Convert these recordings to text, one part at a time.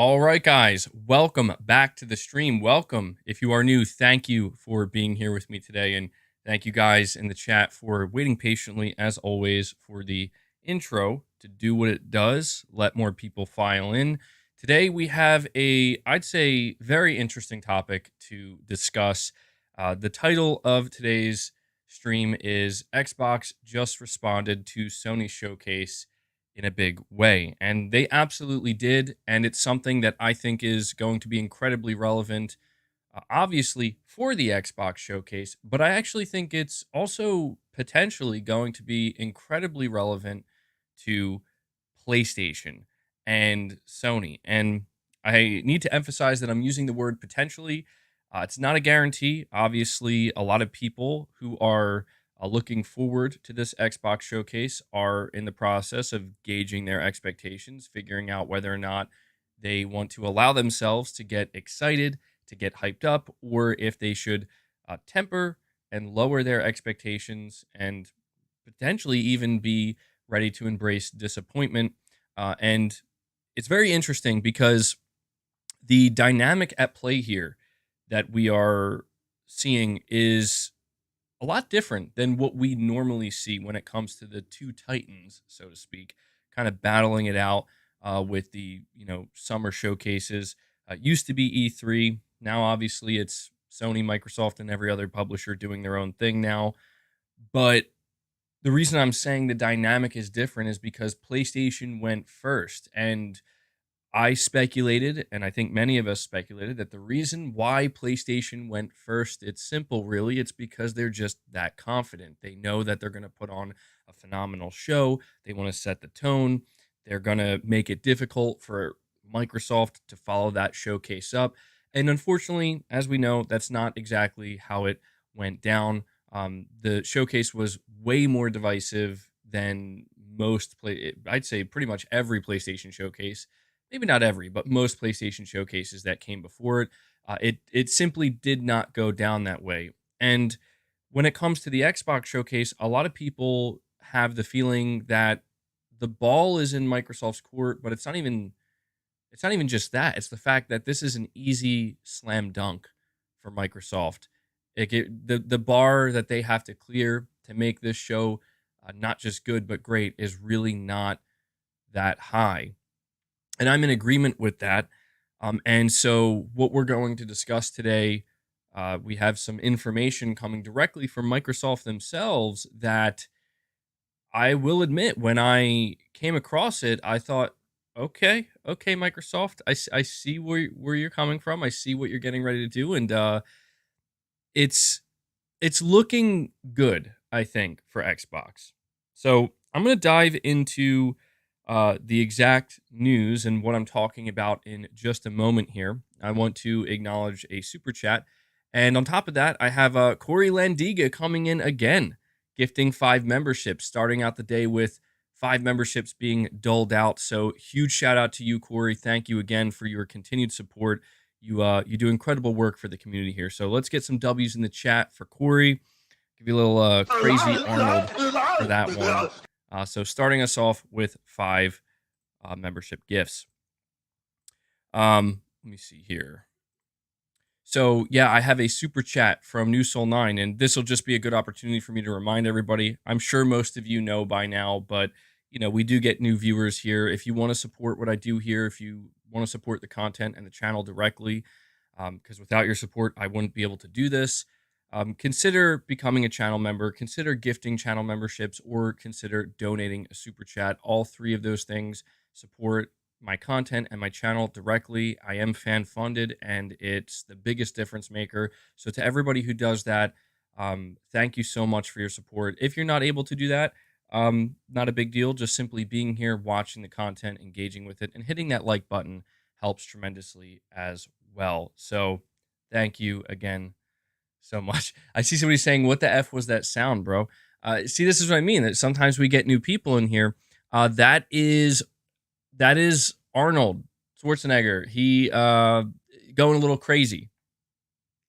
All right, guys, welcome back to the stream. Welcome. If you are new, thank you for being here with me today. And thank you guys in the chat for waiting patiently, as always, for the intro to do what it does, let more people file in. Today, we have I'd say, very interesting topic to discuss. The title of today's stream is Xbox just responded to Sony showcase in a big way. And they absolutely did. And it's something that I think is going to be incredibly relevant, obviously, for the Xbox showcase. But I actually think it's also potentially going to be incredibly relevant to PlayStation and Sony. And I need to emphasize that I'm using the word potentially. It's not a guarantee. Obviously, a lot of people who are looking forward to this Xbox showcase are in the process of gauging their expectations, figuring out whether or not they want to allow themselves to get excited, to get hyped up, or if they should temper and lower their expectations and potentially even be ready to embrace disappointment. And it's very interesting because the dynamic at play here that we are seeing is a lot different than what we normally see when it comes to the two titans, so to speak, kind of battling it out with the summer showcases. Used to be E3, now obviously it's Sony, Microsoft, and every other publisher doing their own thing now. But the reason I'm saying the dynamic is different is because PlayStation went first, and I speculated, and I think many of us speculated, that the reason why PlayStation went first, it's simple, really. It's because they're just that confident. They know that they're going to put on a phenomenal show. They want to set the tone. They're going to make it difficult for Microsoft to follow that showcase up. And unfortunately, as we know, that's not exactly how it went down. The showcase was way more divisive than I'd say pretty much every PlayStation showcase, maybe not every, but most PlayStation showcases that came before it. It simply did not go down that way. And when it comes to the Xbox showcase, a lot of people have the feeling that the ball is in Microsoft's court, but it's not even just that. It's the fact that this is an easy slam dunk for Microsoft. The bar that they have to clear to make this show not just good but great is really not that high. And I'm in agreement with that. And so, what we're going to discuss today, we have some information coming directly from Microsoft themselves that I will admit, when I came across it, I thought, okay, Microsoft, I see where you're coming from. I see what you're getting ready to do. And it's looking good, I think, for Xbox. So I'm going to dive into the exact news and what I'm talking about in just a moment here. I want to acknowledge a super chat. And on top of that, I have Corey Landiga coming in again, gifting 5 memberships, starting out the day with 5 memberships being doled out. So huge shout out to you, Corey. Thank you again for your continued support. You do incredible work for the community here. So let's get some W's in the chat for Corey. Give you a little crazy Arnold for that one. So starting us off with 5 membership gifts. Let me see here. So yeah, I have a super chat from New Soul 9, and this will just be a good opportunity for me to remind everybody. I'm sure most of you know by now, but we do get new viewers here. If you want to support what I do here, if you want to support the content and the channel directly, because without your support, I wouldn't be able to do this. Consider becoming a channel member, consider gifting channel memberships, or consider donating a super chat. All 3 of those things support my content and my channel directly. I am fan funded, and it's the biggest difference maker. So to everybody who does that, thank you so much for your support. If you're not able to do that, not a big deal. Just simply being here, watching the content, engaging with it, and hitting that like button helps tremendously as well. So thank you again so much. I see somebody saying, "What the F was that sound, bro?" See, this is what I mean. That sometimes we get new people in here. That is Arnold Schwarzenegger. He going a little crazy.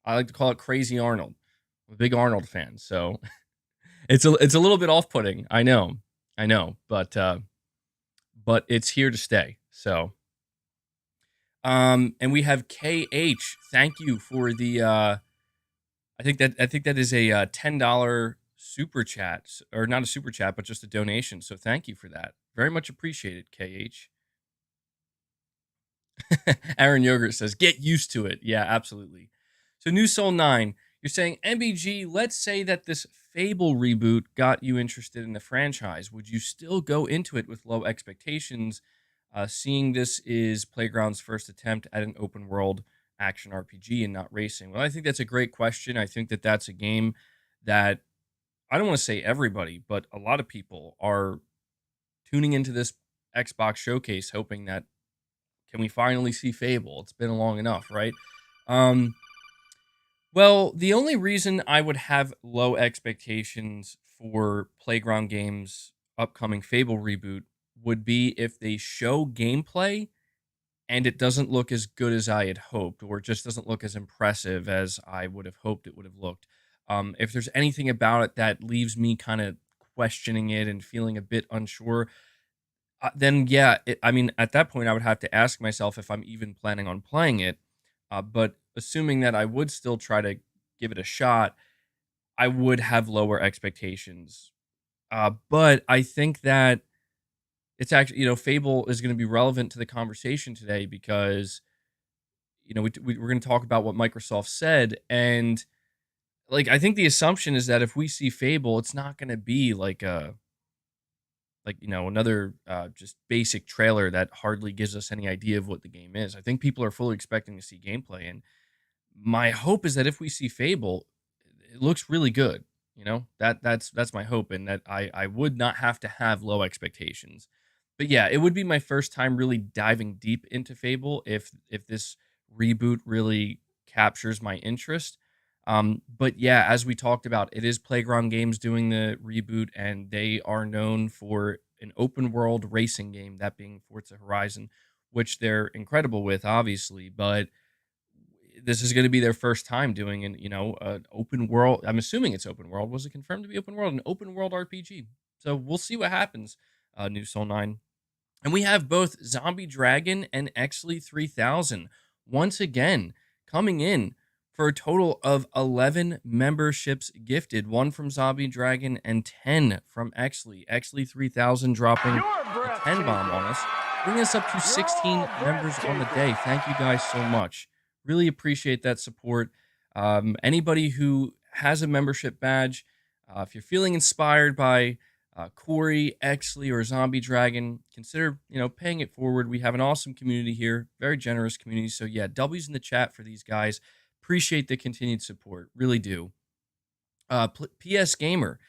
I like to call it Crazy Arnold. I'm a big Arnold fan, so it's a little bit off-putting. I know, but it's here to stay. So And we have KH. Thank you for the I think that is a $10 super chat, or not a super chat, but just a donation. So thank you for that. Very much appreciated, KH. Aaron Yogurt says, get used to it. Yeah, absolutely. So New Soul 9, you're saying, MBG, let's say that this Fable reboot got you interested in the franchise. Would you still go into it with low expectations, seeing this is Playground's first attempt at an open world action RPG and not racing? Well, I think that's a great question. I think that that's a game that I don't want to say everybody, but a lot of people are tuning into this Xbox showcase hoping that, can we finally see Fable? It's been long enough, right? Um, well, the only reason I would have low expectations for Playground Games' upcoming Fable reboot would be if they show gameplay and it doesn't look as good as I had hoped, or just doesn't look as impressive as I would have hoped it would have looked. If there's anything about it that leaves me kind of questioning it and feeling a bit unsure, then yeah, I mean, at that point, I would have to ask myself if I'm even planning on playing it. But assuming that I would still try to give it a shot, I would have lower expectations. But I think that it's actually, Fable is going to be relevant to the conversation today because, we're going to talk about what Microsoft said. And like, I think the assumption is that if we see Fable, it's not going to be another just basic trailer that hardly gives us any idea of what the game is. I think people are fully expecting to see gameplay, and my hope is that if we see Fable, it looks really good. That's my hope, and that I would not have to have low expectations. But yeah, it would be my first time really diving deep into Fable if this reboot really captures my interest. But yeah, as we talked about, it is Playground Games doing the reboot, and they are known for an open world racing game, that being Forza Horizon, which they're incredible with, obviously. But this is going to be their first time doing an open world. I'm assuming it's open world. Was it confirmed to be open world? An open world RPG. So we'll see what happens. New Soul 9. And we have both Zombie Dragon and Exley 3000 once again coming in for a total of 11 memberships gifted, one from Zombie Dragon and 10 from Exley. Exley 3000 dropping a 10 bomb on us, bringing us up to 16 members on the day. Thank you guys so much. Really appreciate that support. Anybody who has a membership badge, if you're feeling inspired by Corey, Exley, or Zombie Dragon, consider paying it forward. We have an awesome community here, very generous community. So yeah, W's in the chat for these guys. Appreciate the continued support, really do. PS Gamer,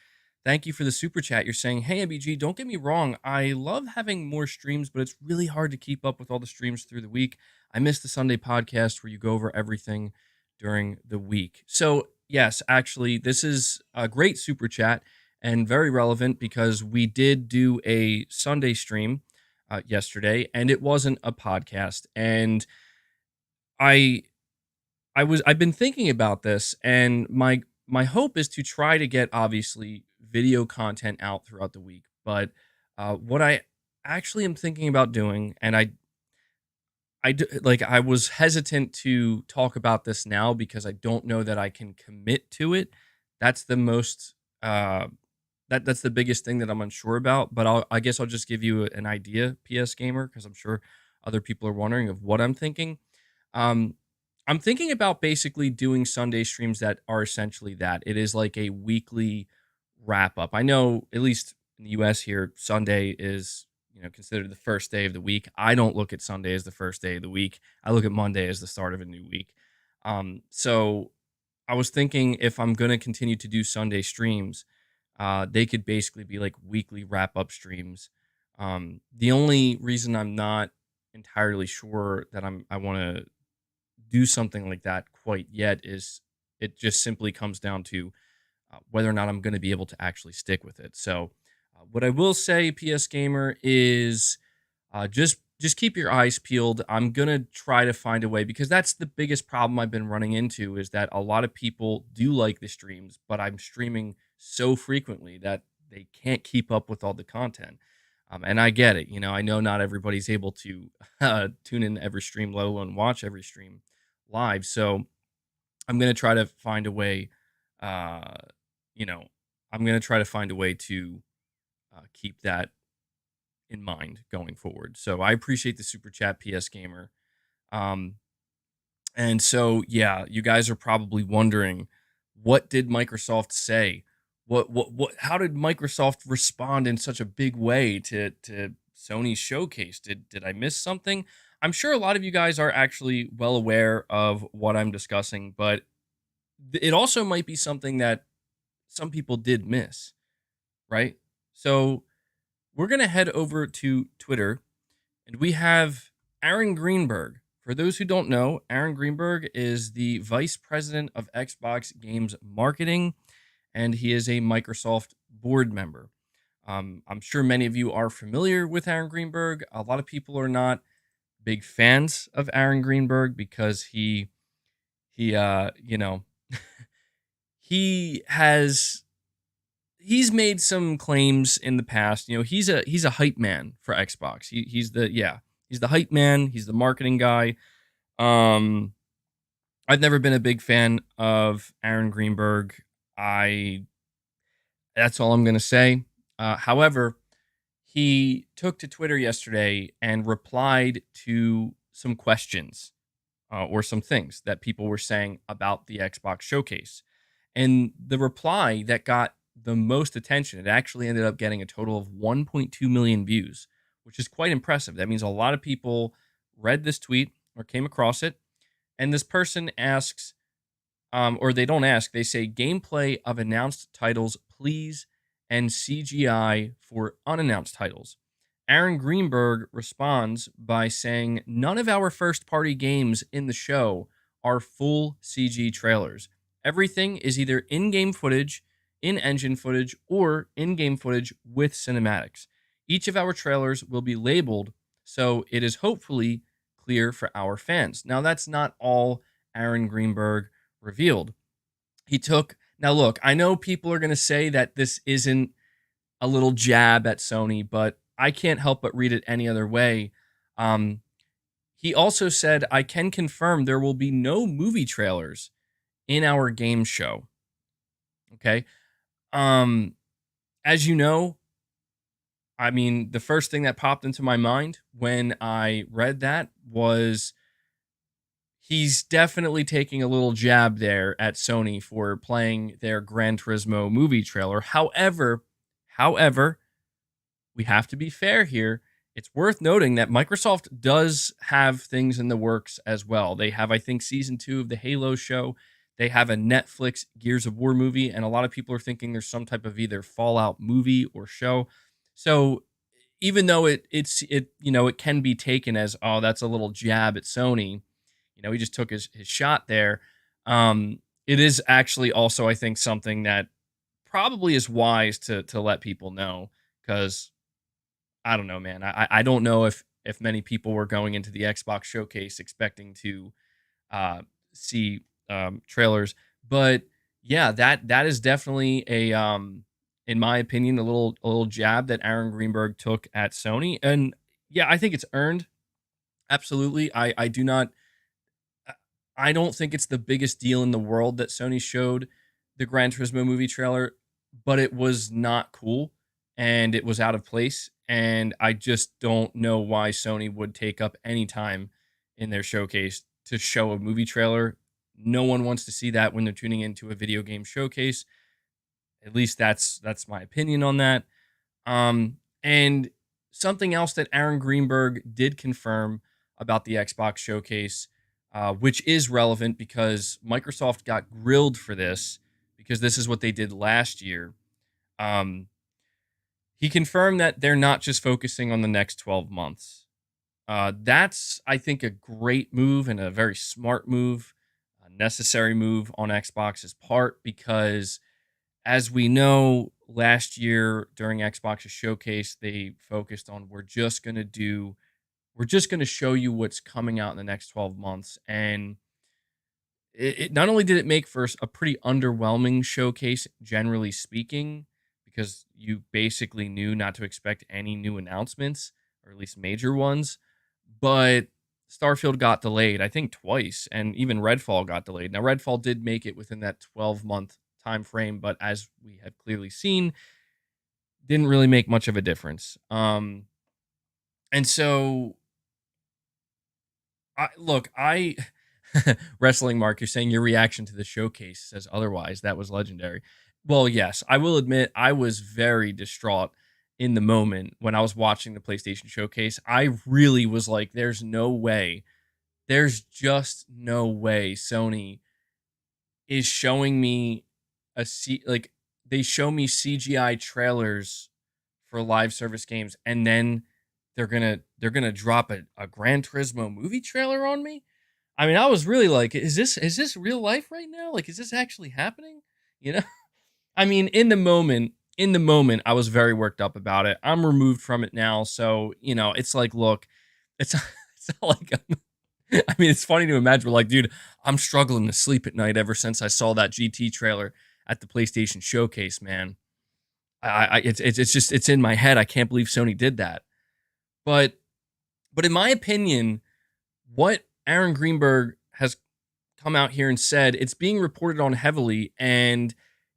thank you for the super chat. You're saying, hey MBG, don't get me wrong, I love having more streams, but it's really hard to keep up with all the streams through the week. I miss the Sunday podcast where you go over everything during the week. So yes, actually, this is a great super chat and very relevant because we did do a Sunday stream yesterday, and it wasn't a podcast. And I I've been thinking about this, and my hope is to try to get obviously video content out throughout the week. But what I actually am thinking about doing, and I was hesitant to talk about this now because I don't know that I can commit to it. That's the most that's the biggest thing that I'm unsure about. But I guess I'll just give you an idea, PS Gamer, because I'm sure other people are wondering of what I'm thinking. Um, I'm thinking about basically doing Sunday streams that are essentially that. It is like a weekly wrap up. I know, at least in the US here, Sunday is, considered the first day of the week. I don't look at Sunday as the first day of the week. I look at Monday as the start of a new week. So I was thinking, if I'm going to continue to do Sunday streams, they could basically be like weekly wrap up streams. The only reason I'm not entirely sure that I want to do something like that quite yet is it just simply comes down to whether or not I'm going to be able to actually stick with it. So, what I will say, PS Gamer, is just keep your eyes peeled. I'm gonna try to find a way, because that's the biggest problem I've been running into, is that a lot of people do like the streams, but I'm streaming so frequently that they can't keep up with all the content. And I get it. I know not everybody's able to tune in every stream, let alone watch every stream live. So I'm going to try to find a way, uh, you know, I'm going to try to find a way to keep that in mind going forward. So I appreciate the super chat, PS Gamer. Um, and so, yeah, you guys are probably wondering, what did Microsoft say? How did Microsoft respond in such a big way to Sony's showcase? Did I miss something? I'm sure a lot of you guys are actually well aware of what I'm discussing, but it also might be something that some people did miss, right? So we're going to head over to Twitter, and we have Aaron Greenberg. For those who don't know, Aaron Greenberg is the vice president of Xbox Games Marketing, and he is a Microsoft board member. I'm sure many of you are familiar with Aaron Greenberg. A lot of people are not big fans of Aaron Greenberg because he he has he's made some claims in the past. He's a hype man for Xbox. He's the hype man. He's the marketing guy. Um, I've never been a big fan of Aaron Greenberg. I That's all I'm gonna say. However, he took to Twitter yesterday and replied to some questions or some things that people were saying about the Xbox showcase. And the reply that got the most attention, it actually ended up getting a total of 1.2 million views, which is quite impressive. That means a lot of people read this tweet or came across it. And this person asks, or they don't ask, they say gameplay of announced titles, please, and CGI for unannounced titles. Aaron Greenberg responds by saying, none of our first party games in the show are full CG trailers. Everything is either in game footage, in engine footage, or in game footage with cinematics. Each of our trailers will be labeled so it is hopefully clear for our fans. Now, that's not all Aaron Greenberg revealed. Now look, I know people are going to say that this isn't a little jab at Sony, but I can't help but read it any other way. Um, he also said, I can confirm there will be no movie trailers in our game show. Okay. Um, as you know, I mean, the first thing that popped into my mind when I read that was he's definitely taking a little jab there at Sony for playing their Gran Turismo movie trailer. However, we have to be fair here. It's worth noting that Microsoft does have things in the works as well. They have, I think, season 2 of the Halo show. They have a Netflix Gears of War movie, and a lot of people are thinking there's some type of either Fallout movie or show. So even though it can be taken as, oh, that's a little jab at Sony, he just took his shot there. It is actually also, I think, something that probably is wise to let people know, because I don't know, man. I don't know if many people were going into the Xbox showcase expecting to see trailers, but yeah, that is definitely in my opinion, a little jab that Aaron Greenberg took at Sony, and yeah, I think it's earned. Absolutely, I don't think it's the biggest deal in the world that Sony showed the Gran Turismo movie trailer, but it was not cool and it was out of place. And I just don't know why Sony would take up any time in their showcase to show a movie trailer. No one wants to see that when they're tuning into a video game showcase. At least that's my opinion on that. And something else that Aaron Greenberg did confirm about the Xbox showcase, which is relevant because Microsoft got grilled for this, because this is what they did last year. Um, he confirmed that they're not just focusing on the next 12 months. That's, I think, a great move and a very smart move, a necessary move on Xbox's part, because as we know, last year during Xbox's showcase, they focused on, we're just going to show you what's coming out in the next 12 months. And it not only did it make for a pretty underwhelming showcase, generally speaking, because you basically knew not to expect any new announcements, or at least major ones. But Starfield got delayed, I think twice, and even Redfall got delayed. Now, Redfall did make it within that 12-month time frame, but as we have clearly seen, didn't really make much of a difference. And so I wrestling Mark, you're saying your reaction to the showcase says otherwise. That was legendary. Well, yes, I will admit I was very distraught in the moment when I was watching the PlayStation showcase. I really was like, there's no way. There's just no way Sony is showing me like they show me CGI trailers for live service games, and then they're gonna drop a Gran Turismo movie trailer on me. I mean, I was really like, is this real life right now? Like, is this actually happening? You know? I mean, in the moment, I was very worked up about it. I'm removed from it now, so it's like, look, it's it's not like I mean, it's funny to imagine. We're like, dude, I'm struggling to sleep at night ever since I saw that GT trailer at the PlayStation Showcase. Man, it's just it's in my head. I can't believe Sony did that. But in my opinion, what Aaron Greenberg has come out here and said, it's being reported on heavily, and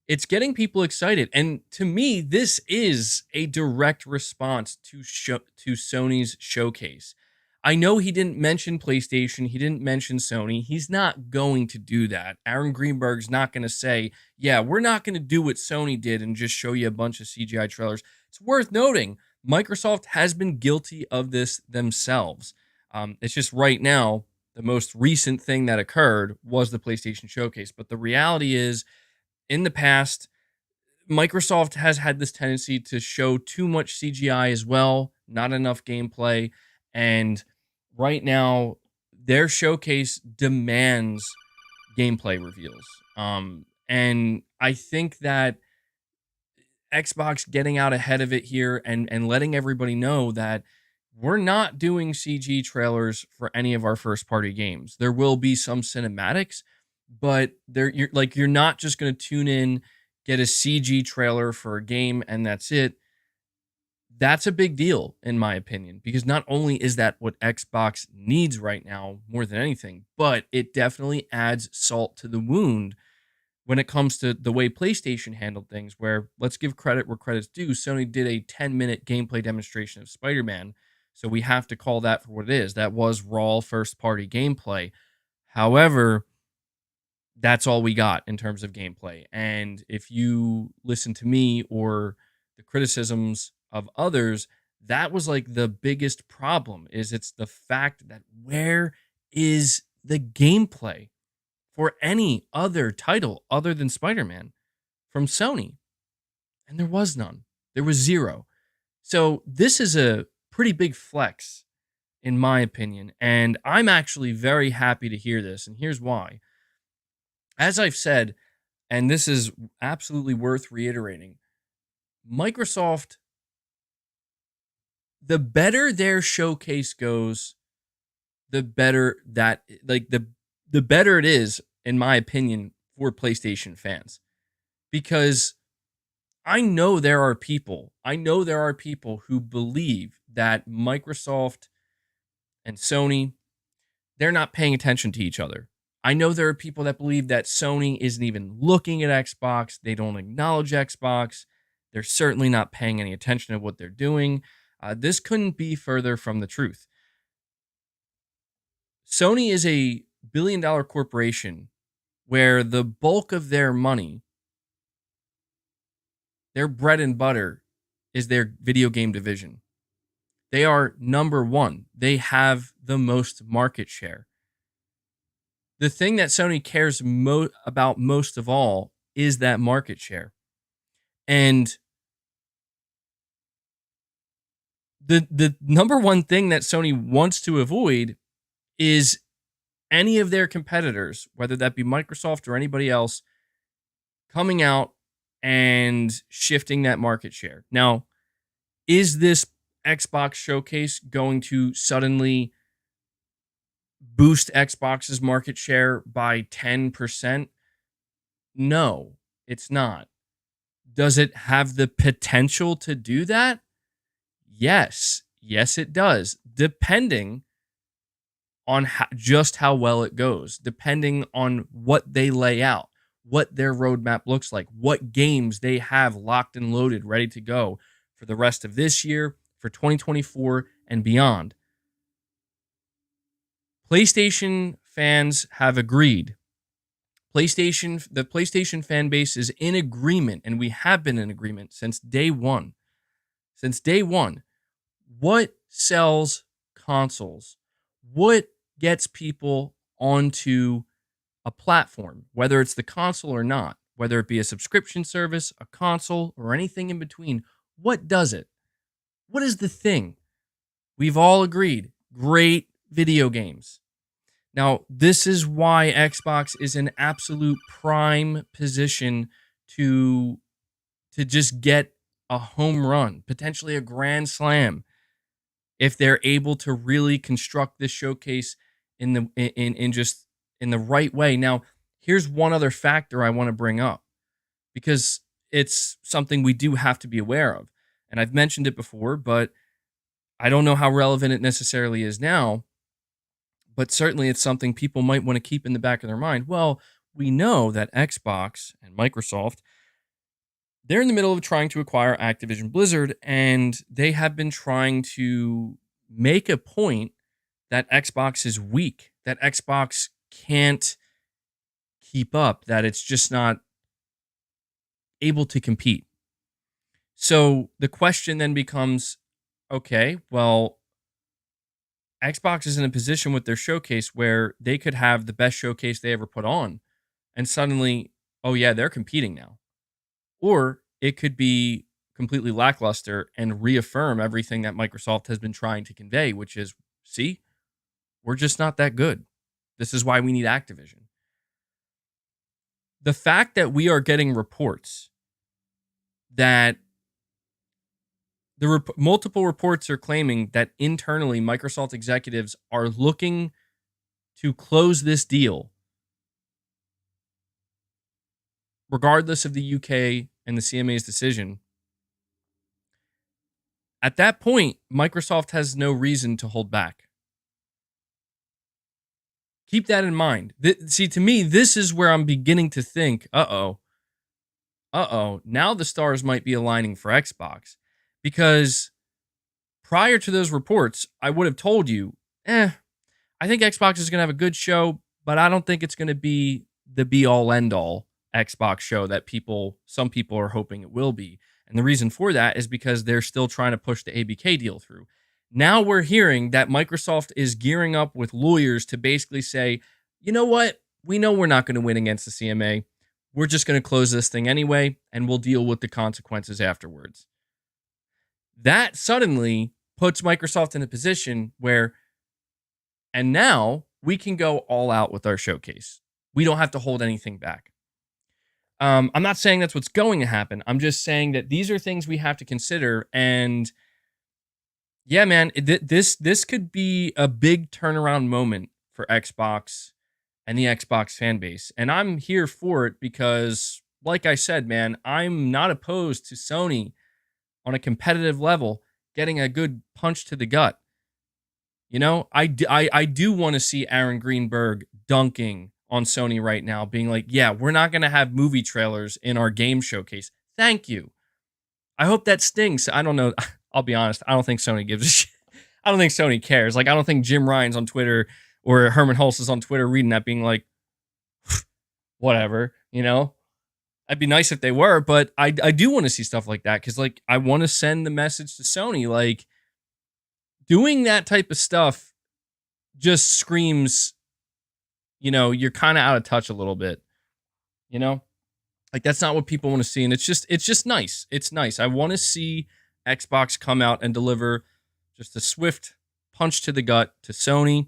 it's getting people excited. And to me, this is a direct response to Sony's showcase. I know he didn't mention PlayStation, he didn't mention Sony. He's not going to do that. Aaron Greenberg's not going to say, "Yeah, we're not going to do what Sony did and just show you a bunch of CGI trailers." It's worth noting Microsoft has been guilty of this themselves. It's just right now the most recent thing that occurred was the PlayStation Showcase. But the reality is, in the past, Microsoft has had this tendency to show too much CGI as well, not enough gameplay. And right now, their showcase demands gameplay reveals. And I think that Xbox getting out ahead of it here and letting everybody know that we're not doing CG trailers for any of our first party games. There will be some cinematics, but you're not just going to tune in, get a CG trailer for a game, and that's it. That's a big deal, in my opinion, because not only is that what Xbox needs right now more than anything, but it definitely adds salt to the wound when it comes to the way PlayStation handled things, where let's give credit where credit's due. Sony did a 10-minute gameplay demonstration of Spider-Man, so we have to call that for what it is. That was raw first-party gameplay. However, that's all we got in terms of gameplay. And if you listen to me or the criticisms of others, that was like the biggest problem. Is it's the fact that where is the gameplay for any other title other than Spider-Man from Sony? And there was none. There was zero. So this is a pretty big flex, in my opinion. And I'm actually very happy to hear this. And here's why. As I've said, and this is absolutely worth reiterating, Microsoft, the better their showcase goes, the better that, like, the better it is, in my opinion, for PlayStation fans. Because I know there are people who believe that Microsoft and Sony, they're not paying attention to each other. I know there are people that believe that Sony isn't even looking at Xbox. They don't acknowledge Xbox. They're certainly not paying any attention to what they're doing. This couldn't be further from the truth. Sony is a billion-dollar corporation where the bulk of their money, their bread and butter, is their video game division. They are number one. They have the most market share. The thing that Sony cares about most of all is that market share. And the number one thing that Sony wants to avoid is any of their competitors, whether that be Microsoft or anybody else, coming out and shifting that market share. Now, is this Xbox showcase going to suddenly boost Xbox's market share by 10%? No, it's not. Does it have the potential to do that? Yes. Yes, it does. Depending on just how well it goes, depending on what they lay out, what their roadmap looks like, what games they have locked and loaded, ready to go for the rest of this year, for 2024 and beyond. PlayStation fans have agreed. The PlayStation fan base is in agreement, and we have been in agreement since day one. Since day one, what sells consoles? What gets people onto a platform, whether it's the console or not, whether it be a subscription service, a console, or anything in between? What does it? What is the thing? We've all agreed. Great video games. Now, this is why Xbox is in absolute prime position to just get a home run, potentially a grand slam, if they're able to really construct this showcase in the right way. Now, here's one other factor I want to bring up, because it's something we do have to be aware of. And I've mentioned it before, but I don't know how relevant it necessarily is now. But certainly it's something people might want to keep in the back of their mind. Well, we know that Xbox and Microsoft, they're in the middle of trying to acquire Activision Blizzard, and they have been trying to make a point that Xbox is weak, that Xbox can't keep up, that it's just not able to compete. So the question then becomes, okay, well, Xbox is in a position with their showcase where they could have the best showcase they ever put on, and suddenly, oh yeah, they're competing now. Or it could be completely lackluster and reaffirm everything that Microsoft has been trying to convey, which is, see, we're just not that good. This is why we need Activision. The fact that we are getting reports that multiple reports are claiming that internally Microsoft executives are looking to close this deal, regardless of the UK and the CMA's decision. At that point, Microsoft has no reason to hold back. Keep that in mind. See, to me, this is where I'm beginning to think, now the stars might be aligning for Xbox. Because prior to those reports, I would have told you, I think Xbox is going to have a good show, but I don't think it's going to be the be-all, end-all Xbox show that some people are hoping it will be. And the reason for that is because they're still trying to push the ABK deal through. Now we're hearing that Microsoft is gearing up with lawyers to basically say, you know what? We know we're not going to win against the CMA. We're just going to close this thing anyway, and we'll deal with the consequences afterwards. That suddenly puts Microsoft in a position where, and now we can go all out with our showcase. We don't have to hold anything back. I'm not saying that's what's going to happen. I'm just saying that these are things we have to consider. And yeah, man, this could be a big turnaround moment for Xbox and the Xbox fan base. And I'm here for it because, like I said, man, I'm not opposed to Sony on a competitive level getting a good punch to the gut. You know, I do want to see Aaron Greenberg dunking on Sony right now, being like, yeah, we're not going to have movie trailers in our game showcase. Thank you. I hope that stings. I don't know. I'll be honest. I don't think Sony gives a shit. I don't think Sony cares. Like, I don't think Jim Ryan's on Twitter or Herman Hulse is on Twitter reading that being like, whatever, you know? It'd be nice if they were, but I do want to see stuff like that because, like, I want to send the message to Sony, like, doing that type of stuff just screams, you know, you're kind of out of touch a little bit, you know? Like, that's not what people want to see, and it's just nice. It's nice. I want to see Xbox come out and deliver just a swift punch to the gut to Sony,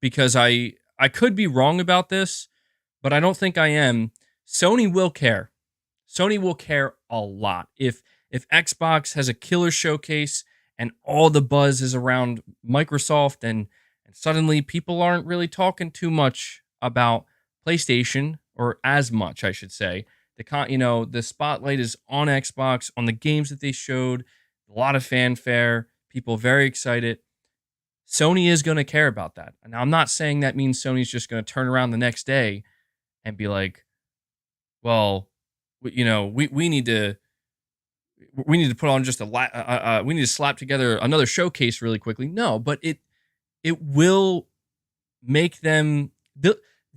because I could be wrong about this, but I don't think I am. Sony will care. Sony will care a lot. If Xbox has a killer showcase and all the buzz is around Microsoft and suddenly people aren't really talking too much about PlayStation, or as much, I should say. The spotlight is on Xbox, on the games that they showed, a lot of fanfare, people very excited. Sony is going to care about that. Now, I'm not saying that means Sony's just going to turn around the next day and be like, well, we need to put on just we need to slap together another showcase really quickly. No, but it will make them,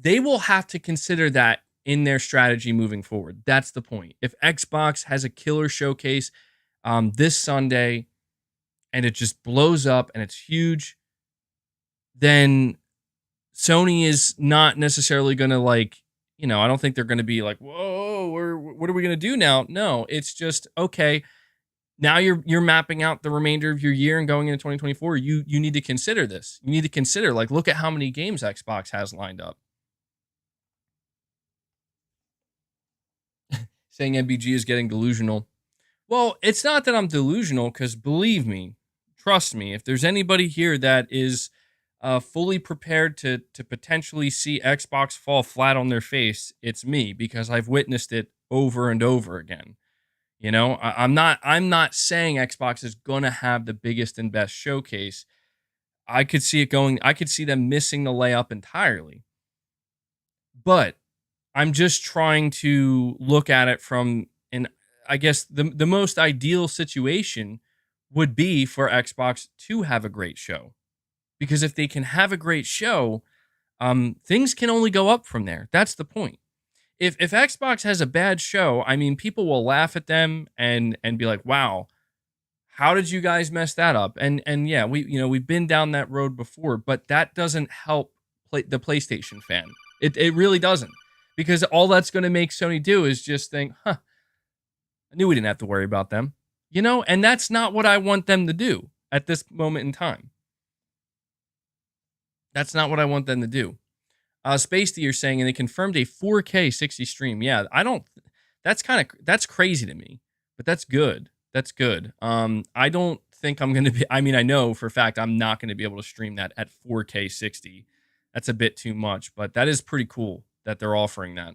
they will have to consider that in their strategy moving forward. That's the point. If Xbox has a killer showcase this Sunday and it just blows up and it's huge, then Sony is not necessarily going to I don't think they're going to be like, whoa, what are we going to do now? No, it's just, okay, now you're mapping out the remainder of your year and going into 2024. You need to consider this. You need to consider, look at how many games Xbox has lined up. Saying MBG is getting delusional. Well, it's not that I'm delusional, because believe me, trust me, if there's anybody here that is fully prepared to potentially see Xbox fall flat on their face, it's me, because I've witnessed it over and over again. I'm not saying Xbox is going to have the biggest and best showcase. I could see them missing the layup entirely. But I'm just trying to look at it from, and I guess the most ideal situation would be for Xbox to have a great show. Because if they can have a great show, things can only go up from there. That's the point. If Xbox has a bad show, I mean, people will laugh at them and be like, "Wow, how did you guys mess that up?" And yeah, we've been down that road before, but that doesn't help the PlayStation fan. It really doesn't, because all that's going to make Sony do is just think, "Huh, I knew we didn't have to worry about them," and that's not what I want them to do at this moment in time. That's not what I want them to do. Spacey, you're saying, and they confirmed a 4K 60 stream. Yeah, that's crazy to me, but that's good. That's good. I don't think I'm going to be, I mean, I know for a fact I'm not going to be able to stream that at 4K 60. That's a bit too much, but that is pretty cool that they're offering that.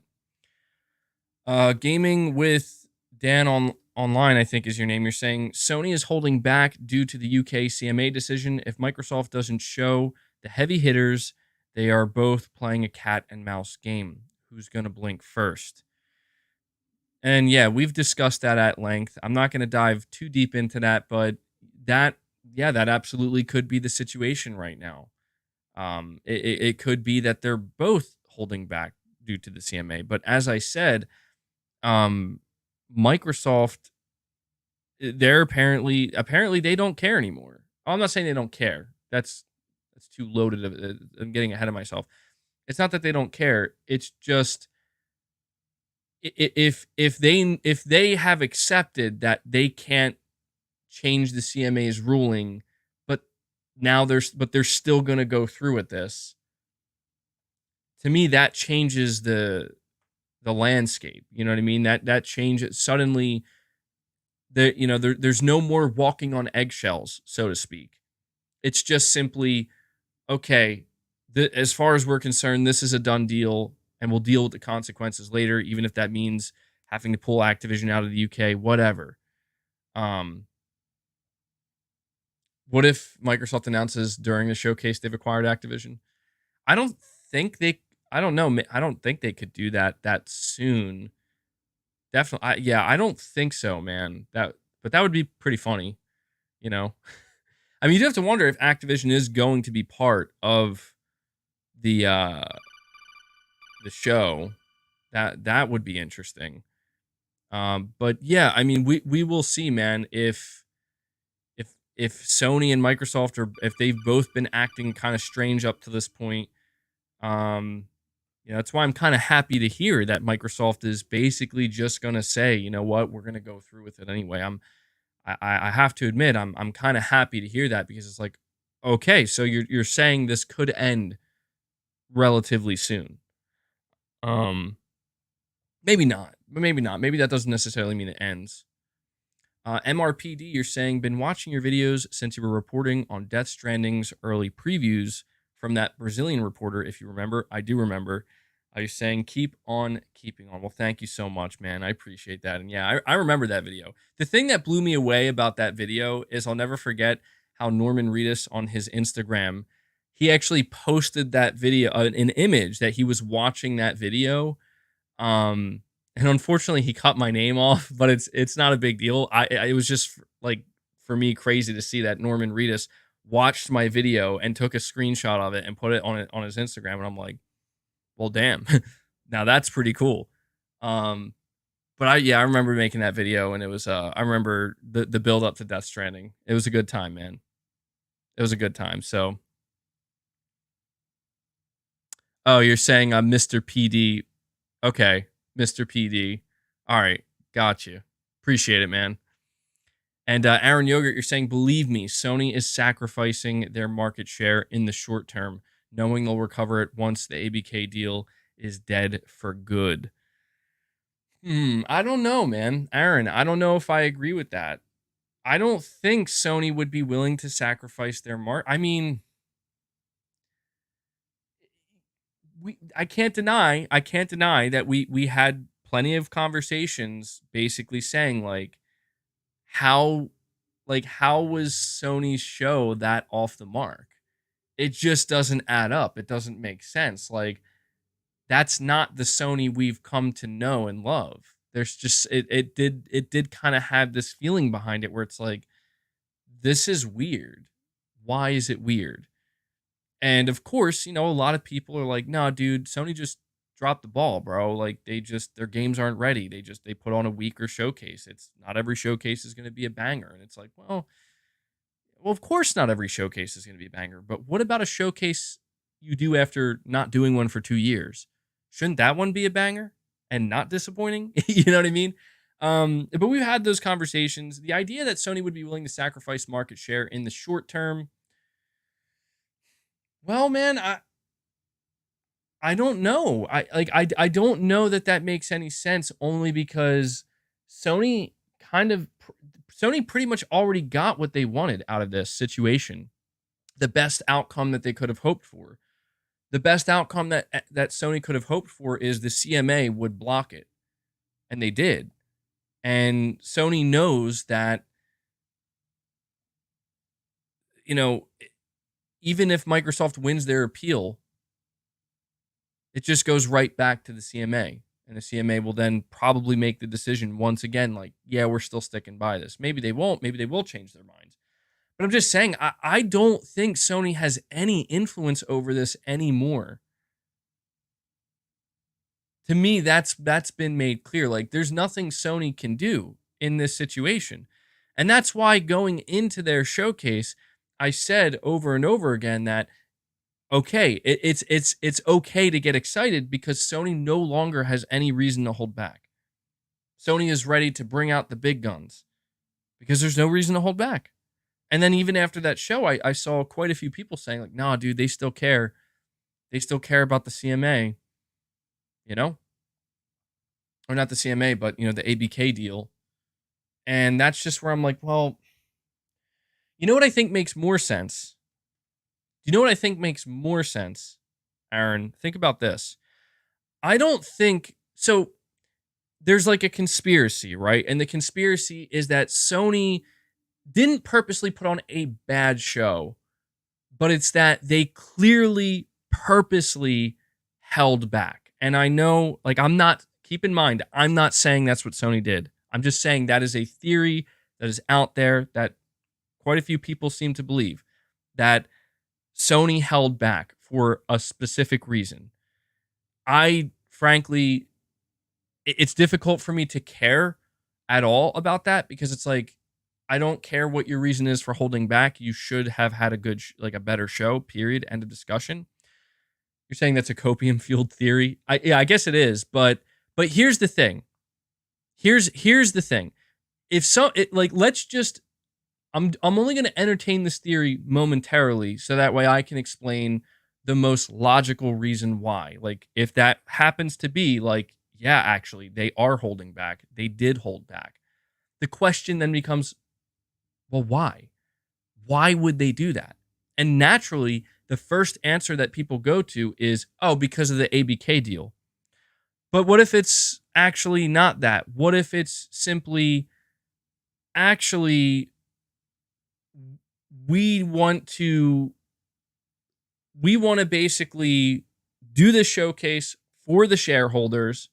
Gaming with Dan online, I think is your name. You're saying Sony is holding back due to the UK CMA decision. If Microsoft doesn't show the heavy hitters, they are both playing a cat and mouse game. Who's going to blink first? And yeah, we've discussed that at length. I'm not going to dive too deep into that, but that absolutely could be the situation right now. It could be that they're both holding back due to the CMA. But as I said, Microsoft, they're apparently they don't care anymore. I'm not saying they don't care. That's too loaded. I'm getting ahead of myself. It's not that they don't care. It's just, if they have accepted that they can't change the CMA's ruling, but they're still going to go through with this. To me, that changes the landscape. You know what I mean? That changes suddenly. There's no more walking on eggshells, so to speak. It's just simply, okay, as far as we're concerned, this is a done deal, and we'll deal with the consequences later, even if that means having to pull Activision out of the UK, whatever. What if Microsoft announces during the showcase they've acquired Activision? I don't know. I don't think they could do that soon. Definitely. I don't think so, man. But that would be pretty funny, I mean, you do have to wonder if Activision is going to be part of the show. That would be interesting. But yeah, I mean, we will see, man. If Sony and Microsoft, or if they've both been acting kind of strange up to this point, that's why I'm kind of happy to hear that Microsoft is basically just gonna say, you know what, we're gonna go through with it anyway. I have to admit, I'm kind of happy to hear that, because it's like, okay, so you're saying this could end relatively soon. Maybe not. Maybe that doesn't necessarily mean it ends. MRPD, you're saying, been watching your videos since you were reporting on Death Stranding's early previews from that Brazilian reporter, if you remember. I do remember. Are you saying keep on keeping on? Well, thank you so much, man. I appreciate that. And yeah, I remember that video. The thing that blew me away about that video is I'll never forget how Norman Reedus on his Instagram, he actually posted that video, an image that he was watching that video. And unfortunately, he cut my name off, but it's not a big deal. It was just like for me crazy to see that Norman Reedus watched my video and took a screenshot of it and put it on his Instagram, and I'm like, well, damn. Now that's pretty cool. Um, but I remember making that video, and it was I remember the build up to Death Stranding. It was a good time, man. It was a good time. So, oh, you're saying I'm Mr. PD. Okay, Mr. PD. All right, got you. Appreciate it, man. And Aaron Yogurt, you're saying, believe me, Sony is sacrificing their market share in the short term, knowing they'll recover it once the ABK deal is dead for good. I don't know, man. Aaron, I don't know if I agree with that. I don't think Sony would be willing to sacrifice their I mean, I can't deny that we had plenty of conversations basically saying how how was Sony's show that off the mark? It just doesn't add up. It doesn't make sense. Like, that's not the Sony we've come to know and love. There's just it did kind of have this feeling behind it where it's like, this is weird. Why is it weird? And of course, a lot of people are like, "No, dude, Sony just dropped the ball, bro. Like, their games aren't ready. They put on a weaker showcase. It's not every showcase is going to be a banger." And it's like, well, of course not every showcase is going to be a banger, but what about a showcase you do after not doing one for 2 years? Shouldn't that one be a banger and not disappointing? You know what I mean? But we've had those conversations. The idea that Sony would be willing to sacrifice market share in the short term, well, man, I don't know. I don't know that makes any sense, only because Sony kind of Sony pretty much already got what they wanted out of this situation. The best outcome that they could have hoped for. The best outcome that Sony could have hoped for is the CMA would block it. And they did. And Sony knows that, even if Microsoft wins their appeal, it just goes right back to the CMA. And the CMA will then probably make the decision once again, like, yeah, we're still sticking by this. Maybe they won't. Maybe they will change their minds. But I'm just saying, I don't think Sony has any influence over this anymore. To me, that's been made clear. Like, there's nothing Sony can do in this situation. And that's why going into their showcase, I said over and over again that, okay, it's okay to get excited because Sony no longer has any reason to hold back. Sony is ready to bring out the big guns because there's no reason to hold back. And then even after that show, I saw quite a few people saying like, nah, dude, they still care. They still care about the CMA, or not the CMA, but the ABK deal. And that's just where I'm like, well, you know what I think makes more sense? Do you know what I think makes more sense, Aaron? Think about this. I don't think so. There's like a conspiracy, right? And the conspiracy is that Sony didn't purposely put on a bad show, but it's that they clearly purposely held back. And I know, keep in mind, I'm not saying that's what Sony did. I'm just saying that is a theory that is out there that quite a few people seem to believe, that Sony held back for a specific reason. I frankly, it's difficult for me to care at all about that because it's like, I don't care what your reason is for holding back. You should have had a good, a better show, period, end of discussion. You're saying that's a copium fueled theory. I guess it is, but here's the thing. Here's the thing. Let's just, I'm only going to entertain this theory momentarily so that way I can explain the most logical reason why. Like, if that happens to be yeah, actually, they are holding back. They did hold back. The question then becomes, well, why? Why would they do that? And naturally, the first answer that people go to is, oh, because of the ABK deal. But what if it's actually not that? What if it's simply actually we want to basically do this showcase for the shareholders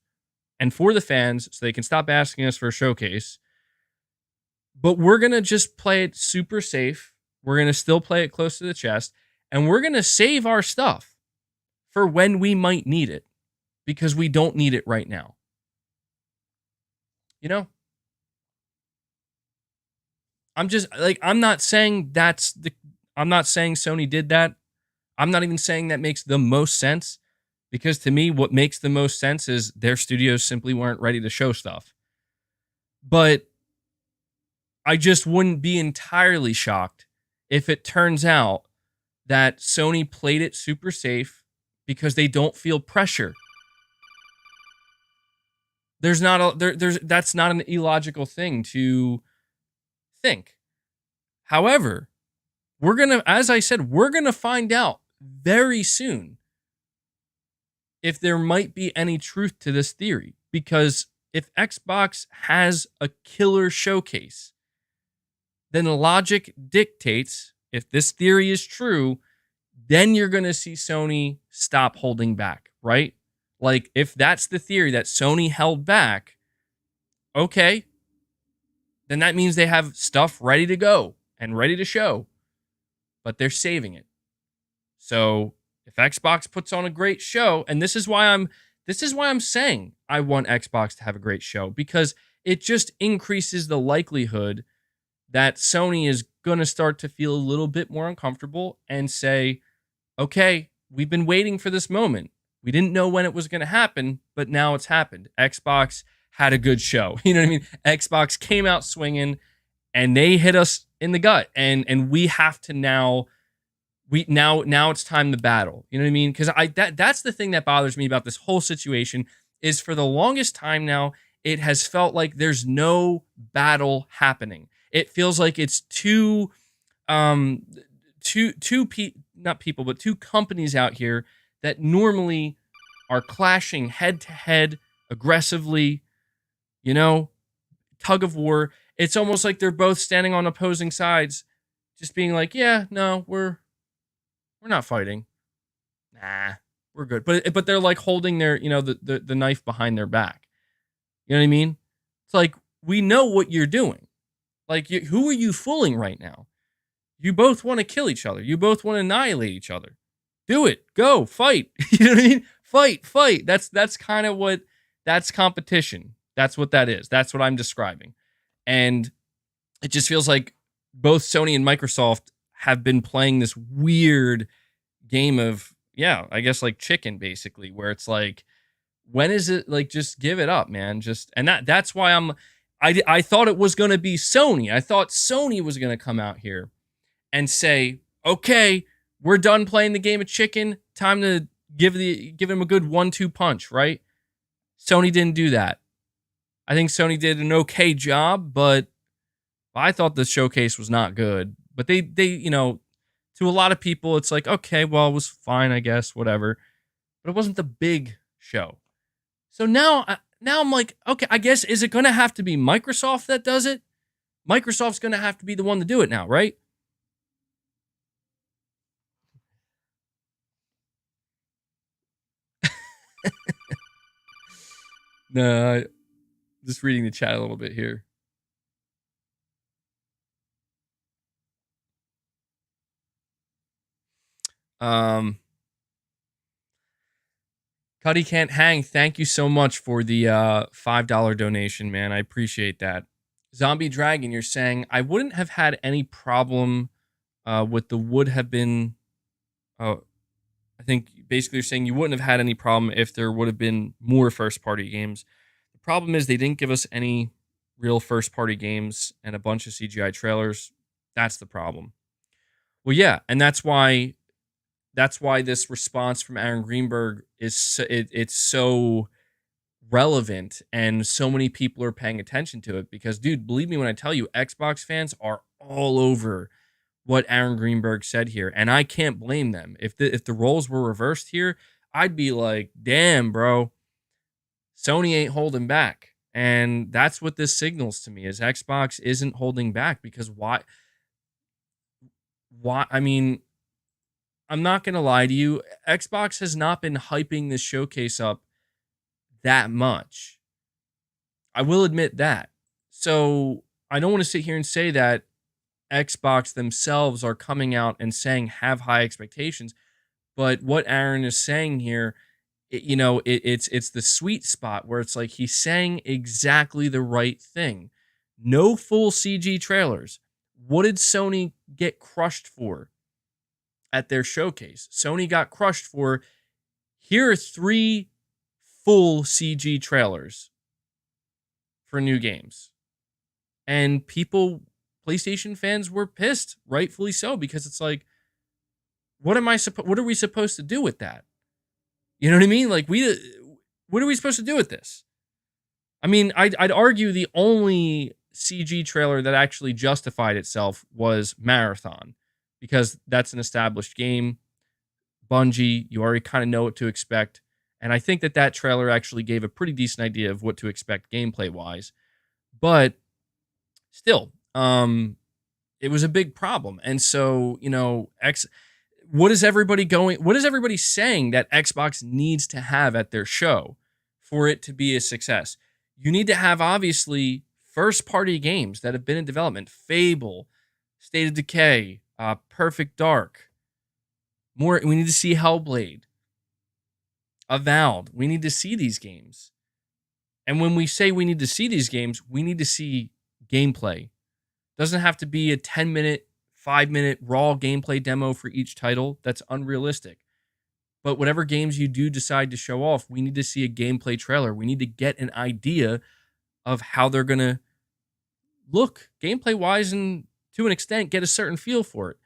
and for the fans so they can stop asking us for a showcase. But we're going to just play it super safe. We're going to still play it close to the chest. And we're going to save our stuff for when we might need it, because we don't need it right now. You know? I'm just like, I'm not saying Sony did that. I'm not even saying that makes the most sense, because to me, what makes the most sense is their studios simply weren't ready to show stuff. But I just wouldn't be entirely shocked if it turns out that Sony played it super safe because they don't feel pressure. There's that's not an illogical thing to think. However, as I said, we're gonna find out very soon if there might be any truth to this theory. Because if Xbox has a killer showcase, then logic dictates, if this theory is true, then you're going to see Sony stop holding back, right? Like, if that's the theory, that Sony held back, okay, then that means they have stuff ready to go and ready to show, but they're saving it. So if Xbox puts on a great show, and this is why I'm saying I want Xbox to have a great show, because it just increases the likelihood that Sony is going to start to feel a little bit more uncomfortable and say, okay, we've been waiting for this moment. We didn't know when it was going to happen, but now it's happened. Xbox had a good show. You know what I mean? Xbox came out swinging, and they hit us in the gut, and we have to now it's time to battle. You know what I mean? Because that's the thing that bothers me about this whole situation, is for the longest time now, it has felt like there's no battle happening. It feels like it's two companies out here that normally are clashing head to head aggressively, tug of war. It's almost like they're both standing on opposing sides, just being like, yeah, no, we're not fighting. Nah, we're good. But they're like holding their, the knife behind their back. You know what I mean? It's like, we know what you're doing. Like, who are you fooling right now? You both want to kill each other. You both want to annihilate each other. Do it. Go. Fight. You know what I mean? Fight. That's kind of that's competition. That's what that is. That's what I'm describing. And it just feels like both Sony and Microsoft have been playing this weird game of, I guess like chicken, basically, where it's like, when is it, like, just give it up, man. That's why I thought it was going to be Sony. I thought Sony was going to come out here and say, okay, we're done playing the game of chicken. Time to give him a good 1-2 punch, right? Sony didn't do that. I think Sony did an okay job, but I thought the showcase was not good. But they to a lot of people, it's like, okay, well, it was fine, I guess, whatever. But it wasn't the big show. So now I'm like, okay, I guess, is it going to have to be Microsoft that does it? Microsoft's going to have to be the one to do it now, right? No, just reading the chat a little bit here. Cuddy Can't Hang, thank you so much for the $5 donation, man. I appreciate that. Zombie Dragon, you're saying, I wouldn't have had any problem with the would have been. I think basically you're saying you wouldn't have had any problem if there would have been more first-party games. The problem is they didn't give us any real first-party games and a bunch of CGI trailers. That's the problem. Well, yeah, and that's why this response from Aaron Greenberg is it's so relevant, and so many people are paying attention to it, because, dude, believe me when I tell you, Xbox fans are all over what Aaron Greenberg said here, and I can't blame them. If the roles were reversed here, I'd be like, damn, bro, Sony ain't holding back. And that's what this signals to me is Xbox isn't holding back because why I mean, I'm not going to lie to you. Xbox has not been hyping this showcase up that much. I will admit that. So, I don't want to sit here and say that Xbox themselves are coming out and saying have high expectations, but what Aaron is saying here, it's the sweet spot where it's like he's saying exactly the right thing. No full CG trailers. What did Sony get crushed for at their showcase? Sony got crushed for here are 3 full CG trailers for new games. And PlayStation fans were pissed, rightfully so, because it's like, what are we supposed to do with that? You know what I mean? Like what are we supposed to do with this? I mean, I'd argue the only CG trailer that actually justified itself was Marathon, because that's an established game. Bungie, you already kind of know what to expect. And I think that trailer actually gave a pretty decent idea of what to expect gameplay wise. But still, it was a big problem. And so, what is everybody saying that Xbox needs to have at their show for it to be a success? You need to have, obviously, first-party games that have been in development. Fable, State of Decay, Perfect Dark. We need to see Hellblade. Avowed. We need to see these games. And when we say we need to see these games, we need to see gameplay. Doesn't have to be a 10-minute, 5-minute raw gameplay demo for each title. That's unrealistic. But whatever games you do decide to show off, we need to see a gameplay trailer. We need to get an idea of how they're going to look gameplay-wise and to an extent get a certain feel for it.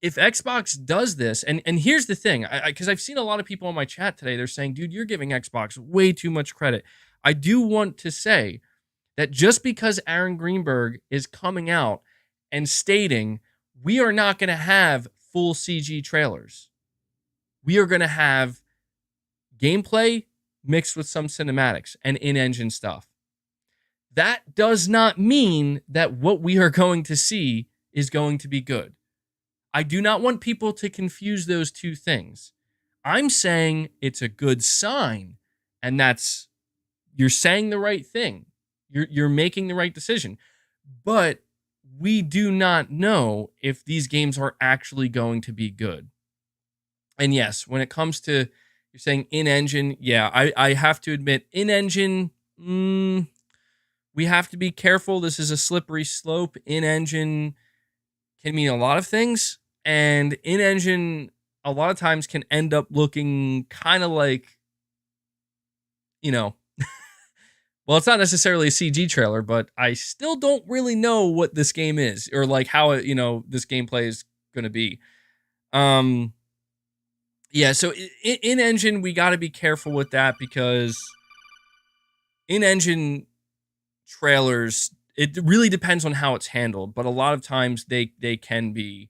If Xbox does this, and here's the thing, because I've seen a lot of people on my chat today, they're saying, dude, you're giving Xbox way too much credit. I do want to say that just because Aaron Greenberg is coming out and stating we are not going to have full CG trailers, we are going to have gameplay mixed with some cinematics and in-engine stuff. That does not mean that what we are going to see is going to be good. I do not want people to confuse those two things. I'm saying it's a good sign, and you're saying the right thing. You're making the right decision. But we do not know if these games are actually going to be good. And yes, when it comes to, you're saying in-engine, yeah, I have to admit, in-engine, we have to be careful. This is a slippery slope. In-engine can mean a lot of things. And in-engine, a lot of times can end up looking kind of like, well, it's not necessarily a CG trailer, but I still don't really know what this game is or like how it, this gameplay is going to be. Yeah, so in-engine, we got to be careful with that because in-engine trailers, it really depends on how it's handled, but a lot of times they can be,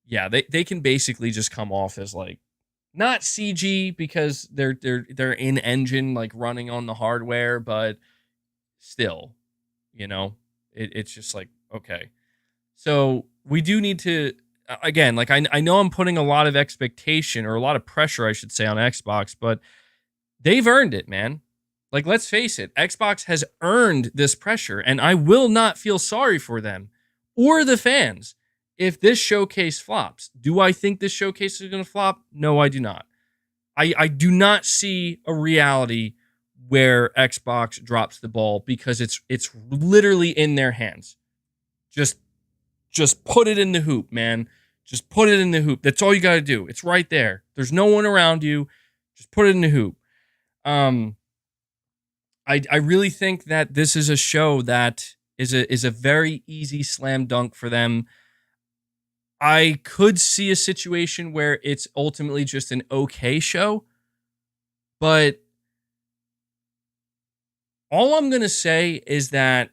yeah, they can basically just come off as like not CG because they're in engine like running on the hardware, but still, it's just like, okay. So we do need to, again, like I know I'm putting a lot of expectation or a lot of pressure, I should say, on Xbox, but they've earned it, man. Like, let's face it, Xbox has earned this pressure, and I will not feel sorry for them or the fans if this showcase flops. Do I think this showcase is going to flop? No, I do not. I do not see a reality where Xbox drops the ball because it's literally in their hands. Just put it in the hoop, man. Just put it in the hoop. That's all you got to do. It's right there. There's no one around you. Just put it in the hoop. I really think that this is a show that is a very easy slam dunk for them. I could see a situation where it's ultimately just an okay show, but all I'm going to say is that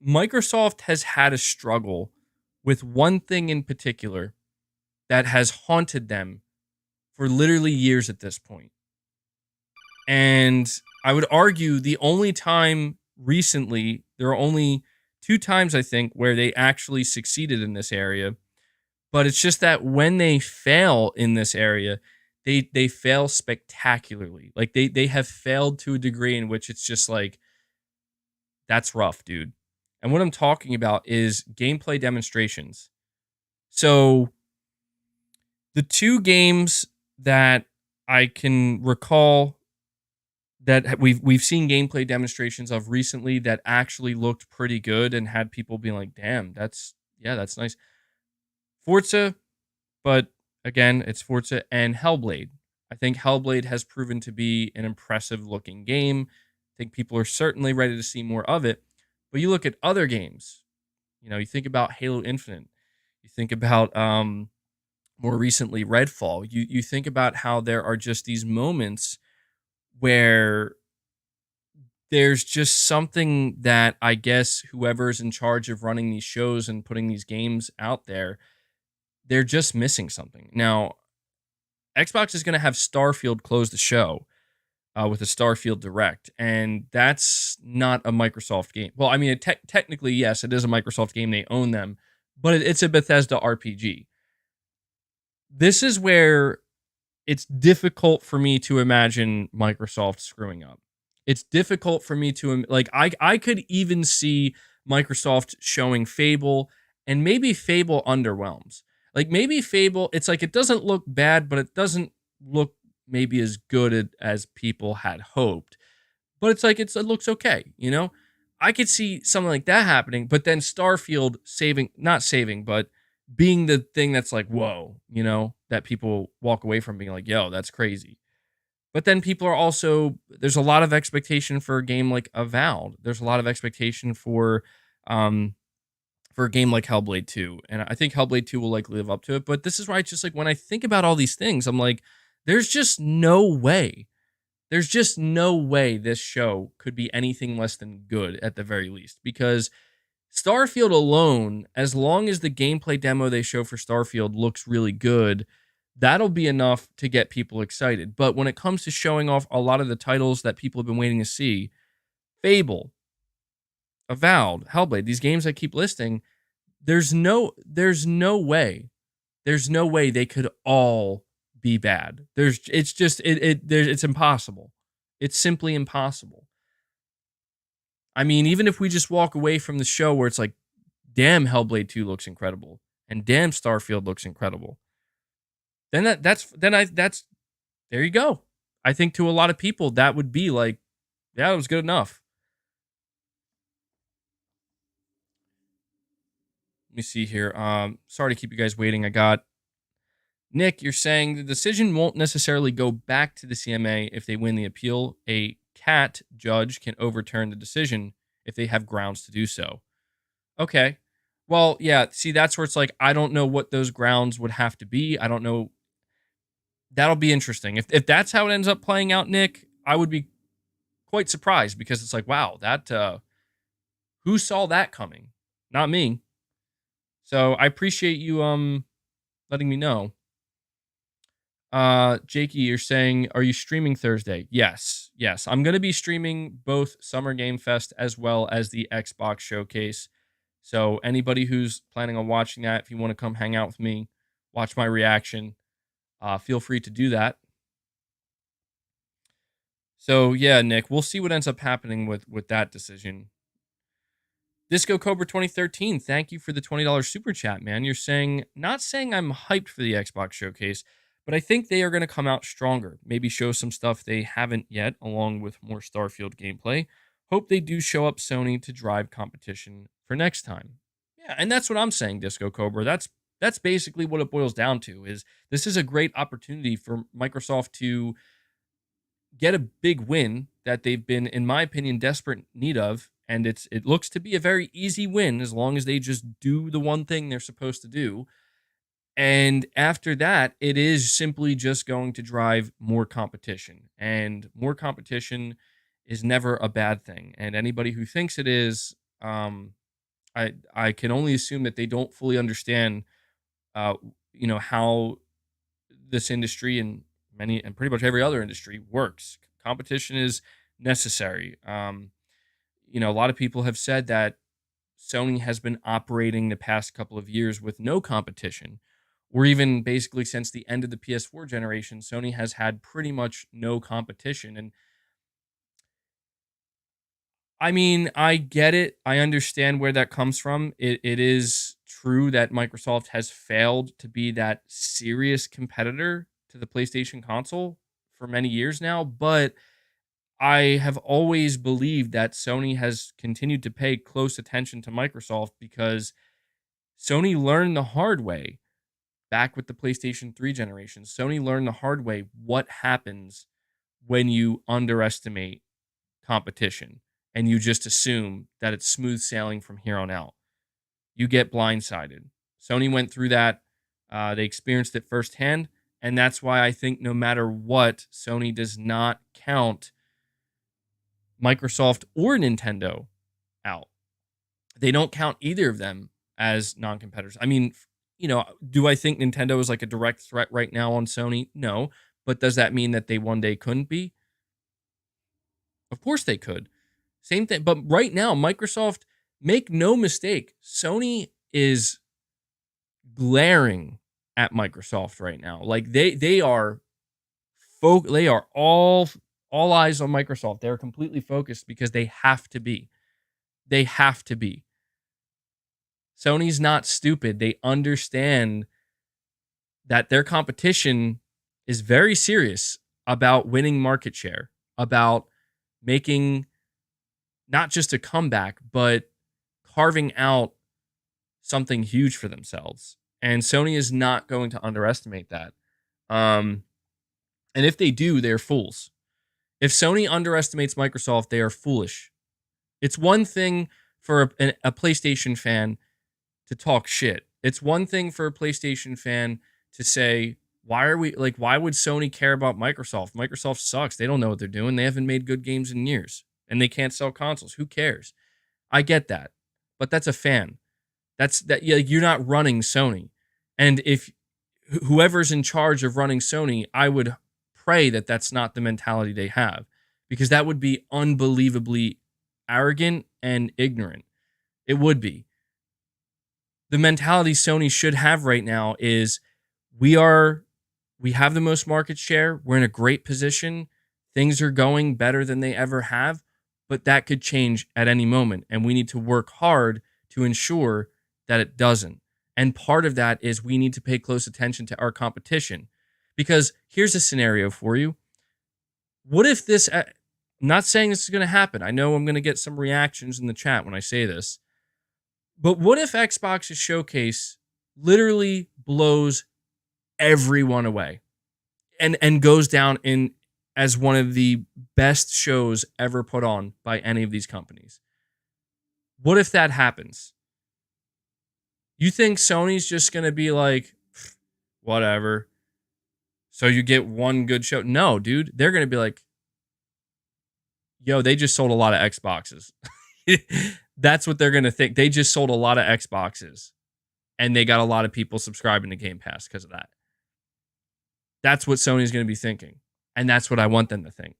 Microsoft has had a struggle with one thing in particular that has haunted them for literally years at this point. And I would argue the only time recently, there are only two times I think where they actually succeeded in this area. But it's just that when they fail in this area, they fail spectacularly. Like they have failed to a degree in which it's just like that's rough, dude. And what I'm talking about is gameplay demonstrations. So the two games that I can recall that we've seen gameplay demonstrations of recently that actually looked pretty good and had people being like, "Damn, that's nice." Forza, but again, it's Forza and Hellblade. I think Hellblade has proven to be an impressive looking game. I think people are certainly ready to see more of it. But you look at other games, you think about Halo Infinite, you think about more recently Redfall. You think about how there are just these moments where there's just something that I guess whoever's in charge of running these shows and putting these games out there, they're just missing something. Now, Xbox is going to have Starfield close the show with a Starfield Direct, and that's not a Microsoft game. Well, I mean, technically, yes, it is a Microsoft game. They own them, but it's a Bethesda RPG. This is where it's difficult for me to imagine Microsoft screwing up. It's difficult for me to like I could even see Microsoft showing Fable, and maybe Fable underwhelms. Like maybe Fable, it's like it doesn't look bad, but it doesn't look maybe as good as people had hoped. But it's like it looks okay. I could see something like that happening, but then Starfield not saving, but being the thing that's like, whoa, that people walk away from being like, yo, that's crazy. But then people are also, there's a lot of expectation for a game like Avowed. There's a lot of expectation um for a game like Hellblade 2. And I think Hellblade 2 will likely live up to it. But this is why it's just like when I think about all these things, I'm like, there's just no way. There's just no way this show could be anything less than good at the very least. Because Starfield alone, as long as the gameplay demo they show for Starfield looks really good, that'll be enough to get people excited. But when it comes to showing off a lot of the titles that people have been waiting to see, Fable, Avowed, Hellblade, these games I keep listing, there's no way they could all be bad. It's impossible. It's simply impossible. I mean, even if we just walk away from the show where it's like, damn, Hellblade 2 looks incredible, and damn, Starfield looks incredible, then that's there you go. I think to a lot of people that would be like, yeah, it was good enough. Let me see here. Sorry to keep you guys waiting. I got Nick. You're saying the decision won't necessarily go back to the CMA if they win the appeal. A CAT judge can overturn the decision if they have grounds to do so. Okay. Well, yeah. See, that's where it's like I don't know what those grounds would have to be. I don't know. That'll be interesting. If that's how it ends up playing out, Nick, I would be quite surprised because it's like, wow, that who saw that coming? Not me. So I appreciate you letting me know. Jakey, you're saying, are you streaming Thursday? Yes. Yes. I'm gonna be streaming both Summer Game Fest as well as the Xbox Showcase. So anybody who's planning on watching that, if you want to come hang out with me, watch my reaction, feel free to do that. So yeah, Nick, we'll see what ends up happening with that decision. Disco Cobra 2013, thank you for the $20 super chat, man. You're saying, not saying I'm hyped for the Xbox Showcase, but I think they are going to come out stronger. Maybe show some stuff they haven't yet, along with more Starfield gameplay. Hope they do show up Sony to drive competition for next time. Yeah, and that's what I'm saying, Disco Cobra. That's basically what it boils down to. Is this is a great opportunity for Microsoft to get a big win that they've been, in my opinion, desperate need of. And it looks to be a very easy win as long as they just do the one thing they're supposed to do. And after that, it is simply just going to drive more competition. And more competition is never a bad thing. And anybody who thinks it is, I can only assume that they don't fully understand, uh, how this industry and pretty much every other industry works. Competition is necessary. A lot of people have said that Sony has been operating the past couple of years with no competition, or even basically since the end of the PS4 generation, Sony has had pretty much no competition. And I mean, I get it. I understand where that comes from. It is true that Microsoft has failed to be that serious competitor to the PlayStation console for many years now, but I have always believed that Sony has continued to pay close attention to Microsoft because Sony learned the hard way back with the PlayStation 3 generation. Sony learned the hard way what happens when you underestimate competition and you just assume that it's smooth sailing from here on out. You get blindsided. Sony went through that. They experienced it firsthand. And that's why I think no matter what, Sony does not count Microsoft or Nintendo out. They don't count either of them as non-competitors. I mean, do I think Nintendo is like a direct threat right now on Sony? No. But does that mean that they one day couldn't be? Of course they could. Same thing. But right now, Microsoft, make no mistake, Sony is glaring at Microsoft right now. Like they are they are all eyes on Microsoft. They're completely focused because they have to be. They have to be. Sony's not stupid. They understand that their competition is very serious about winning market share, about making not just a comeback, but carving out something huge for themselves. And Sony is not going to underestimate that. And if they do, they're fools. If Sony underestimates Microsoft, they are foolish. It's one thing for a PlayStation fan to talk shit. It's one thing for a PlayStation fan to say, why would Sony care about Microsoft? Microsoft sucks. They don't know what they're doing. They haven't made good games in years and they can't sell consoles. Who cares? I get that. But that's a fan. You're not running Sony. And if whoever's in charge of running Sony, I would pray that that's not the mentality they have, because that would be unbelievably arrogant and ignorant. It would be. The mentality Sony should have right now is we have the most market share. We're in a great position. Things are going better than they ever have, but that could change at any moment. And we need to work hard to ensure that it doesn't. And part of that is we need to pay close attention to our competition. Because here's a scenario for you. What if this, I'm not saying this is going to happen. I know I'm going to get some reactions in the chat when I say this. But what if Xbox's showcase literally blows everyone away and goes down in as one of the best shows ever put on by any of these companies? What if that happens? You think Sony's just going to be like, whatever, so you get one good show? No, dude. They're going to be like, yo, they just sold a lot of Xboxes. That's what they're going to think. They just sold a lot of Xboxes and they got a lot of people subscribing to Game Pass because of that. That's what Sony's going to be thinking. And that's what I want them to think.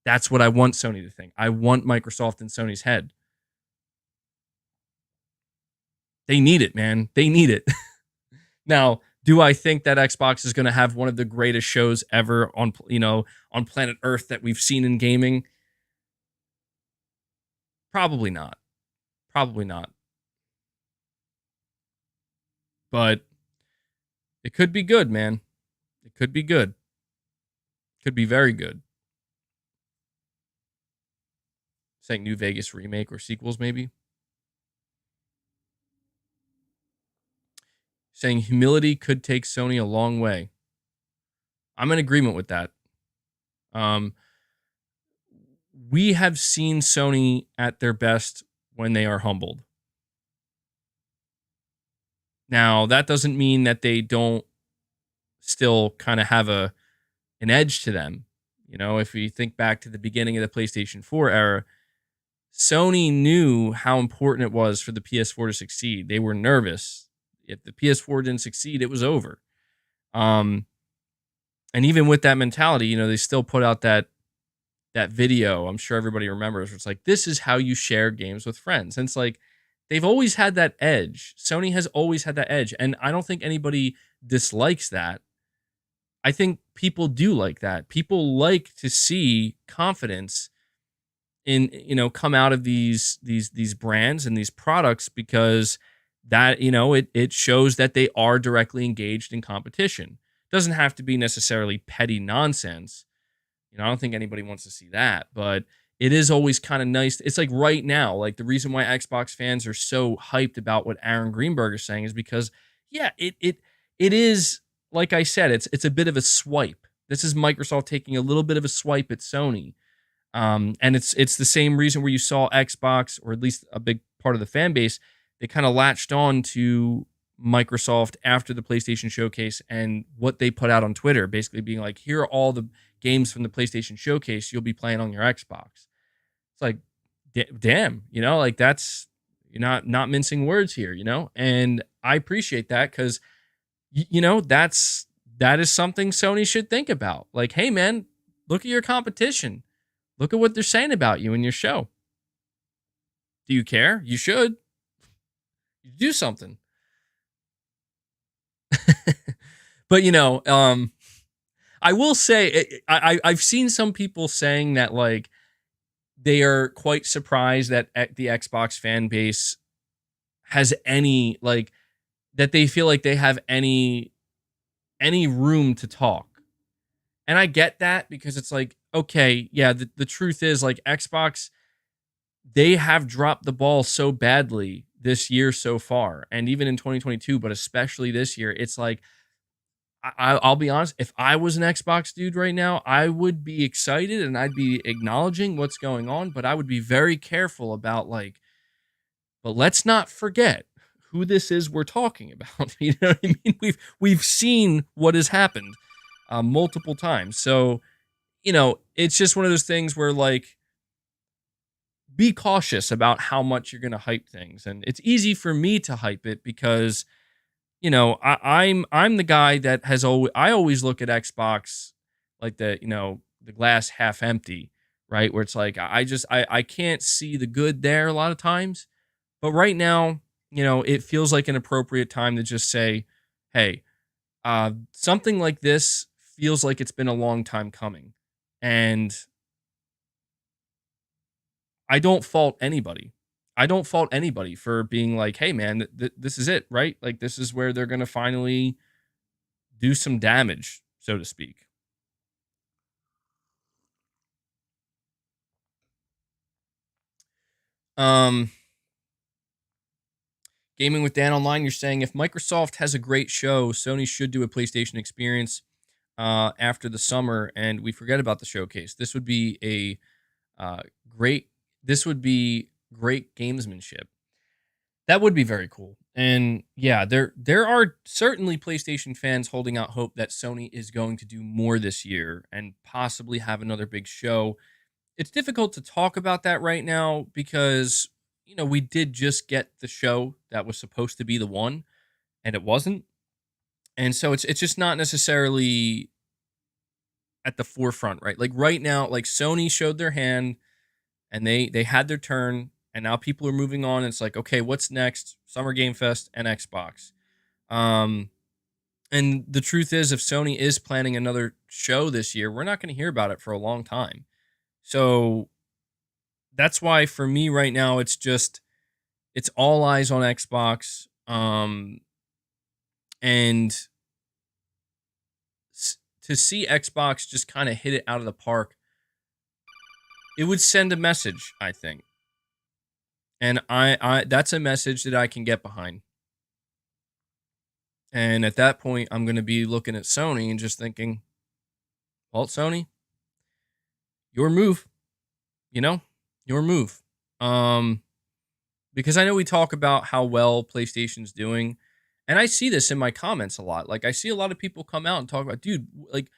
That's what I want Sony to think. I want Microsoft in Sony's head. They need it, man. They need it. Now, do I think that Xbox is going to have one of the greatest shows ever on planet Earth that we've seen in gaming? Probably not. Probably not. But it could be good, man. It could be good. Could be very good. Saying New Vegas remake or sequels, maybe. Saying humility could take Sony a long way. I'm in agreement with that. We have seen Sony at their best when they are humbled. Now, that doesn't mean that they don't still kind of have an edge to them. If we think back to the beginning of the PlayStation 4 era, Sony knew how important it was for the PS4 to succeed. They were nervous. If the PS4 didn't succeed, it was over. And even with that mentality, they still put out that that video. I'm sure everybody remembers. Where it's like, this is how you share games with friends. And it's like they've always had that edge. Sony has always had that edge, and I don't think anybody dislikes that. I think people do like that. People like to see confidence in, come out of these brands and these products, because that, it shows that they are directly engaged in competition. Doesn't have to be necessarily petty nonsense. I don't think anybody wants to see that, but it is always kind of nice. It's like right now, like the reason why Xbox fans are so hyped about what Aaron Greenberg is saying is because, yeah, it is, like I said, it's a bit of a swipe. This is Microsoft taking a little bit of a swipe at Sony. And it's the same reason where you saw Xbox, or at least a big part of the fan base, they kind of latched on to Microsoft after the PlayStation Showcase and what they put out on Twitter, basically being like, here are all the games from the PlayStation Showcase you'll be playing on your Xbox. It's like, damn, like that's, you're not mincing words here, and I appreciate that, because that is something Sony should think about. Like, hey man, look at your competition. Look at what they're saying about you in your show. Do you care? You should. You do something. But I will say, I've seen some people saying that like they are quite surprised that the Xbox fan base has any, like, that they feel like they have any room to talk. And I get that, because it's like, okay, yeah, the truth is, like, Xbox, they have dropped the ball so badly this year so far, and even in 2022, but especially this year. It's like, I'll be honest, if I was an Xbox dude right now, I would be excited and I'd be acknowledging what's going on, but I would be very careful about, like, but let's not forget who this is we're talking about. You know what I mean? We've seen what has happened multiple times. So, it's just one of those things where, like, be cautious about how much you're going to hype things. And it's easy for me to hype it because, I'm the guy that I always look at Xbox like the glass half empty, right? Where it's like, I can't see the good there a lot of times. But right now, it feels like an appropriate time to just say, hey, something like this feels like it's been a long time coming. And I don't fault anybody. I don't fault anybody for being like, hey, man, this is it, right? Like, this is where they're going to finally do some damage, so to speak. Um, Gaming with Dan Online, you're saying if Microsoft has a great show, Sony should do a PlayStation experience after the summer, and we forget about the showcase. This would be a great. This would be great gamesmanship. That would be very cool. And yeah, there are certainly PlayStation fans holding out hope that Sony is going to do more this year and possibly have another big show. It's difficult to talk about that right now because, we did just get the show that was supposed to be the one, and it wasn't. And so it's just not necessarily at the forefront, right? Like right now, like Sony showed their hand and they had their turn, and now people are moving on. It's like, okay, what's next? Summer Game Fest and Xbox. And the truth is, if Sony is planning another show this year, we're not going to hear about it for a long time. So that's why for me right now, it's all eyes on Xbox. And to see Xbox just kind of hit it out of the park, it would send a message, I think. And I that's a message that I can get behind. And at that point, I'm going to be looking at Sony and just thinking, well, Sony, your move, your move. Because I know we talk about how well PlayStation's doing, and I see this in my comments a lot. Like, I see a lot of people come out and talk about, dude, like,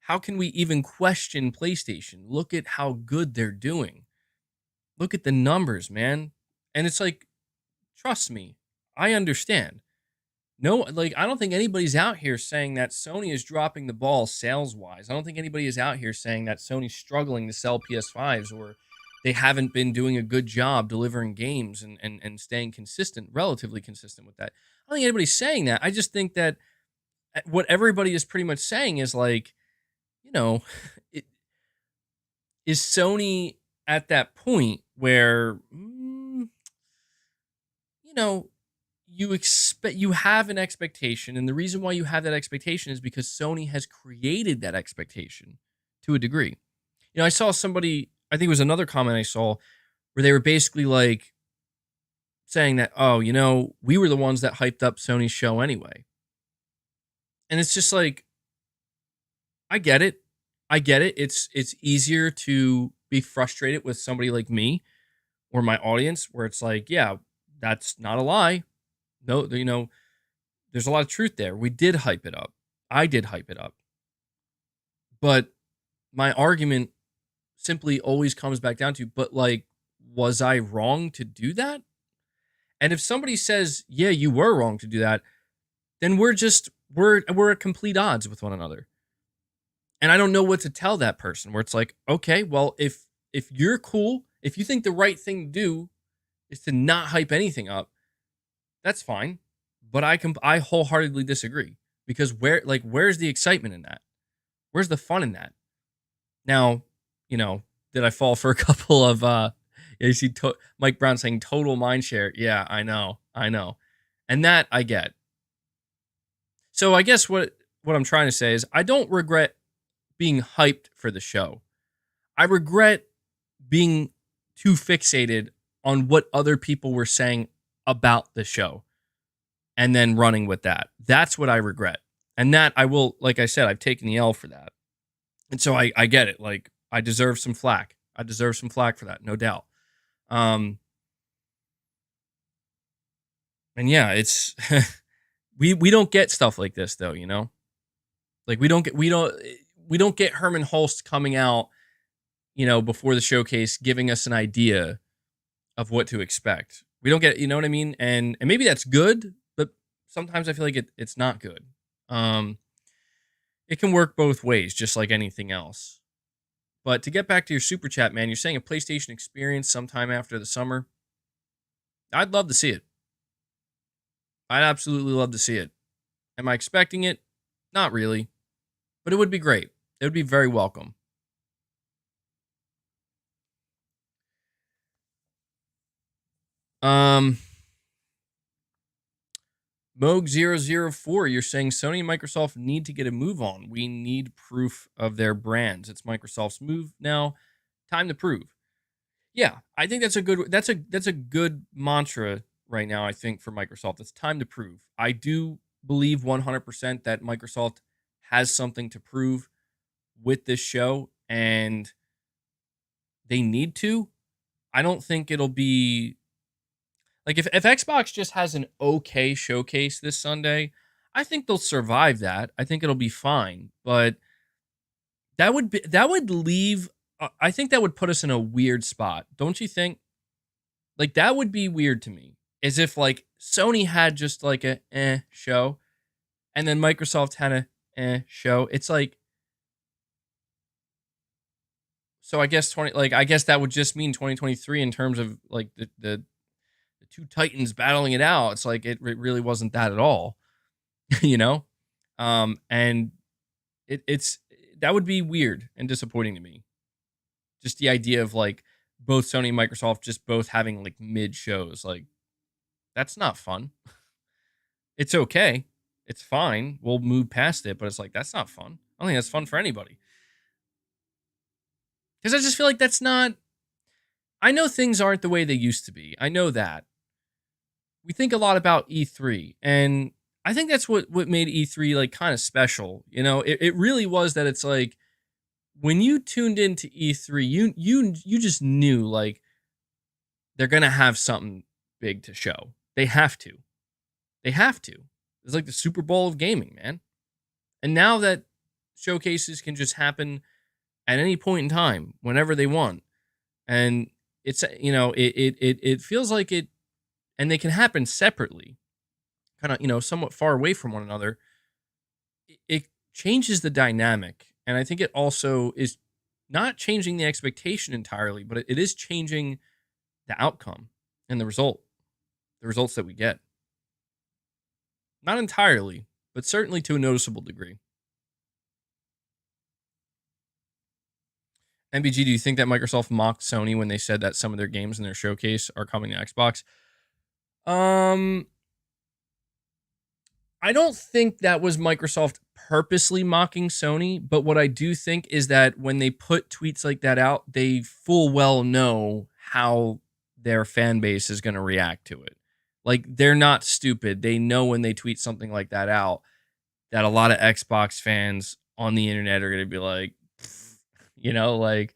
how can we even question PlayStation? Look at how good they're doing. Look at the numbers, man. And it's like, trust me, I understand. No, like I don't think anybody's out here saying that Sony is dropping the ball sales wise. I don't think anybody is out here saying that Sony's struggling to sell PS5s or they haven't been doing a good job delivering games and staying consistent, relatively consistent with that. I don't think anybody's saying that. I just think that what everybody is pretty much saying is like, you know, it, is Sony at that point where, you know, you have an expectation, and the reason why you have that expectation is because Sony has created that expectation to a degree. I saw somebody, I think it was another comment I saw where they were basically like saying that, oh, we were the ones that hyped up Sony's show anyway. And it's just like, I get it. I get it. It's easier to be frustrated with somebody like me or my audience where it's like, yeah, that's not a lie. No, there's a lot of truth there. We did hype it up. I did hype it up. But my argument simply always comes back down to, but like, was I wrong to do that? And if somebody says, yeah, you were wrong to do that, then we're at complete odds with one another. And I don't know what to tell that person where it's like, okay, well, if you're cool, if you think the right thing to do is to not hype anything up, that's fine. But I wholeheartedly disagree because where's the excitement in that? Where's the fun in that? Now, did I fall for a couple of you see Mike Brown saying total mindshare? Yeah, I know. And that I get. So I guess what I'm trying to say is I don't regret being hyped for the show. I regret being too fixated on what other people were saying about the show and then running with that. That's what I regret. And that I will, like I said, I've taken the L for that. And so I get it. Like, I deserve some flack. I deserve some flack for that, no doubt. And yeah, it's we don't get stuff like this though, Like we don't get Herman Hulst coming out, before the showcase giving us an idea of what to expect. We don't get, you know what I mean? And maybe that's good, but sometimes I feel like it's not good. It can work both ways, just like anything else. But to get back to your super chat, man, you're saying a PlayStation experience sometime after the summer. I'd love to see it. I'd absolutely love to see it. Am I expecting it? Not really. But it would be great. It would be very welcome. Moog004, you're saying Sony and Microsoft need to get a move on. We need proof of their brands. It's Microsoft's move now. Time to prove. Yeah, I think that's a good mantra right now, I think, for Microsoft. It's time to prove. I do believe 100% that Microsoft has something to prove with this show, and they need to. I don't think it'll be like if Xbox just has an okay showcase this Sunday, I think they'll survive that. I think it'll be fine, but that would leave. I think that would put us in a weird spot, don't you think? Like, that would be weird to me. As if like Sony had just like a show, and then Microsoft had a show. It's like, so I guess I guess that would just mean 2023 in terms of like the two titans battling it out. It's like it really wasn't that at all, and it's that would be weird and disappointing to me. Just the idea of like both Sony and Microsoft just both having like mid shows, like that's not fun. It's okay. It's fine. We'll move past it, but it's like, that's not fun. I don't think that's fun for anybody. Because I just feel like that's not, I know things aren't the way they used to be. I know that. We think a lot about E3, and I think that's what made E3 like kind of special. It really was that it's like, when you tuned into E3, you just knew like they're gonna have something big to show. They have to. It's like the Super Bowl of gaming, man. And now that showcases can just happen at any point in time, whenever they want, and it's it feels like it, and they can happen separately. kind of, somewhat far away from one another, it changes the dynamic. And I think it also is not changing the expectation entirely, but it is changing the outcome and the results that we get. Not entirely, but certainly to a noticeable degree. MBG, do you think that Microsoft mocked Sony when they said that some of their games in their showcase are coming to Xbox? I don't think that was Microsoft purposely mocking Sony, but what I do think is that when they put tweets like that out, they full well know how their fan base is going to react to it. Like, they're not stupid. They know when they tweet something like that out that a lot of Xbox fans on the internet are going to be like, like,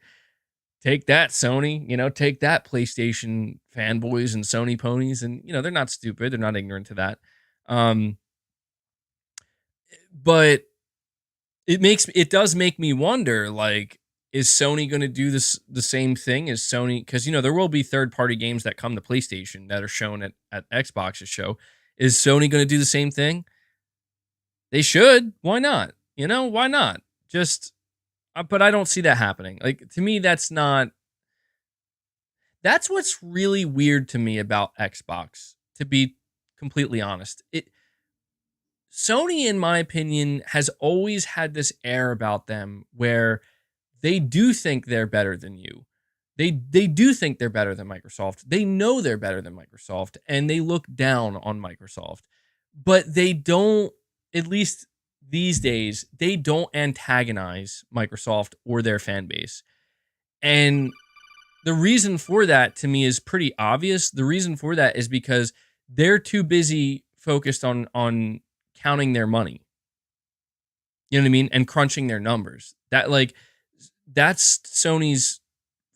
take that, Sony, take that, PlayStation fanboys and Sony ponies. And, they're not stupid. They're not ignorant to that. But it does make me wonder, like, is Sony going to do the same thing as Sony? Because, there will be third-party games that come to PlayStation that are shown at Xbox's show. Is Sony going to do the same thing? They should. Why not? Why not? Just, but I don't see that happening. Like, to me, that's what's really weird to me about Xbox, to be completely honest. Sony, in my opinion, has always had this air about them where they do think they're better than you. They do think they're better than Microsoft. They know they're better than Microsoft, and they look down on Microsoft. But they don't, at least these days, they don't antagonize Microsoft or their fan base. And the reason for that, to me, is pretty obvious. The reason for that is because they're too busy focused on counting their money. You know what I mean? And crunching their numbers. That's Sony's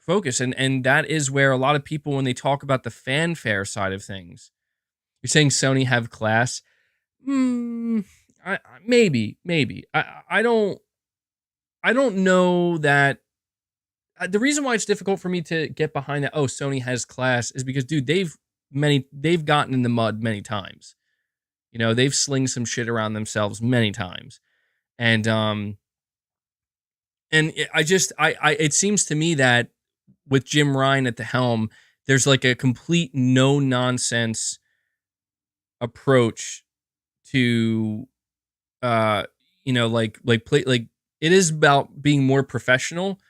focus. And that is where a lot of people, when they talk about the fanfare side of things, you're saying Sony have class. Maybe. I don't know that. The reason why it's difficult for me to get behind that, Sony has class, is because, dude, they've gotten in the mud many times. They've slinged some shit around themselves many times. And it seems to me that with Jim Ryan at the helm, there's like a complete no nonsense approach to, it is about being more professional.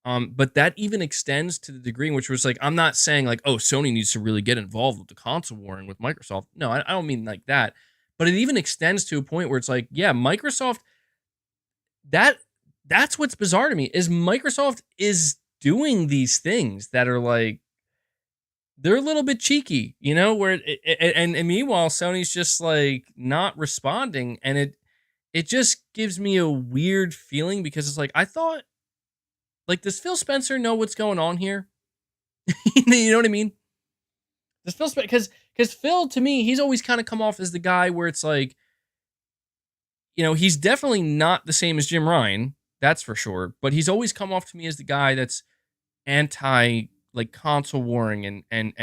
But that even extends to the degree in which was like, I'm not saying like, Sony needs to really get involved with the console warring with Microsoft. No, I don't mean like that. But it even extends to a point where it's like, yeah, Microsoft, that's what's bizarre to me, is Microsoft is doing these things that are like, they're a little bit cheeky, where and meanwhile, Sony's just like not responding. And it just gives me a weird feeling, because it's like, I thought, like, does Phil Spencer know what's going on here? You know what I mean? Does Phil Spencer, because Phil, to me, he's always kind of come off as the guy where it's like, he's definitely not the same as Jim Ryan, that's for sure. But he's always come off to me as the guy that's anti, like, console warring and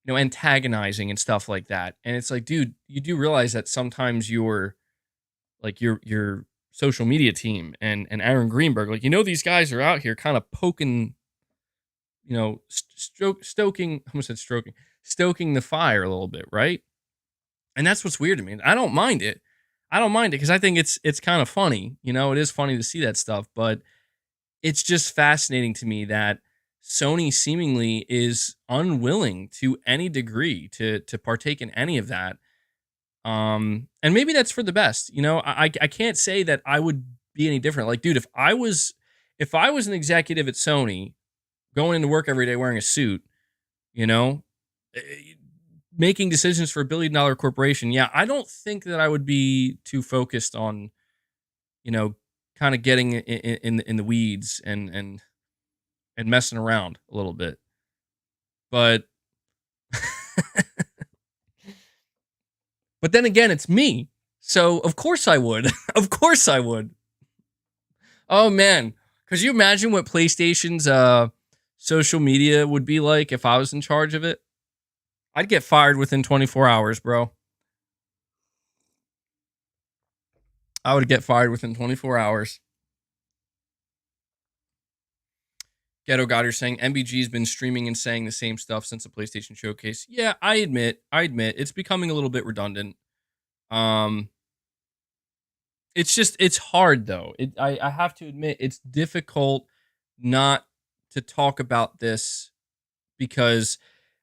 antagonizing and stuff like that. And it's like, dude, you do realize that sometimes your social media team and Aaron Greenberg, like, these guys are out here kind of poking, stoking the fire a little bit, right? And that's what's weird to me. I don't mind it because I think it's kind of funny. It is funny to see that stuff, but it's just fascinating to me that Sony seemingly is unwilling to any degree to partake in any of that. And maybe that's for the best. I can't say that I would be any different. Like, dude, if I was an executive at Sony going into work every day wearing a suit, making decisions for $1 billion corporation, yeah, I don't think that I would be too focused on, kind of getting in the weeds and messing around a little bit. But but then again, it's me. So of course I would. Of course I would. Oh man, could you imagine what PlayStation's social media would be like if I was in charge of it? I'd get fired within 24 hours, bro. I would get fired within 24 hours. Ghetto Goddard saying MBG's been streaming and saying the same stuff since the PlayStation Showcase. Yeah, I admit it's becoming a little bit redundant. Um, it's hard though. I have to admit it's difficult not to talk about this because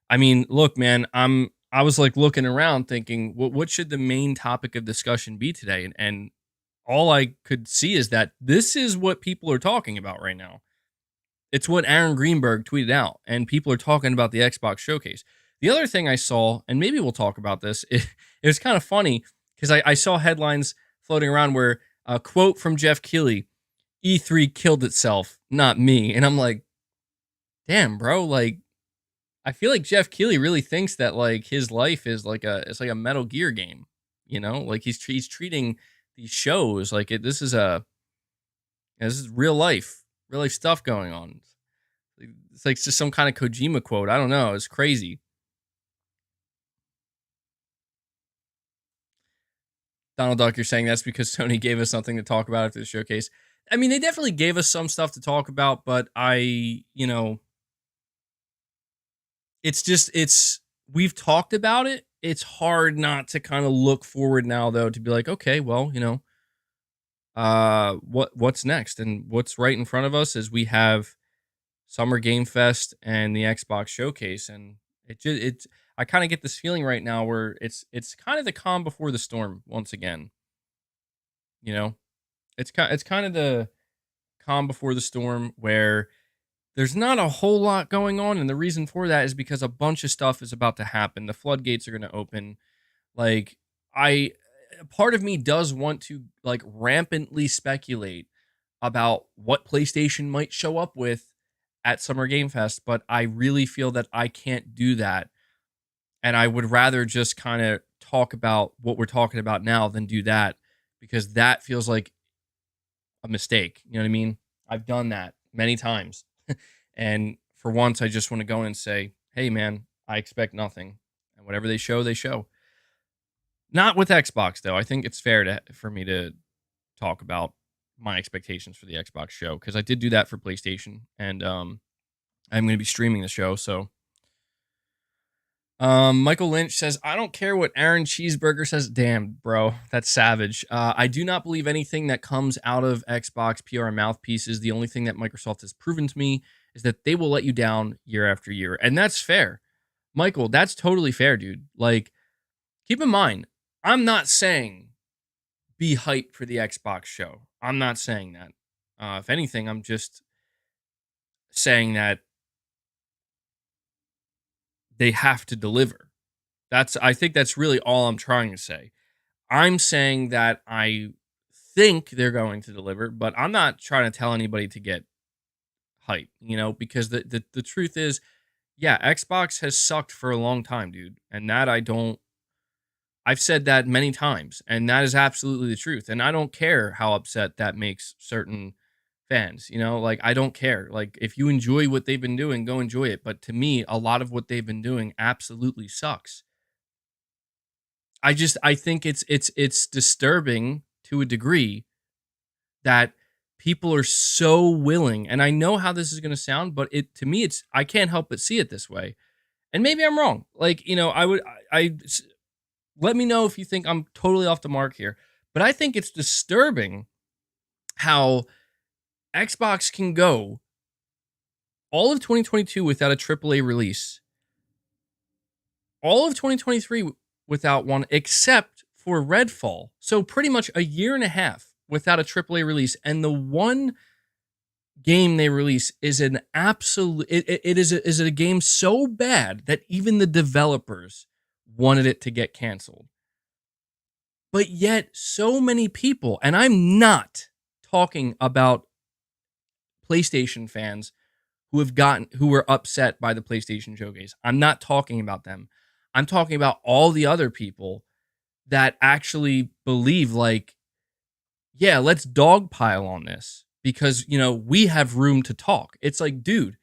I mean, look, man, I was like looking around thinking what should the main topic of discussion be today, and all I could see is that this is what people are talking about right now. It's what Aaron Greenberg tweeted out, and people are talking about the Xbox Showcase. The other thing I saw, and maybe we'll talk about this, it was kind of funny because I saw headlines floating around where a quote from Jeff Keighley, E3 killed itself, not me. And I'm like, damn, bro, like, I feel like Jeff Keighley really thinks that like his life is like it's like a Metal Gear game, you know? Like he's treating these shows like this is real life stuff going on. It's like just some kind of Kojima quote. I don't know. It's crazy. Donald Duck, you're saying that's because Sony gave us something to talk about after the showcase. I mean, they definitely gave us some stuff to talk about, but we've talked about it. It's hard not to kind of look forward now, though, to be like, okay, well, what's next? And what's right in front of us is we have Summer Game Fest and the Xbox Showcase, and I kind of get this feeling right now where it's kind of the calm before the storm once again. You know, it's kind of the calm before the storm where there's not a whole lot going on, and the reason for that is because a bunch of stuff is about to happen. The floodgates are going to open. Like I part of me does want to like rampantly speculate about what PlayStation might show up with at Summer Game Fest, but I really feel that I can't do that. And I would rather just kind of talk about what we're talking about now than do that because that feels like a mistake. You know what I mean? I've done that many times. And for once, I just want to go in and say, hey, man, I expect nothing. And whatever they show, they show. Not with Xbox, though. I think it's fair for me to talk about my expectations for the Xbox show because I did do that for PlayStation, and I'm going to be streaming the show. So, Michael Lynch says, "I don't care what Aaron Cheeseburger says." Damn, bro, that's savage. I do not believe anything that comes out of Xbox PR mouthpieces. The only thing that Microsoft has proven to me is that they will let you down year after year, and that's fair, Michael. That's totally fair, dude. Like, keep in mind, I'm not saying be hyped for the Xbox show. I'm not saying that. If anything, I'm just saying that they have to deliver. I think that's really all I'm trying to say. I'm saying that I think they're going to deliver, but I'm not trying to tell anybody to get hype, because the truth is, yeah, Xbox has sucked for a long time, dude. And that I've said that many times, and that is absolutely the truth. And I don't care how upset that makes certain fans, like I don't care. Like if you enjoy what they've been doing, go enjoy it. But to me, a lot of what they've been doing absolutely sucks. I think it's disturbing to a degree that people are so willing, and I know how this is going to sound, but to me, I can't help but see it this way. And maybe I'm wrong. Like, I let me know if you think I'm totally off the mark here. But I think it's disturbing how Xbox can go all of 2022 without a AAA release, all of 2023 without one, except for Redfall. So pretty much a year and a half without a AAA release. And the one game they release is an absolute, it is a game so bad that even the developers wanted it to get canceled. But yet so many people, and I'm not talking about PlayStation fans who were upset by the PlayStation Showcase. I'm not talking about them. I'm talking about all the other people that actually believe like, yeah, let's dogpile on this because, we have room to talk. It's like, dude,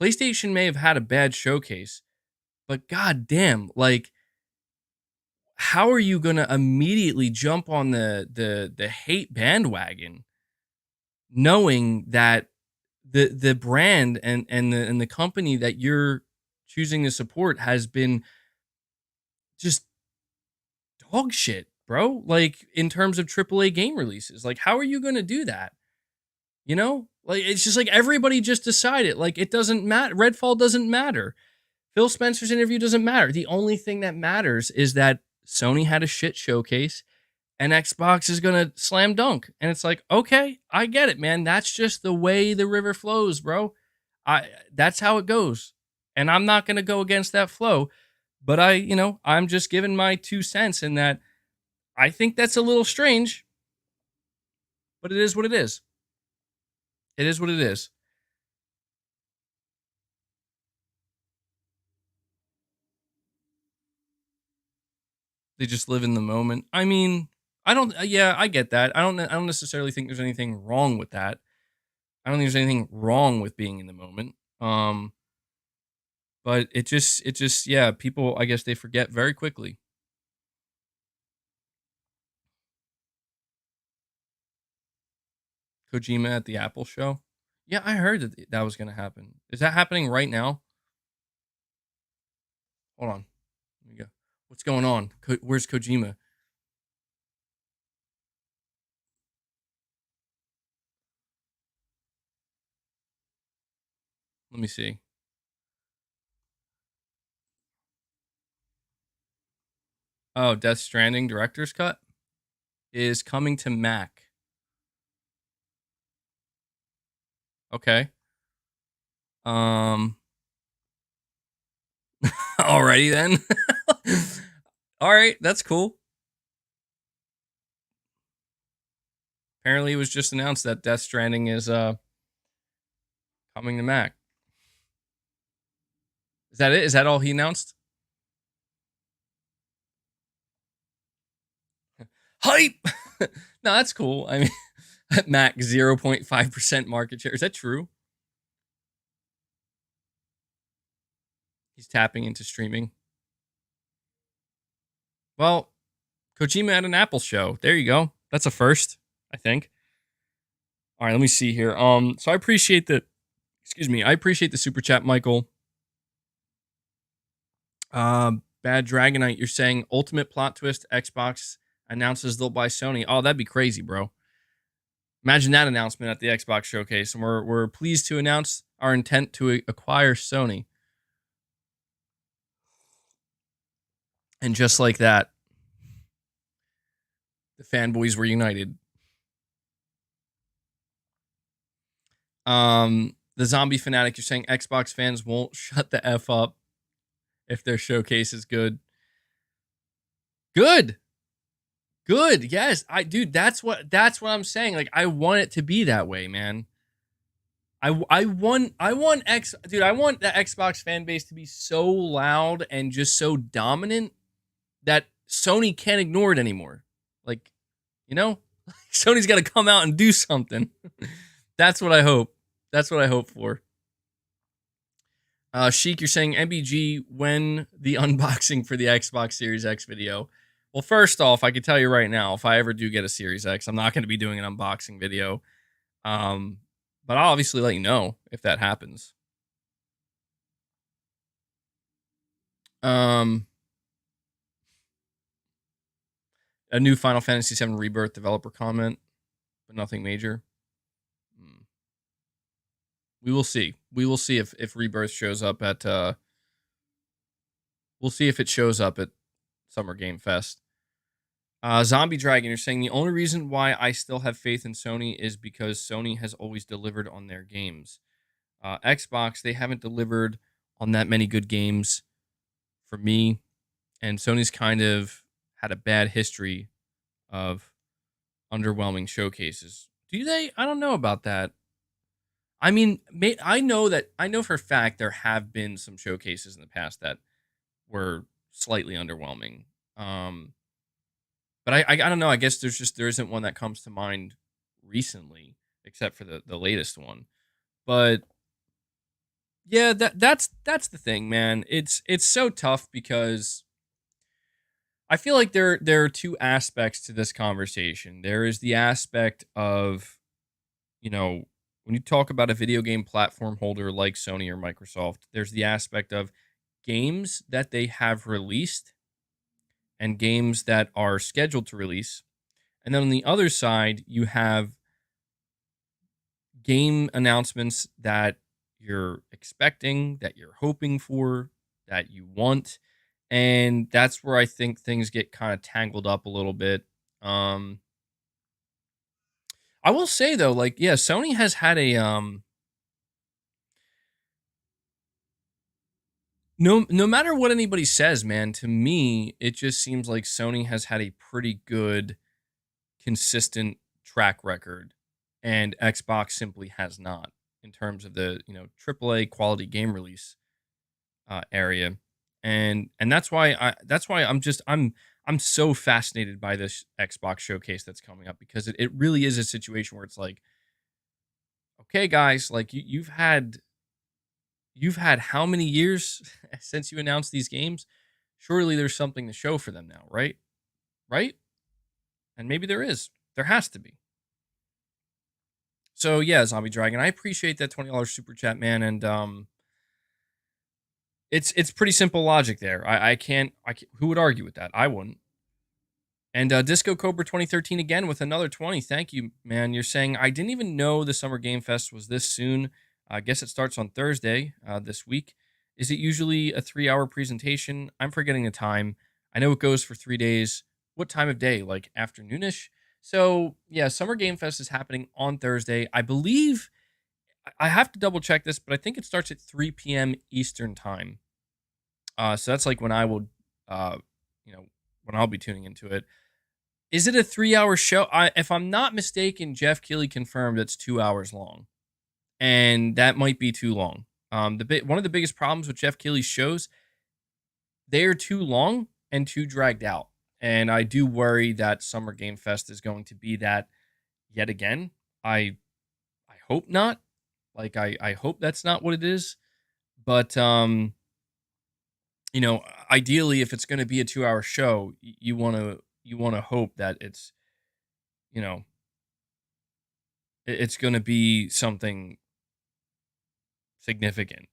PlayStation may have had a bad showcase, But goddamn, like, how are you gonna immediately jump on the hate bandwagon, knowing that the brand and the company that you're choosing to support has been just dog shit, bro? Like, in terms of AAA game releases, like, how are you gonna do that? You know, like, it's just like everybody just decided, like, it doesn't matter. Redfall doesn't matter. Phil Spencer's interview doesn't matter. The only thing that matters is that Sony had a shit showcase and Xbox is gonna slam dunk. And it's like, okay, I get it, man. That's just the way the river flows, bro. That's how it goes. And I'm not gonna go against that flow. But I'm just giving my 2 cents in that I think that's a little strange, but it is what it is. It is what it is. They just live in the moment. I mean, I don't. Yeah, I get that. I don't necessarily think there's anything wrong with that. I don't think there's anything wrong with being in the moment. But it just yeah, people, I guess they forget very quickly. Kojima at the Apple show. Yeah, I heard that that was going to happen. Is that happening right now? Hold on. Let me go. What's going on? Where's Kojima? Let me see. Oh, Death Stranding director's cut is coming to Mac. Okay. Um Alrighty then. All right, that's cool. Apparently, it was just announced that Death Stranding is coming to Mac. Is that it? Is that all he announced? Hype. No, that's cool. I mean, at Mac 0.5% market share. Is that true? He's tapping into streaming. Well, Kojima at an Apple show. There you go. That's a first, I think. All right, let me see here. So I appreciate the excuse me, I appreciate the super chat, Michael. Bad Dragonite, you're saying ultimate plot twist, Xbox announces they'll buy Sony. Oh, that'd be crazy, bro. Imagine that announcement at the Xbox showcase. And we're pleased to announce our intent to acquire Sony. And just like that, the fanboys were united. The zombie fanatic, you're saying Xbox fans won't shut the F up if their showcase is good. Good. Good. Yes. Dude, that's what I'm saying. Like, I want it to be that way, man. I want the Xbox fan base to be so loud and just so dominant that Sony can't ignore it anymore. Like, you know, Sony's got to come out and do something. That's what I hope. That's what I hope for. Sheik, you're saying MBG when the unboxing for the Xbox Series X video. Well, first off, I can tell you right now, if I ever do get a Series X, I'm not going to be doing an unboxing video. But I'll obviously let you know if that happens. A new Final Fantasy VII Rebirth developer comment, but nothing major. We will see. We will see if Rebirth shows up at. We'll see if it shows up at Summer Game Fest. Zombie Dragon, you're saying the only reason why I still have faith in Sony is because Sony has always delivered on their games. Xbox, they haven't delivered on that many good games for me, and Sony's kind of had a bad history of underwhelming showcases. Do they? I don't know about that. I mean, I know for a fact there have been some showcases in the past that were slightly underwhelming. But I don't know. I guess there isn't one that comes to mind recently, except for the latest one. But Yeah, that's the thing, man. It's so tough because I feel like there are two aspects to this conversation. There is the aspect of, you know, when you talk about a video game platform holder like Sony or Microsoft, there's the aspect of games that they have released and games that are scheduled to release. And then on the other side, you have game announcements that you're expecting, that you're hoping for, that you want. And that's where I think things get kind of tangled up a little bit. Um I will say though, like, yeah, Sony has had a no matter what anybody says, man, to me, it just seems like Sony has had a pretty good consistent track record, and Xbox simply has not in terms of the, AAA quality game release area. And that's why I'm so fascinated by this Xbox showcase that's coming up, because it really is a situation where it's like, okay, guys, like you've had how many years since you announced these games? Surely there's something to show for them now, right? Right? And maybe there is. There has to be. So yeah, Zombie Dragon, I appreciate that $20 super chat, man, and it's pretty simple logic there. I can't, who would argue with that? I wouldn't. And Disco Cobra 2013 again with another 20. Thank you, man. You're saying I didn't even know the Summer Game Fest was this soon. I guess it starts on Thursday this week. Is it usually a 3-hour presentation? I'm forgetting the time. I know it goes for 3 days. What time of day? Like afternoonish? So yeah, Summer Game Fest is happening on Thursday. I believe I have to double check this, but I think it starts at 3 p.m. Eastern time. So that's like when I will, uh, you know, when I'll be tuning into it. Is it a 3-hour show? If I'm not mistaken, Jeff Keighley confirmed it's 2 hours long, and that might be too long. One of the biggest problems with Jeff Keighley's shows, they are too long and too dragged out, and I do worry that Summer Game Fest is going to be that yet again. I hope not. Like I hope that's not what it is, but you know, ideally, if it's going to be a 2-hour show, you want to hope that it's, you know, it's going to be something significant.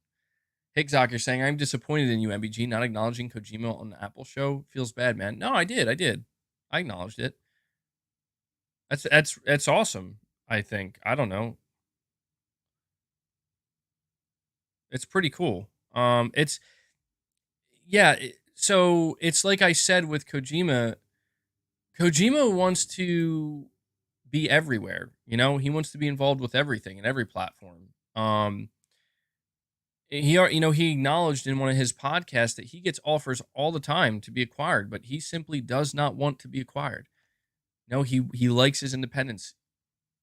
Hickzock, you're saying I'm disappointed in you, MBG, not acknowledging Kojima on the Apple show. Feels bad, man. No, I did. I acknowledged it. That's awesome. I think. I don't know. It's pretty cool. It's yeah. So it's like I said with Kojima. Kojima wants to be everywhere. You know, he wants to be involved with everything and every platform. He acknowledged in one of his podcasts that he gets offers all the time to be acquired, but he simply does not want to be acquired. No, he likes his independence.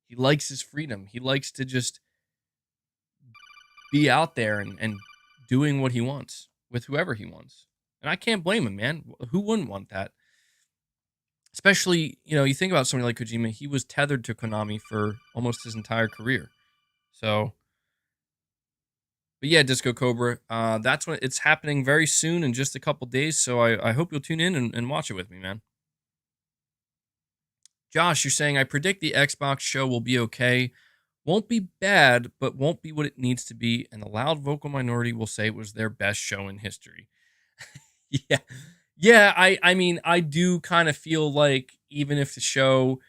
He likes his freedom. He likes to just be out there and doing what he wants with whoever he wants. And I can't blame him, man. Who wouldn't want that? Especially, you think about somebody like Kojima, he was tethered to Konami for almost his entire career. So, but yeah, Disco Cobra, that's when it's happening very soon in just a couple days. So I hope you'll tune in and watch it with me, man. Josh, you're saying I predict the Xbox show will be okay. Won't be bad, but won't be what it needs to be. And the loud vocal minority will say it was their best show in history. Yeah. Yeah, I mean, I do kind of feel like even if the show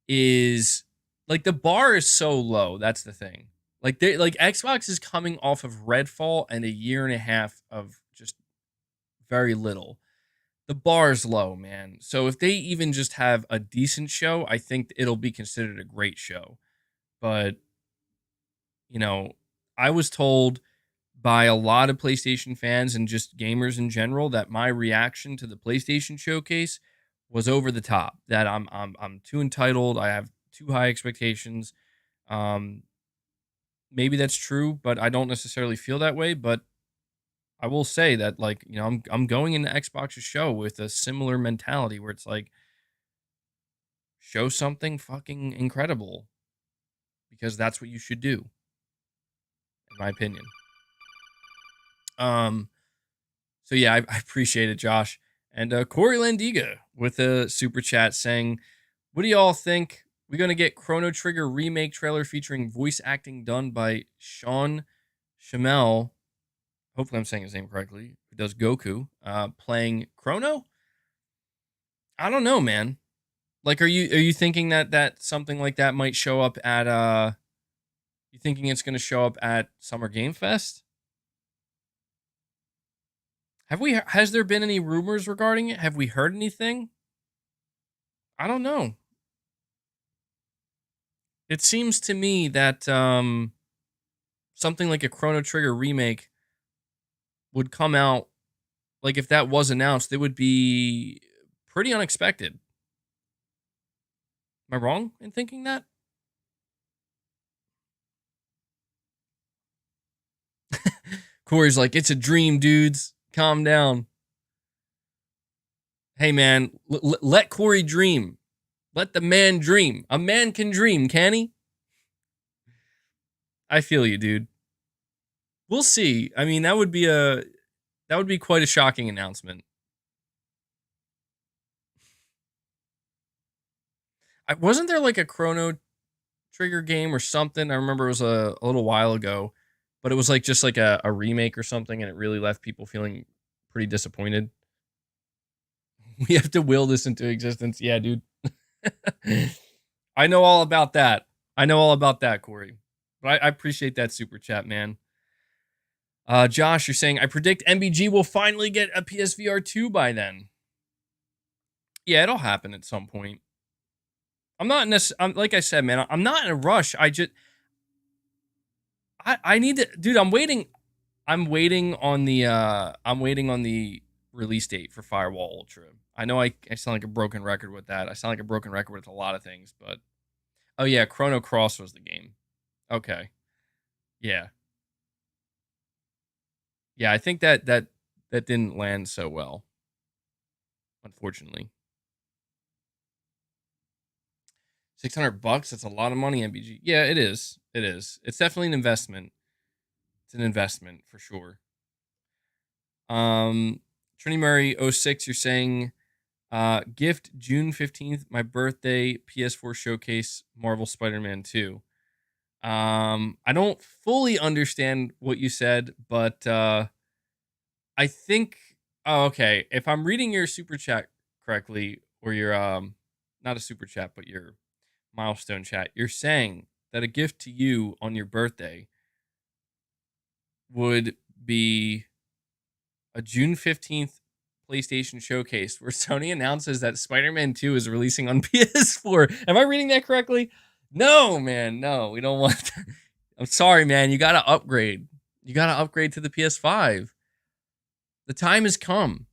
is like the bar is so low, that's the thing. Like Xbox is coming off of Redfall and a year and a half of just very little. The bar's low, man. So if they even just have a decent show, I think it'll be considered a great show. But, you know, I was told by a lot of PlayStation fans and just gamers in general that my reaction to the PlayStation showcase was over the top. That I'm too entitled. I have too high expectations. Um, Maybe that's true, but I don't necessarily feel that way. But I will say that, like, I'm going into Xbox's show with a similar mentality where it's like, show something fucking incredible, because that's what you should do, in my opinion. Um, so yeah, I appreciate it, Josh. And Corey Landiga with a super chat saying, "What do y'all think? We're gonna get Chrono Trigger remake trailer featuring voice acting done by Sean Shamel. Hopefully, I'm saying his name correctly. Who does Goku? Playing Chrono? I don't know, man. Like, are you thinking that something like that might show up at You thinking it's gonna show up at Summer Game Fest? Has there been any rumors regarding it? Have we heard anything? I don't know. It seems to me that something like a Chrono Trigger remake would come out, like if that was announced, it would be pretty unexpected. Am I wrong in thinking that? Corey's like, it's a dream, dudes. Calm down. Hey, man, let Corey dream. Let the man dream. A man can dream, can he? I feel you, dude. We'll see. I mean, that would be quite a shocking announcement. Wasn't there like a Chrono Trigger game or something? I remember it was a little while ago, but it was like just like a remake or something, and it really left people feeling pretty disappointed. We have to will this into existence. Yeah, dude. I know all about that. I know all about that, Corey. But I appreciate that super chat, man. Josh, you're saying, I predict MBG will finally get a PSVR 2 by then. Yeah, it'll happen at some point. I'm not necessarily, like I said, man, I'm not in a rush. I need to, dude, I'm waiting on the release date for Firewall Ultra. I know I sound like a broken record with that. I sound like a broken record with a lot of things, but oh yeah, Chrono Cross was the game. Okay. Yeah. Yeah, I think that didn't land so well, unfortunately. $600, that's a lot of money, MBG. Yeah, it is. It is. It's definitely an investment. It's an investment for sure. Trini Murray 06, you're saying gift June 15th, my birthday, PS4 showcase, Marvel Spider-Man 2. I don't fully understand what you said, but I think okay, if I'm reading your super chat correctly, or your not a super chat, but your milestone chat, you're saying that a gift to you on your birthday would be a June 15th PlayStation showcase where Sony announces that Spider-Man 2 is releasing on PS4. Am I reading that correctly? No, man. No, we don't want that. I'm sorry, man. You got to upgrade. You got to upgrade to the PS5. The time has come.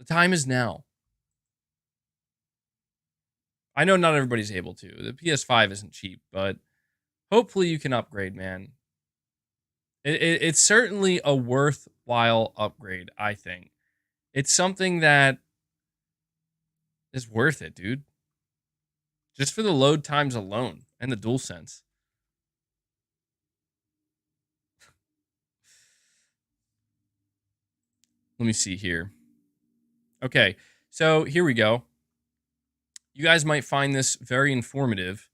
The time is now. I know not everybody's able to. The PS5 isn't cheap, but hopefully you can upgrade, man. It's certainly a worthwhile upgrade, I think. It's something that is worth it, dude. Just for the load times alone and the DualSense. Let me see here. Okay, so here we go. You guys might find this very informative.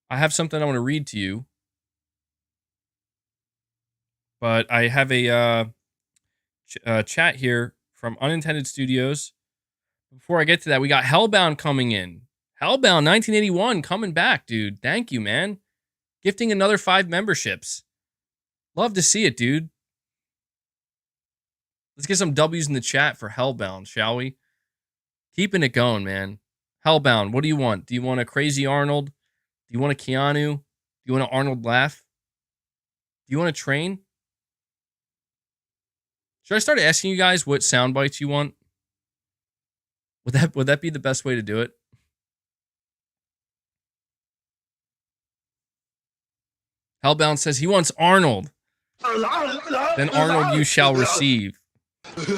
I have something I want to read to you, but I have a chat here from Unintended Studios. Before I get to that, we got Hellbound coming in. Hellbound 1981 coming back, dude. Thank you, man. Gifting another 5 memberships. Love to see it, dude. Let's get some W's in the chat for Hellbound, shall we? Keeping it going, man. Hellbound, what do you want? Do you want a crazy Arnold? Do you want a Keanu? Do you want an Arnold laugh? Do you want a train? Should I start asking you guys what sound bites you want? Would that be the best way to do it? Hellbound says he wants Arnold. Then Arnold you shall receive.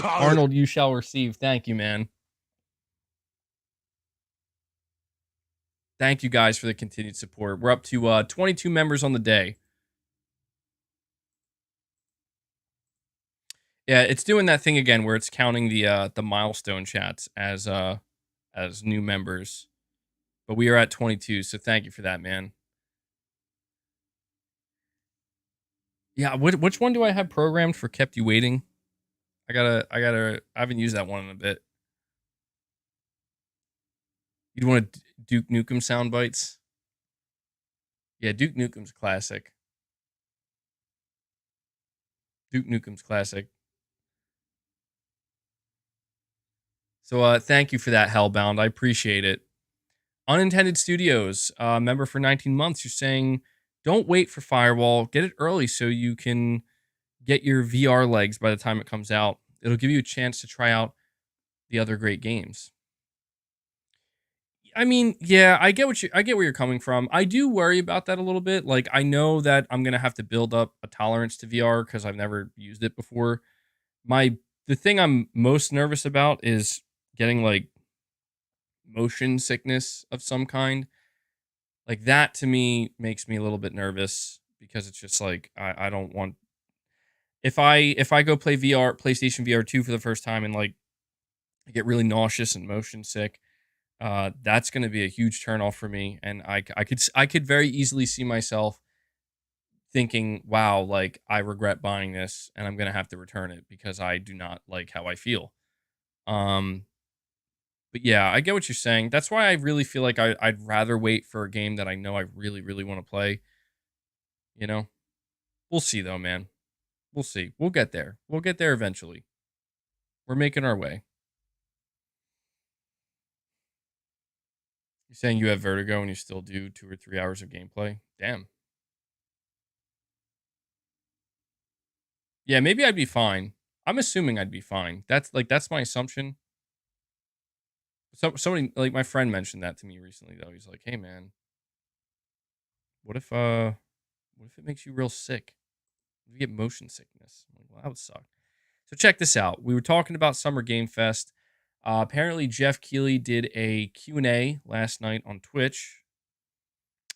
Arnold you shall receive. Thank you, man. Thank you guys for the continued support. We're up to 22 members on the day. Yeah, it's doing that thing again where it's counting the milestone chats as new members. But we are at 22, so thank you for that, man. Yeah, which one do I have programmed for kept you waiting? I haven't used that one in a bit. You'd want to Duke Nukem sound bites? Yeah, Duke Nukem's classic. Duke Nukem's classic. So thank you for that, Hellbound. I appreciate it. Unintended Studios, member for 19 months. You're saying, don't wait for Firewall. Get it early so you can get your VR legs by the time it comes out. It'll give you a chance to try out the other great games. I mean, yeah, I get where you're coming from. I do worry about that a little bit. Like, I know that I'm gonna have to build up a tolerance to VR because I've never used it before. The thing I'm most nervous about is getting like motion sickness of some kind. Like that to me makes me a little bit nervous because it's just like I don't want if I go play PlayStation VR 2 for the first time and like I get really nauseous and motion sick, that's going to be a huge turnoff for me. And I could very easily see myself thinking, wow, like I regret buying this and I'm going to have to return it because I do not like how I feel. Um, but yeah, I get what you're saying. That's why I really feel like I'd rather wait for a game that I know I really, really want to play. You know, we'll see though, man. We'll see. We'll get there. We'll get there eventually. We're making our way. You're saying you have vertigo and you still do 2 or 3 hours of gameplay? Damn. Yeah, maybe I'd be fine. I'm assuming I'd be fine. That's my assumption. Somebody like my friend mentioned that to me recently though. He's like, "Hey man, what if uh what if it makes you real sick? What if you get motion sickness?" I'm like, "Well, that would suck." So check this out. We were talking about Summer Game Fest. Apparently Jeff Keighley did a Q&A last night on Twitch.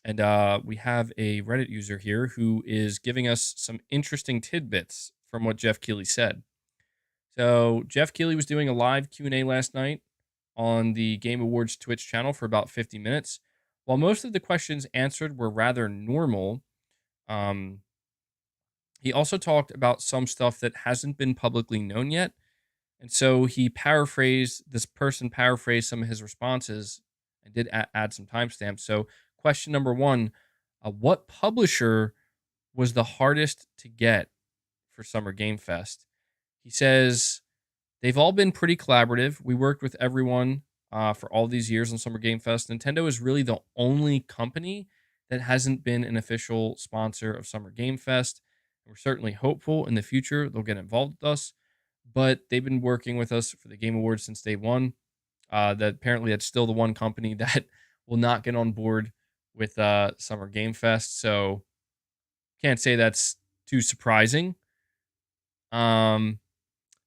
And we have a Reddit user here who is giving us some interesting tidbits from what Jeff Keighley said. So Jeff Keighley was doing a live Q&A last night on the Game Awards Twitch channel for about 50 minutes. While most of the questions answered were rather normal, um, he also talked about some stuff that hasn't been publicly known yet. And so this person paraphrased some of his responses and did add some timestamps. So, question number one, what publisher was the hardest to get for Summer Game Fest? He says, they've all been pretty collaborative. We worked with everyone for all these years on Summer Game Fest. Nintendo is really the only company that hasn't been an official sponsor of Summer Game Fest. We're certainly hopeful in the future they'll get involved with us, but they've been working with us for the Game Awards since day one. That apparently that's still the one company that will not get on board with Summer Game Fest. So can't say that's too surprising. The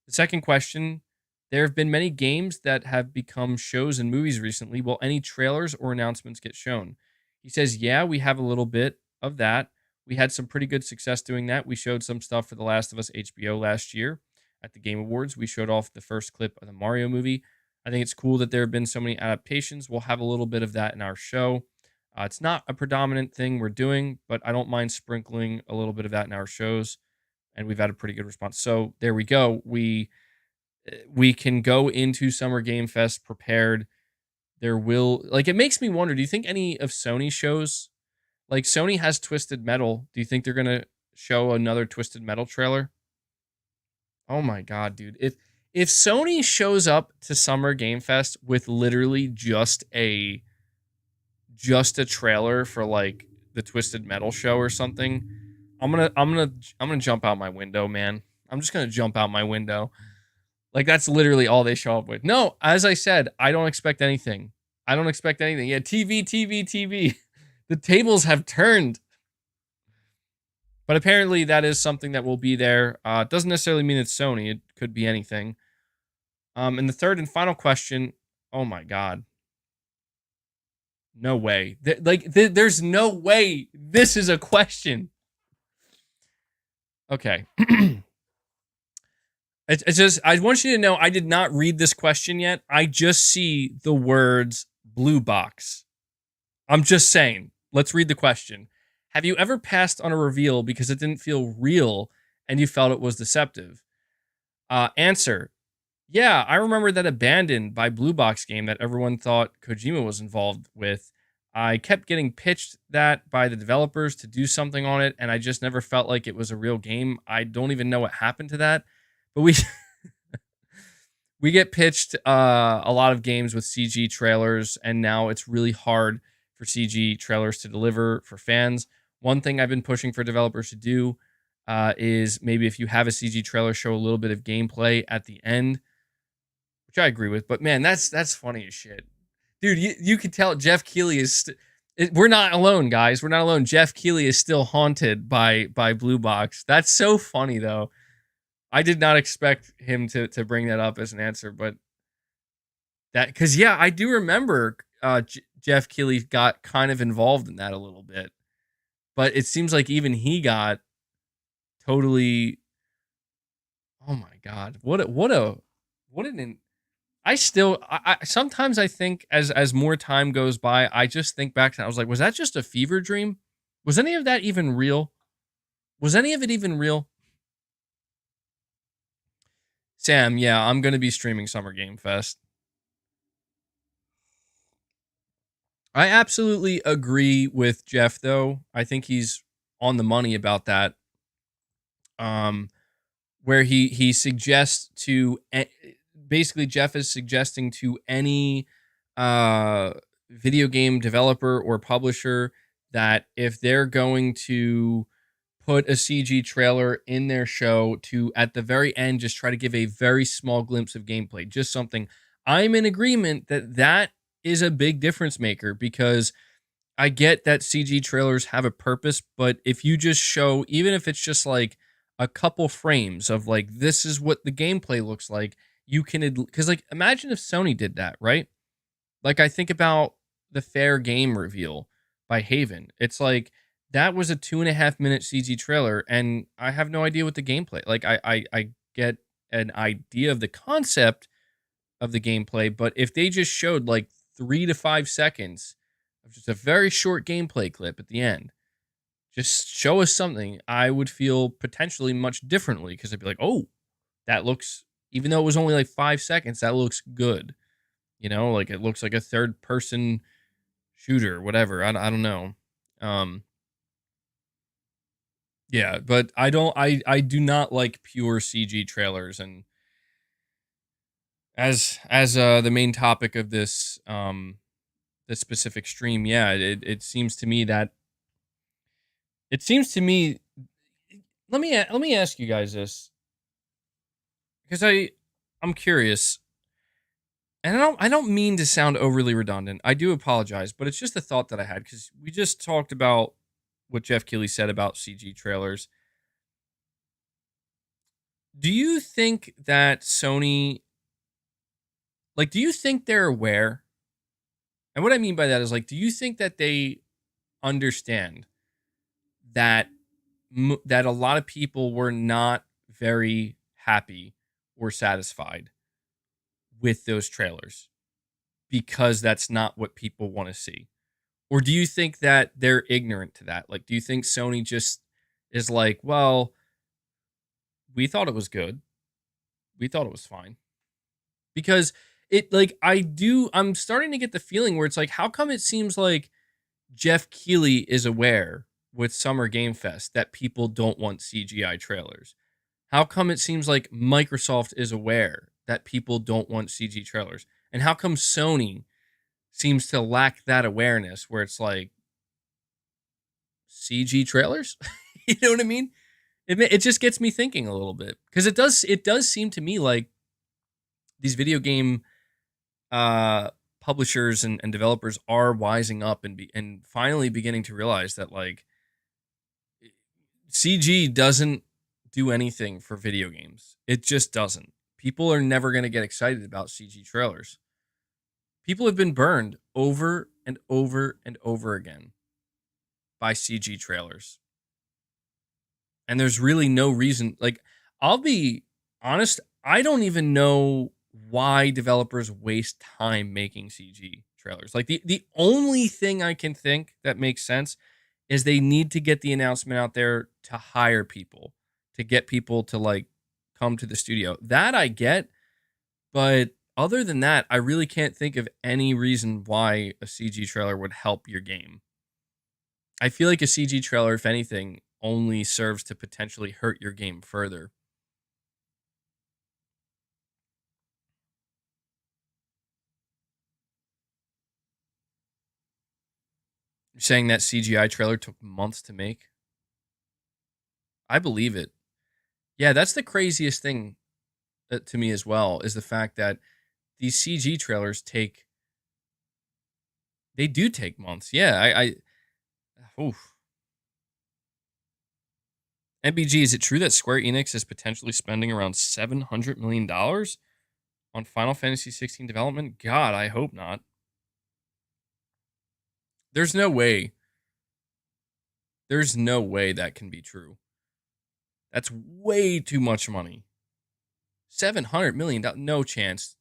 second question, there have been many games that have become shows and movies recently. Will any trailers or announcements get shown? He says, yeah, we have a little bit of that. We had some pretty good success doing that. We showed some stuff for The Last of Us HBO last year at the Game Awards. We showed off the first clip of the Mario movie. I think it's cool that there have been so many adaptations. We'll have a little bit of that in our show. It's not a predominant thing we're doing, but I don't mind sprinkling a little bit of that in our shows. And we've had a pretty good response. So there we go. We can go into Summer Game Fest prepared. There will like it makes me wonder, do you think any of Sony shows, like Sony has Twisted Metal, do you think they're gonna show another Twisted Metal trailer? Oh my god, dude. If Sony shows up to Summer Game Fest with literally just a trailer for like the Twisted Metal show or something, I'm gonna jump out my window, man. I'm just gonna jump out my window. Like that's literally all they show up with. No, as I said, I don't expect anything. I don't expect anything. Yeah, TV, TV, TV. The tables have turned. But apparently that is something that will be there. It doesn't necessarily mean it's Sony. It could be anything. And the third and final question. Oh my god. No way. There's no way this is a question. Okay. It's just, I want you to know, I did not read this question yet. I just see the words blue box. I'm just saying. Let's read the question. Have you ever passed on a reveal because it didn't feel real and you felt it was deceptive? Answer. Yeah, I remember that Abandoned by Blue Box game that everyone thought Kojima was involved with. I kept getting pitched that by the developers to do something on it, and I just never felt like it was a real game. I don't even know what happened to that. But we get pitched a lot of games with CG trailers, and now it's really hard for CG trailers to deliver for fans. One thing I've been pushing for developers to do is maybe if you have a CG trailer, show a little bit of gameplay at the end, which I agree with. But man, that's funny as shit, dude. You can tell Jeff Keighley is. We're not alone, guys. We're not alone. Jeff Keighley is still haunted by Blue Box. That's so funny though. I did not expect him to bring that up as an answer, but that, because yeah, I do remember Jeff Keighley got kind of involved in that a little bit, but it seems like even he got totally. Oh my god, what an. I still, I sometimes I think as more time goes by, I just think back and I was like, was that just a fever dream? Was any of that even real? Was any of it even real? Sam, yeah, I'm gonna be streaming Summer Game Fest. I absolutely agree with Jeff, though. I think he's on the money about that. Um, where he suggests to basically Jeff is suggesting to any uh video game developer or publisher that if they're going to put a CG trailer in their show, to at the very end just try to give a very small glimpse of gameplay, just something. I'm in agreement that that is a big difference maker, because I get that CG trailers have a purpose, but if you just show, even if it's just like a couple frames of like, this is what the gameplay looks like, you can, because like, imagine if Sony did that, right? Like, I think about the Fair Game reveal by Haven. It's like, that was a 2.5 minute CG trailer, and I have no idea what the gameplay, like, I get an idea of the concept of the gameplay, but if they just showed like 3 to 5 seconds of just a very short gameplay clip at the end, just show us something, I would feel potentially much differently, because I'd be like, oh, that looks, even though it was only like 5 seconds, that looks good. You know, like it looks like a third person shooter, whatever. I don't know. Um, yeah, but I do not like pure CG trailers. And as the main topic of this specific stream, yeah, it seems to me that it seems to me. Let me ask you guys this, because I'm curious, and I don't mean to sound overly redundant. I do apologize, but it's just a thought that I had, because we just talked about what Jeff Keighley said about CG trailers. Do you think that Sony, like, do you think they're aware? And what I mean by that is, like, do you think that they understand that that a lot of people were not very happy or satisfied with those trailers because that's not what people want to see? Or do you think that they're ignorant to that? Like, do you think Sony just is like, well, we thought it was good. We thought it was fine. Because it, like, I'm starting to get the feeling where it's like, how come it seems like Jeff Keighley is aware with Summer Game Fest that people don't want CGI trailers? How come it seems like Microsoft is aware that people don't want CG trailers? And how come Sony seems to lack that awareness, where it's like, CG trailers? You know what I mean? It just gets me thinking a little bit, because it does seem to me like these video game publishers and developers are wising up and finally beginning to realize that, like, CG doesn't do anything for video games. It just doesn't. People are never going to get excited about CG trailers. People have been burned over and over and over again by CG trailers. And there's really no reason. Like, I'll be honest, I don't even know why developers waste time making CG trailers. Like the only thing I can think that makes sense is they need to get the announcement out there to hire people, to get people to like come to the studio. That I get, but other than that, I really can't think of any reason why a CG trailer would help your game. I feel like a CG trailer, if anything, only serves to potentially hurt your game further. You're saying that CGI trailer took months to make? I believe it. Yeah, that's the craziest thing to me as well is the fact that these CG trailers they do take months. Yeah, oof. MBG, is it true that Square Enix is potentially spending around $700 million on Final Fantasy 16 development? God, I hope not. There's no way. There's no way that can be true. That's way too much money. $700 million. No chance.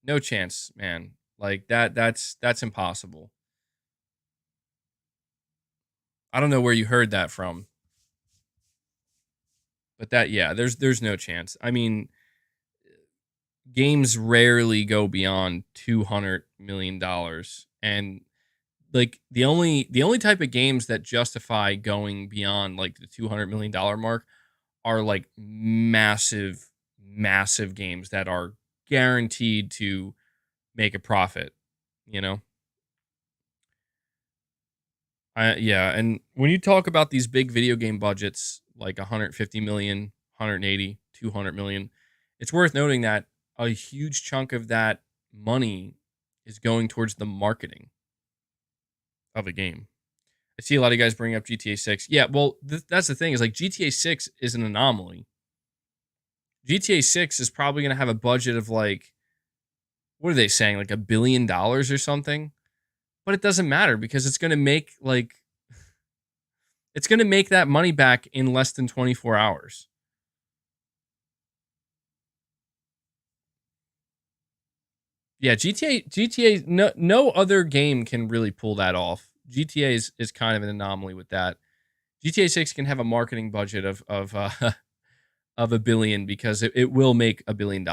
No chance, man. Like that's impossible. I don't know where you heard that from, but that yeah, there's no chance. I mean, games rarely go beyond $200 million, and like the only type of games that justify going beyond like the $200 million mark are like massive games that are guaranteed to make a profit. You know, yeah, and when you talk about these big video game budgets, like 150 million, 180, 200 million, it's worth noting that a huge chunk of that money is going towards the marketing of a game. I see a lot of guys bring up GTA 6. Yeah, well, that's the thing is like GTA 6 is an anomaly. GTA 6 is probably going to have a budget of like, what are they saying, like $1 billion or something? But it doesn't matter because it's going to make that money back in less than 24 hours. Yeah, GTA, no other game can really pull that off. GTA is kind of an anomaly with that. GTA 6 can have a marketing budget of of a billion because it will make $1 billion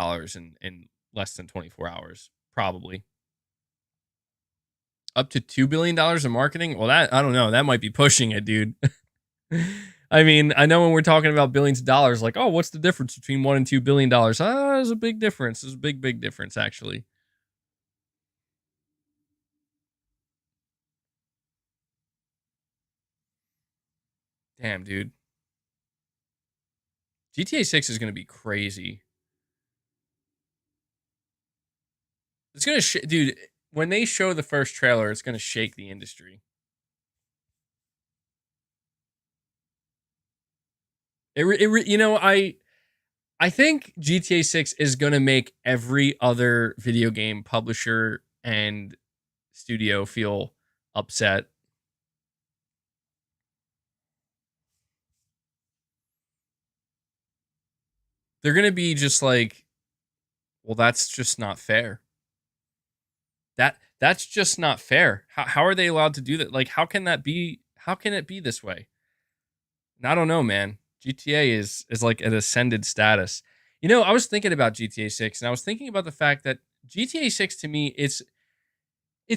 in less than 24 hours, probably. Up to $2 billion in marketing? Well, that I don't know. That might be pushing it, dude. I mean, I know when we're talking about billions of dollars, like, oh, what's the difference between $1 and $2 billion? There's a big difference. There's a big difference, actually. Damn, dude. GTA 6 is going to be crazy. It's going to, dude, when they show the first trailer, it's going to shake the industry. You know, I think GTA 6 is going to make every other video game publisher and studio feel upset. They're going to be just like, well, that's just not fair. That's just not fair. How are they allowed to do that? Like, how can that be? How can it be this way? And I don't know, man. GTA is like an ascended status. You know, I was thinking about GTA 6 and I was thinking about the fact that GTA 6 to me it's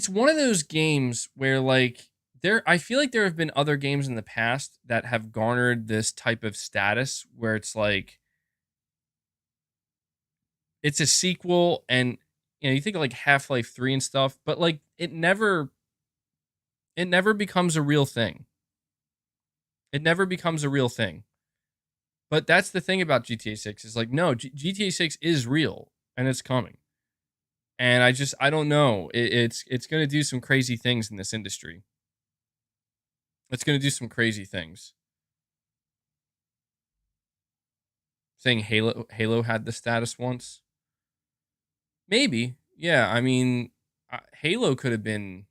one of those games where like I feel like there have been other games in the past that have garnered this type of status where it's like it's a sequel and you know, you think of like Half-Life 3 and stuff, but like it never becomes a real thing. It never becomes a real thing. But that's the thing about GTA 6 is like no, GTA 6 is real and it's coming. And I don't know. It's going to do some crazy things in this industry. It's going to do some crazy things. Saying Halo had the status once. Maybe. Yeah, I mean Halo could have been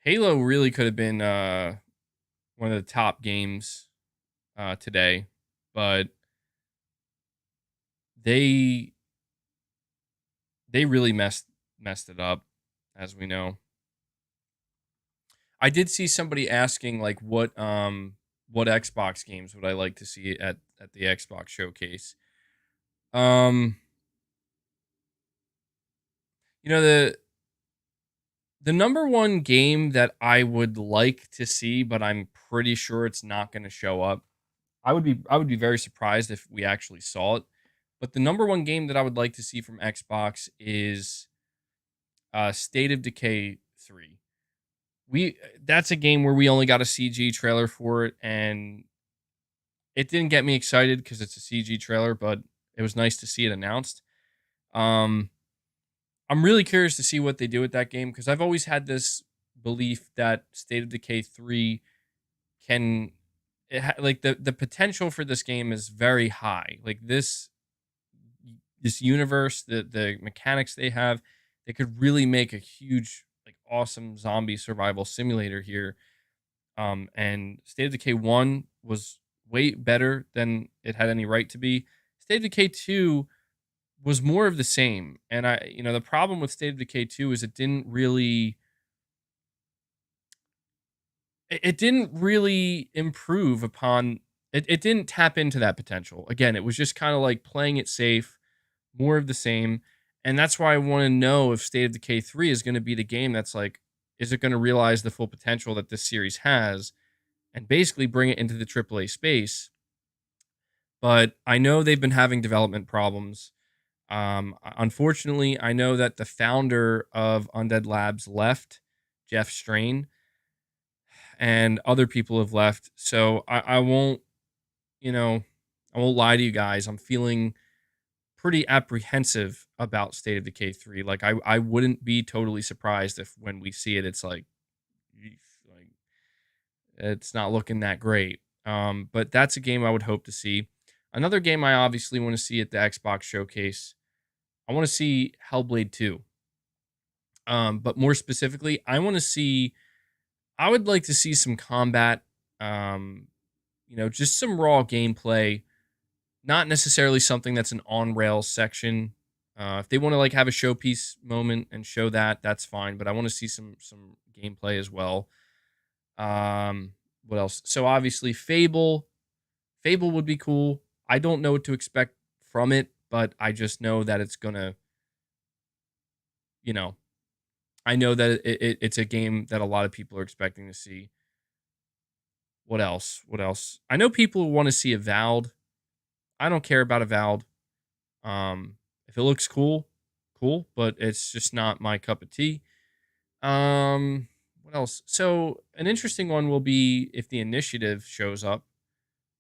Halo really could have been one of the top games today, but they really messed it up, as we know. I did see somebody asking like what Xbox games would I like to see at the Xbox showcase. Um you know the number one game that I would like to see, but I'm pretty sure it's not going to show up. I would be very surprised if we actually saw it. But the number one game that I would like to see from Xbox is State of Decay 3. We That's a game where we only got a CG trailer for it, and it didn't get me excited because it's a CG trailer, but it was nice to see it announced. Um, I'm really curious to see what they do with that game because I've always had this belief that State of Decay 3 can like the potential for this game is very high. Like this universe, the mechanics they have, they could really make a huge like awesome zombie survival simulator here. And State of Decay 1 was way better than it had any right to be. State of Decay 2 was more of the same. And the problem with State of Decay 2 is it didn't really improve upon it didn't tap into that potential. Again, it was just kind of like playing it safe, more of the same. And that's why I want to know if State of Decay 3 is going to be the game that's like, is it going to realize the full potential that this series has and basically bring it into the AAA space? But I know they've been having development problems. Unfortunately, I know that the founder of Undead Labs left, Jeff Strain, and other people have left. So I won't, you know, I won't lie to you guys. I'm feeling pretty apprehensive about State of Decay 3. Like I wouldn't be totally surprised if when we see it, it's like, like it's not looking that great. But that's a game I would hope to see. Another game I obviously want to see at the Xbox showcase. I want to see Hellblade 2. But more specifically, I would like to see some combat, just some raw gameplay, not necessarily something that's an on rails section. If they want to like have a showpiece moment and show that, that's fine. But I want to see some gameplay as well. What else? So obviously Fable. Fable would be cool. I don't know what to expect from it, but I just know that it's gonna, you know, I know that it's a game that a lot of people are expecting to see. What else? What else? I know people want to see Avowed. I don't care about Avowed. If it looks cool, cool, but it's just not my cup of tea. What else? So an interesting one will be if the Initiative shows up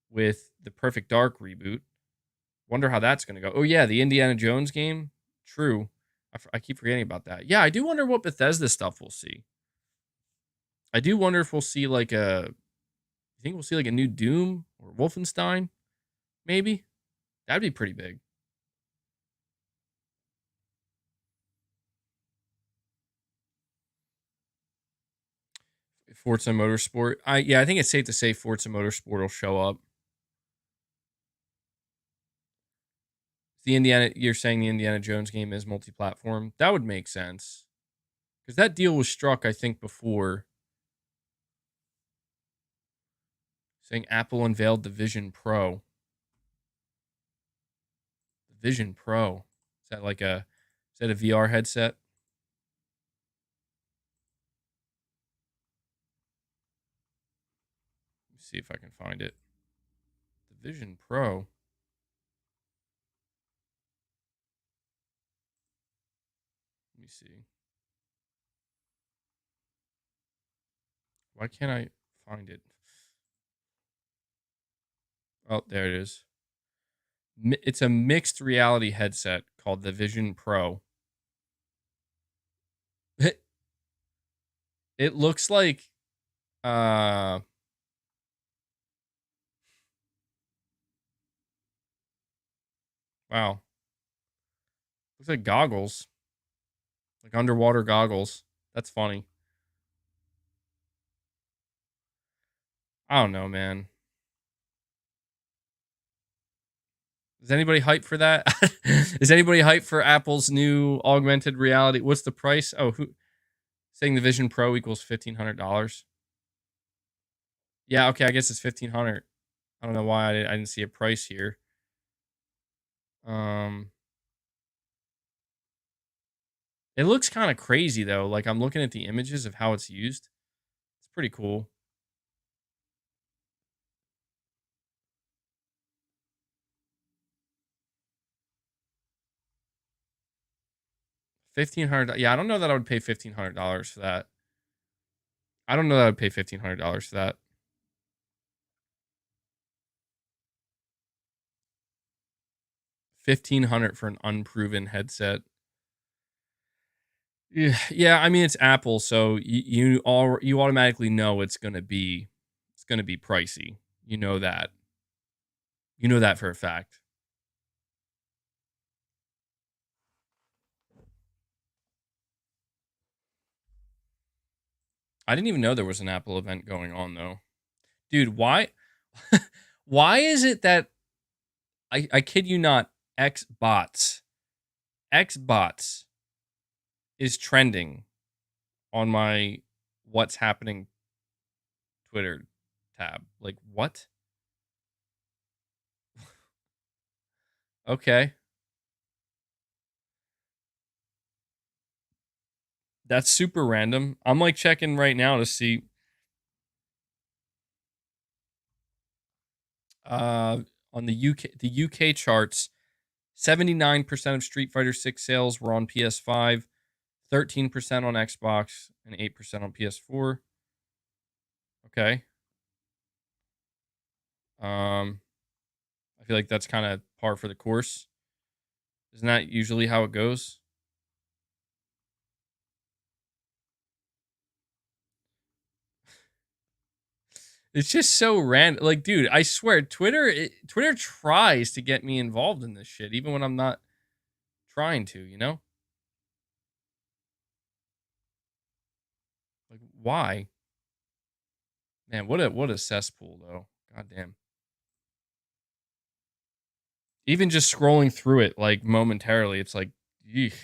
with the Perfect Dark reboot. Wonder how that's going to go. Oh yeah, the Indiana Jones game. True. I keep forgetting about that. Yeah, I do wonder what Bethesda stuff we'll see. I do wonder if we'll see like you think we'll see like a new Doom or Wolfenstein? Maybe. That'd be pretty big. Forza Motorsport. I think it's safe to say Forza Motorsport will show up. You're saying the Indiana Jones game is multi-platform. That would make sense. Because that deal was struck, I think, before. Saying Apple unveiled the Vision Pro. The Vision Pro. Is that a VR headset? Let me see if I can find it. The Vision Pro. Let me see. Why can't I find it? Oh, there it is. It's a mixed reality headset called the Vision Pro. It looks like uh wow. Looks like goggles. Like underwater goggles. That's funny. I don't know, man. Is anybody hyped for that? Is anybody hyped for Apple's new augmented reality? What's the price? Oh, who saying the Vision Pro equals $1,500? Yeah, okay, I guess it's 1,500. I don't know why I didn't see a price here. Um, it looks kind of crazy though. Like I'm looking at the images of how it's used. It's pretty cool. 1,500. Yeah, I don't know that I would pay $1,500 for that. I don't know that I would pay $1,500 for that. 1,500 for an unproven headset. Yeah. I mean it's Apple, so you automatically know it's gonna be pricey. You know that. You know that for a fact. I didn't even know there was an Apple event going on though. Dude, why why is it that I kid you not, Xbots is trending on my what's happening Twitter tab. Like what? Okay. That's super random. I'm like checking right now to see uh on the UK charts, 79% of Street Fighter 6 sales were on PS5, 13% on Xbox, and 8% on PS4. Okay. Um I feel like that's kind of par for the course. Isn't that usually how it goes? It's just so random. Like, dude, I swear, Twitter tries to get me involved in this shit, even when I'm not trying to. You know, like why? Man, what a cesspool though. God damn. Even just scrolling through it, like momentarily, it's like, eek,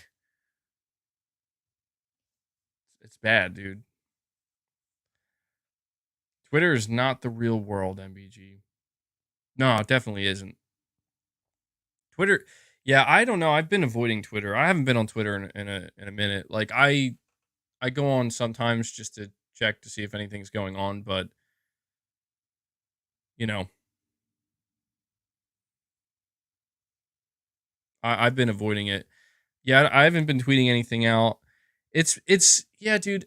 it's bad, dude. Twitter is not the real world, MBG. No, it definitely isn't. Twitter, yeah, I don't know. I've been avoiding Twitter. I haven't been on Twitter in a minute. Like I go on sometimes just to check to see if anything's going on, but you know, I've been avoiding it. Yeah, I haven't been tweeting anything out. It's yeah, dude.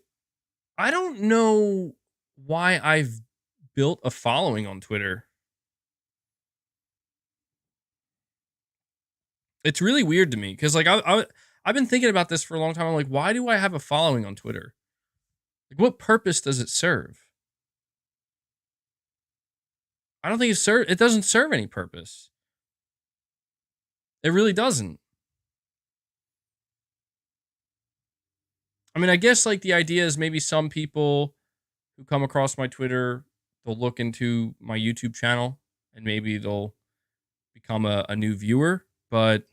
I don't know why I've built a following on Twitter. It's really weird to me because like I've been thinking about this for a long time. I'm like, why do I have a following on Twitter? Like, what purpose does it serve? I don't think it doesn't serve any purpose. It really doesn't. I mean, I guess like the idea is maybe some people who come across my Twitter, they'll look into my YouTube channel and maybe they'll become a new viewer. But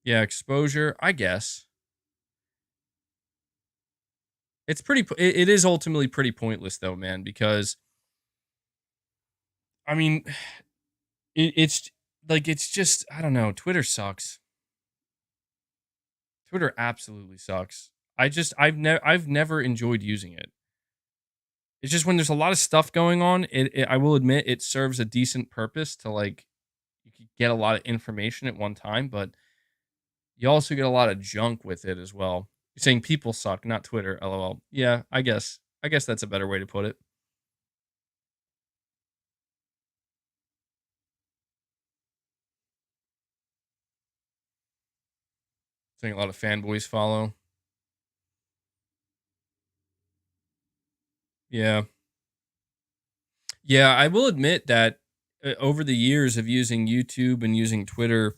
yeah, exposure, I guess. It is ultimately pretty pointless though, man, because I mean, it's like, it's just, I don't know. Twitter sucks. Twitter absolutely sucks. I've never enjoyed using it. It's just when there's a lot of stuff going on, I will admit it serves a decent purpose to like you could get a lot of information at one time, but you also get a lot of junk with it as well. You're saying people suck, not Twitter, lol. Yeah, I guess. I guess that's a better way to put it. Saying a lot of fanboys follow. Yeah. Yeah, I will admit that over the years of using YouTube and using Twitter,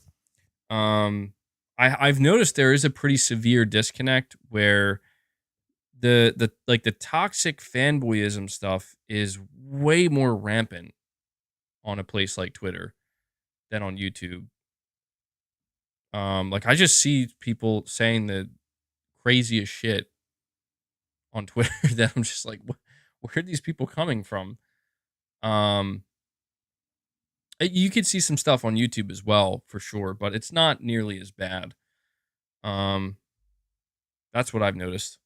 I've noticed there is a pretty severe disconnect where the toxic fanboyism stuff is way more rampant on a place like Twitter. than on YouTube. Like I just see people saying the craziest shit on Twitter that I'm just like, where are these people coming from? Um, you could see some stuff on YouTube as well for sure, but it's not nearly as bad. Um, that's what I've noticed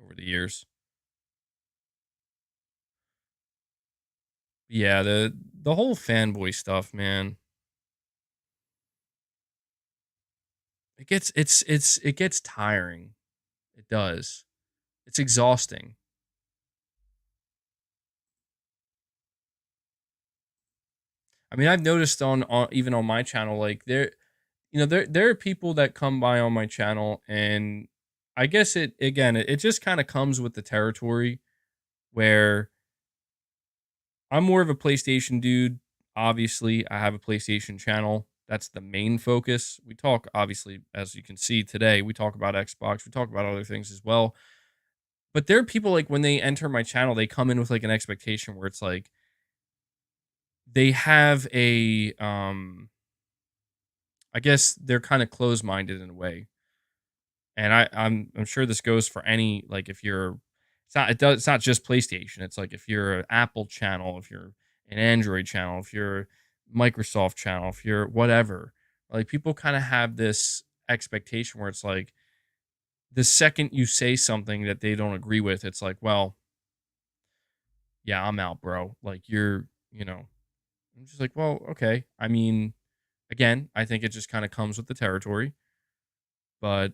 over the years. Yeah, the whole fanboy stuff, man. It gets tiring. It does. It's exhausting. I mean, I've noticed on even on my channel, like there are people that come by on my channel, and I guess it just kind of comes with the territory where I'm more of a PlayStation dude. Obviously, I have a PlayStation channel. That's the main focus. We talk, obviously, as you can see today, we talk about Xbox, we talk about other things as well. But there are people like when they enter my channel, they come in with like an expectation where it's like they have I guess they're kind of closed minded in a way. And I'm sure this goes for any like if you're it's not just PlayStation. It's like if you're an Apple channel, if you're an Android channel, if you're a Microsoft channel, if you're whatever. Like people kind of have this expectation where it's like the second you say something that they don't agree with, it's like, well, yeah, I'm out, bro. Like I'm just like, well, okay. I mean, again, I think it just kind of comes with the territory, but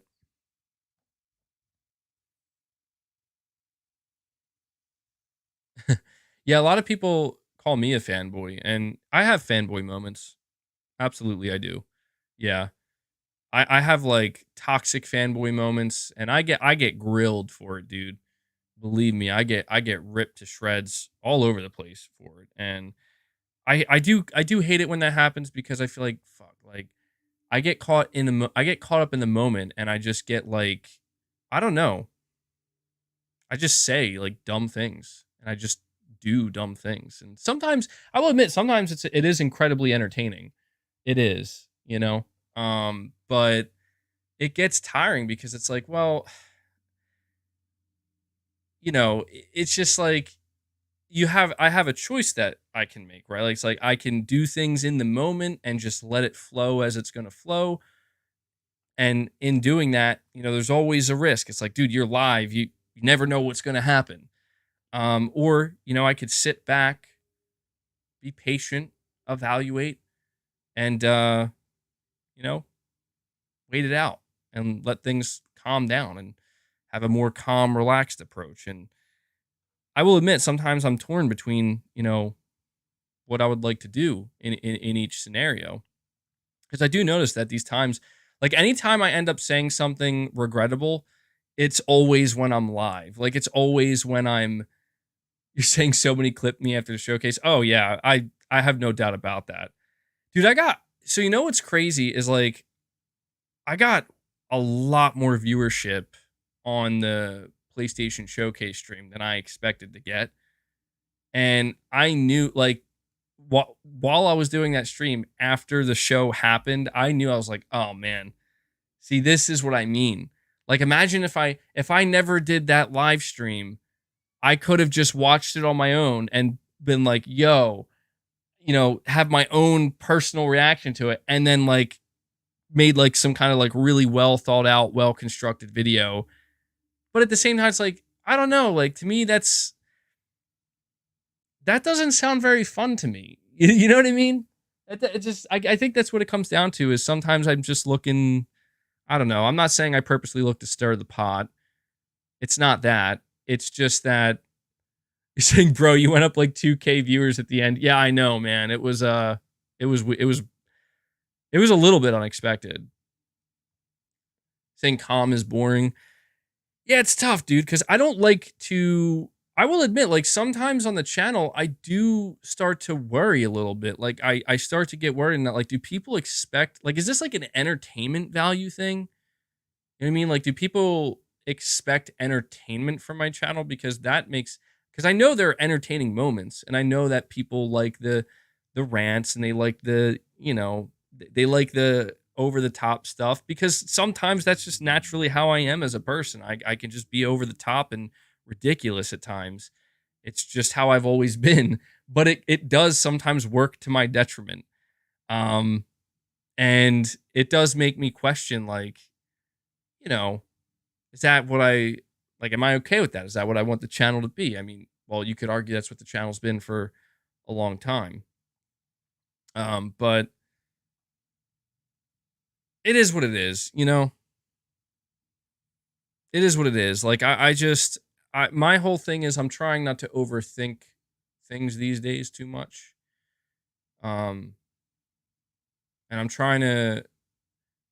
yeah, a lot of people call me a fanboy, and I have fanboy moments. Absolutely, I do. Yeah, I have like toxic fanboy moments, and I get grilled for it, dude. Believe me, I get ripped to shreds all over the place for it, and I do hate it when that happens because I feel like fuck, like I get caught up in the moment, and I just get like I don't know. I just say like dumb things, and I just do dumb things. And sometimes I will admit, sometimes it is incredibly entertaining. It is, you know. But it gets tiring because it's like, well, it's just like I have a choice that I can make, right? Like it's like I can do things in the moment and just let it flow as it's gonna flow. And in doing that, there's always a risk. It's like, dude, you're live. You never know what's gonna happen. Or, I could sit back, be patient, evaluate, and you know, wait it out and let things calm down and have a more calm, relaxed approach. And I will admit sometimes I'm torn between, what I would like to do in each scenario. Because I do notice that these times, like anytime I end up saying something regrettable, it's always when I'm live. Like it's always when you're saying so many clip me after the showcase. Oh yeah, I have no doubt about that. Dude, so what's crazy is like I got a lot more viewership on the PlayStation Showcase stream than I expected to get. And I knew like while I was doing that stream after the show happened, I knew I was like, "Oh man. See, this is what I mean." Like imagine if I never did that live stream, I could have just watched it on my own and been like, "Yo, have my own personal reaction to it," and then like made like some kind of like really well thought out, well constructed video. But at the same time, it's like, I don't know, like to me, that doesn't sound very fun to me. You know what I mean? I think that's what it comes down to is sometimes I'm just looking, I don't know. I'm not saying I purposely look to stir the pot. It's not that. It's just that you're saying, bro, you went up like 2K viewers at the end. Yeah, I know, man. It was a little bit unexpected. Saying calm is boring. Yeah, it's tough, dude, because I don't like to. I will admit, like sometimes on the channel, I do start to worry a little bit. Like I start to get worried that like, do people expect like, is this like an entertainment value thing? You know what I mean? Like, do people expect entertainment from my channel? Because I know there are entertaining moments, and I know that people like the the rants and they like the, they like the over the top stuff because sometimes that's just naturally how I am as a person. I can just be over the top and ridiculous at times. It's just how I've always been, but it does sometimes work to my detriment. Um, and it does make me question, like, you know, is that what I like? Am I okay with that? Is that what I want the channel to be? I mean, well, you could argue that's what the channel's been for a long time. But it is what it is, It is what it is. Like my whole thing is I'm trying not to overthink things these days too much. Um, and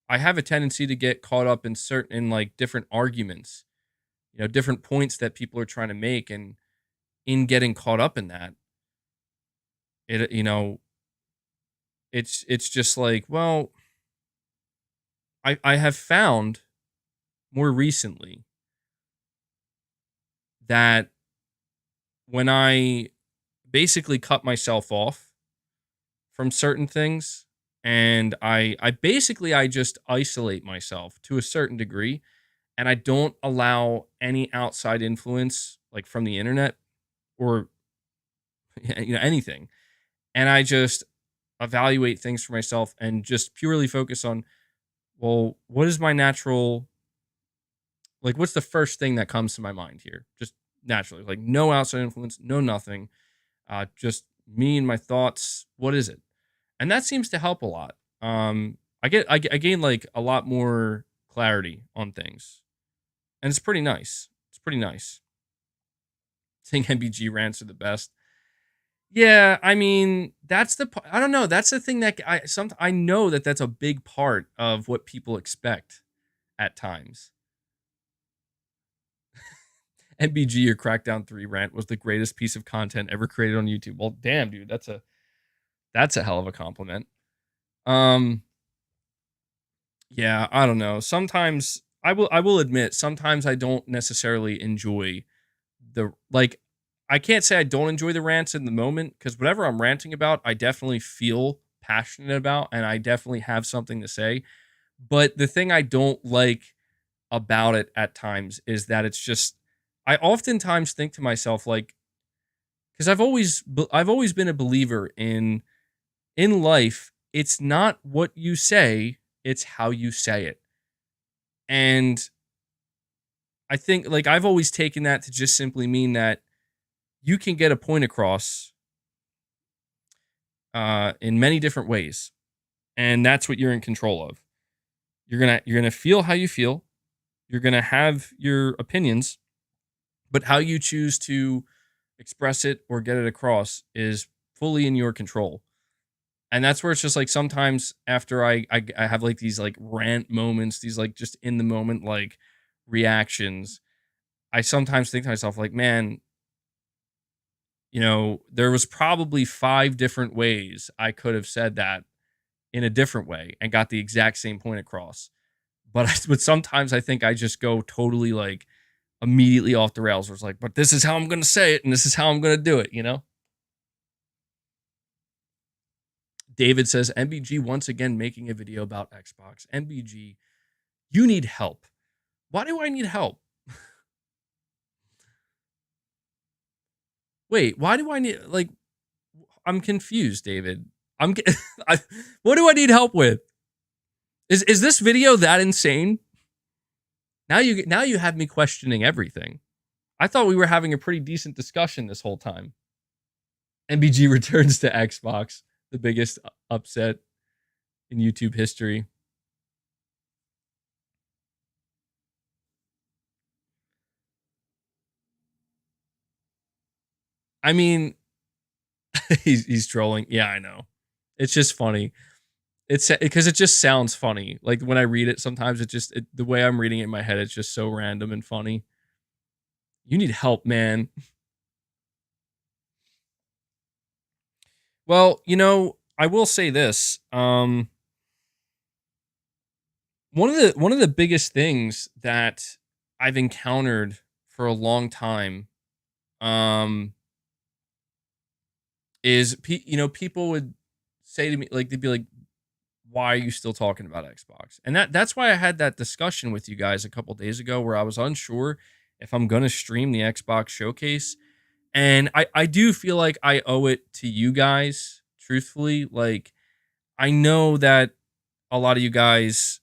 I have a tendency to get caught up in certain like different arguments, different points that people are trying to make, and in getting caught up in that, it it's just like, well, I have found more recently that when I basically cut myself off from certain things, and I just isolate myself to a certain degree, and I don't allow any outside influence like from the internet or anything, and I just evaluate things for myself and just purely focus on, well, what is my natural, like, what's the first thing that comes to my mind here, just naturally, like no outside influence, no nothing, just me and my thoughts. What is it? And that seems to help a lot. I gain like a lot more clarity on things, and it's pretty nice. It's pretty nice. I think MBG rants are the best. Yeah, I mean, I don't know. That's the thing that I know that that's a big part of what people expect at times. MBG or Crackdown 3 rant was the greatest piece of content ever created on YouTube. Well, damn, dude, that's a hell of a compliment. Yeah, I don't know. Sometimes I will admit sometimes I don't necessarily enjoy the like I can't say I don't enjoy the rants in the moment, because whatever I'm ranting about, I definitely feel passionate about and I definitely have something to say. But the thing I don't like about it at times is that it's just, I oftentimes think to myself, like, because I've always been a believer in life, it's not what you say, it's how you say it. And I think, like, I've always taken that to just simply mean that you can get a point across in many different ways, and that's what you're in control of. You're gonna feel how you feel. You're gonna have your opinions, but how you choose to express it or get it across is fully in your control. And that's where it's just like sometimes after I have like these like rant moments, these like just in the moment like reactions, I sometimes think to myself, like, man, there was probably 5 different ways I could have said that in a different way and got the exact same point across. But sometimes I think I just go totally like immediately off the rails, where it's like, but this is how I'm going to say it and this is how I'm going to do it. David says, MBG once again making a video about Xbox. MBG, you need help. Why do I need help? Wait, why do I need, like, I'm confused, David. What do I need help with? Is this video that insane? Now you have me questioning everything. I thought we were having a pretty decent discussion this whole time. MBG returns to Xbox, the biggest upset in YouTube history. I mean, he's trolling. Yeah, I know. It's just funny. It's because it just sounds funny. Like when I read it, sometimes the way I'm reading it in my head, it's just so random and funny. You need help, man. Well, I will say this. One of the biggest things that I've encountered for a long time, um, is people would say to me, like, they'd be like, why are you still talking about Xbox? And that's why I had that discussion with you guys a couple days ago where I was unsure if I'm gonna stream the Xbox showcase. And I do feel like I owe it to you guys, truthfully. Like, I know that a lot of you guys,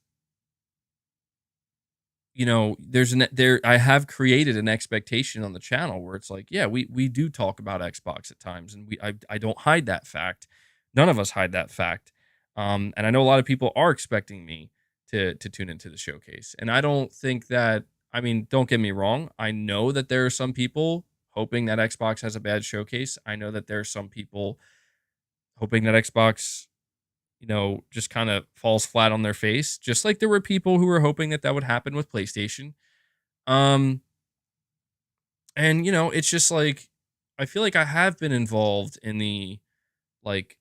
I have created an expectation on the channel where it's like, yeah, we do talk about Xbox at times, and I don't hide that fact. None of us hide that fact. And I know a lot of people are expecting me to tune into the showcase. And I don't think that, I mean, don't get me wrong. I know that there are some people hoping that Xbox has a bad showcase. I know that there are some people hoping that Xbox, just kind of falls flat on their face, just like there were people who were hoping that that would happen with PlayStation. Um, and it's just like I feel like I have been involved in the like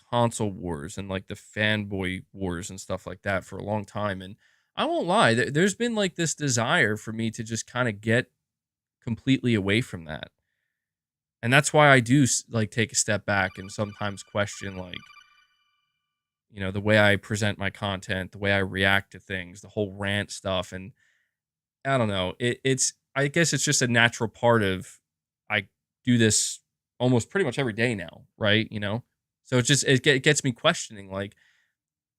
console wars and like the fanboy wars and stuff like that for a long time, and I won't lie, there's been like this desire for me to just kind of get completely away from that, and that's why I do like take a step back and sometimes question like the way I present my content, the way I react to things, the whole rant stuff. And I don't know. I guess it's just a natural part of I do this almost pretty much every day now, right? So it gets me questioning like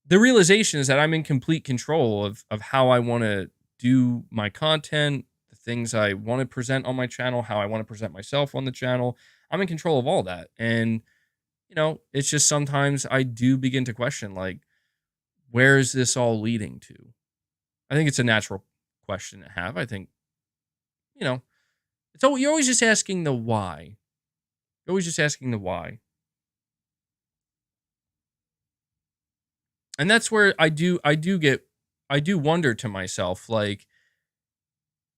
the realization is that I'm in complete control of how I want to do my content, the things I want to present on my channel, how I want to present myself on the channel. I'm in control of all that. And it's just sometimes I do begin to question like, where is this all leading to? I think it's a natural question to have. I think, you know, you're always just asking the why. You're always just asking the why. And that's where I do wonder to myself, like,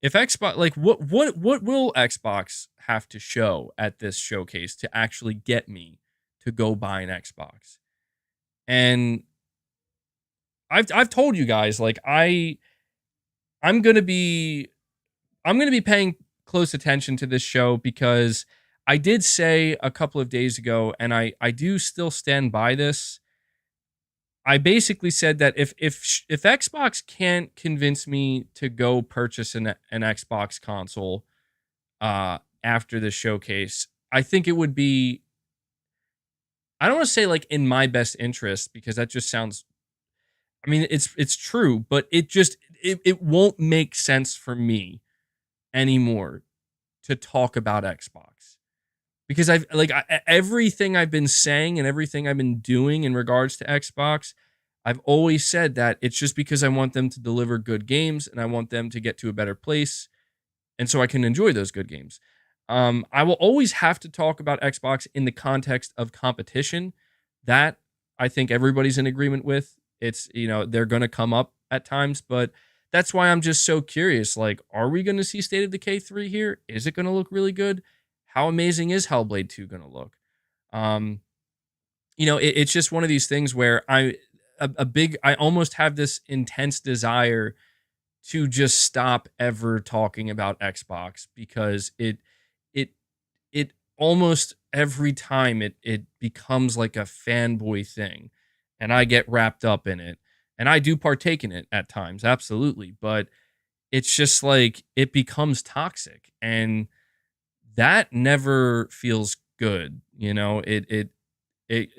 if Xbox, like, what will Xbox have to show at this showcase to actually get me to go buy an Xbox? And I've told you guys, like, I'm gonna be paying close attention to this show because I did say a couple of days ago, and I do still stand by this. I basically said that if Xbox can't convince me to go purchase an Xbox console after the showcase, I think it would be, I don't want to say like in my best interest because that just sounds, I mean, it's true, but it won't make sense for me anymore to talk about Xbox because everything I've been saying and everything I've been doing in regards to Xbox, I've always said that it's just because I want them to deliver good games and I want them to get to a better place, and so I can enjoy those good games. I will always have to talk about Xbox in the context of competition. That I think everybody's in agreement with. It's, they're going to come up at times, but that's why I'm just so curious. Like, are we going to see State of Decay 3 here? Is it going to look really good? How amazing is Hellblade 2 going to look? It's just one of these things where I almost have this intense desire to just stop ever talking about Xbox because it almost every time it becomes like a fanboy thing, and I get wrapped up in it, and I do partake in it at times, absolutely, but it's just like it becomes toxic, and that never feels good. It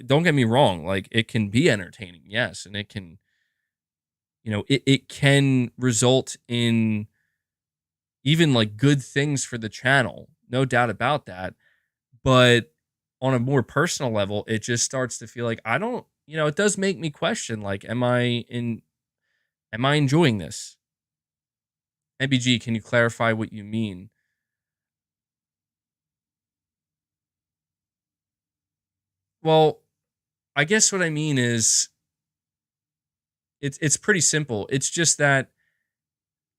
don't get me wrong, like it can be entertaining, yes, and it can, it can result in even like good things for the channel, no doubt about that. But on a more personal level, it just starts to feel like I don't, it does make me question like, am I enjoying this? MBG, can you clarify what you mean? Well, I guess what I mean is it's pretty simple. It's just that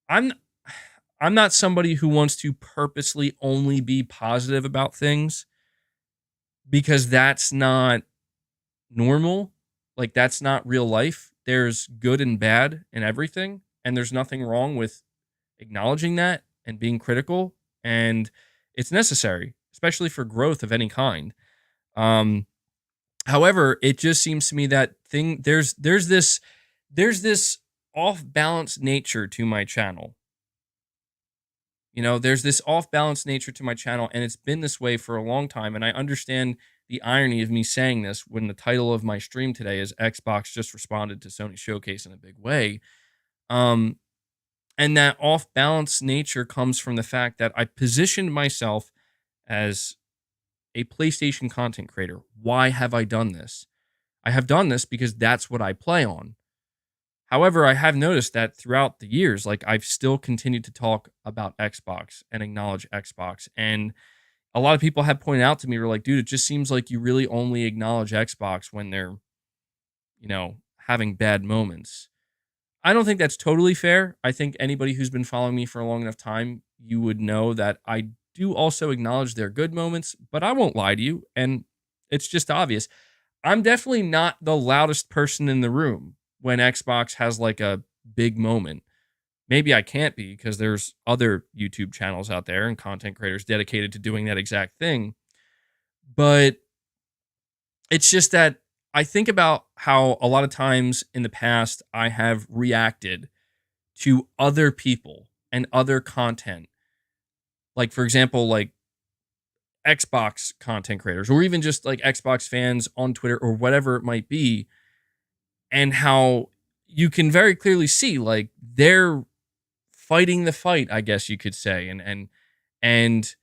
I'm I'm not somebody who wants to purposely only be positive about things because that's not normal. Like, that's not real life. There's good and bad in everything, and there's nothing wrong with acknowledging that and being critical, and it's necessary, especially for growth of any kind. Um, However, it just seems to me that there's this off balance nature to my channel. There's this off balance nature to my channel, and it's been this way for a long time. And I understand the irony of me saying this when the title of my stream today is Xbox just responded to Sony Showcase in a big way. Um, and that off balance nature comes from the fact that I positioned myself as a PlayStation content creator. Why have I done this? I have done this because that's what I play on. However, I have noticed that throughout the years, like I've still continued to talk about Xbox and acknowledge Xbox. And a lot of people have pointed out to me, were like, dude, it just seems like you really only acknowledge Xbox when they're, having bad moments. I don't think that's totally fair. I think anybody who's been following me for a long enough time, you would know that I do also acknowledge their good moments, but I won't lie to you. And it's just obvious. I'm definitely not the loudest person in the room when Xbox has like a big moment. Maybe I can't be because there's other YouTube channels out there and content creators dedicated to doing that exact thing. But it's just that I think about how a lot of times in the past I have reacted to other people and other content. Like, for example, like Xbox content creators or even just like Xbox fans on Twitter or whatever it might be, and how you can very clearly see like they're fighting the fight, I guess you could say. And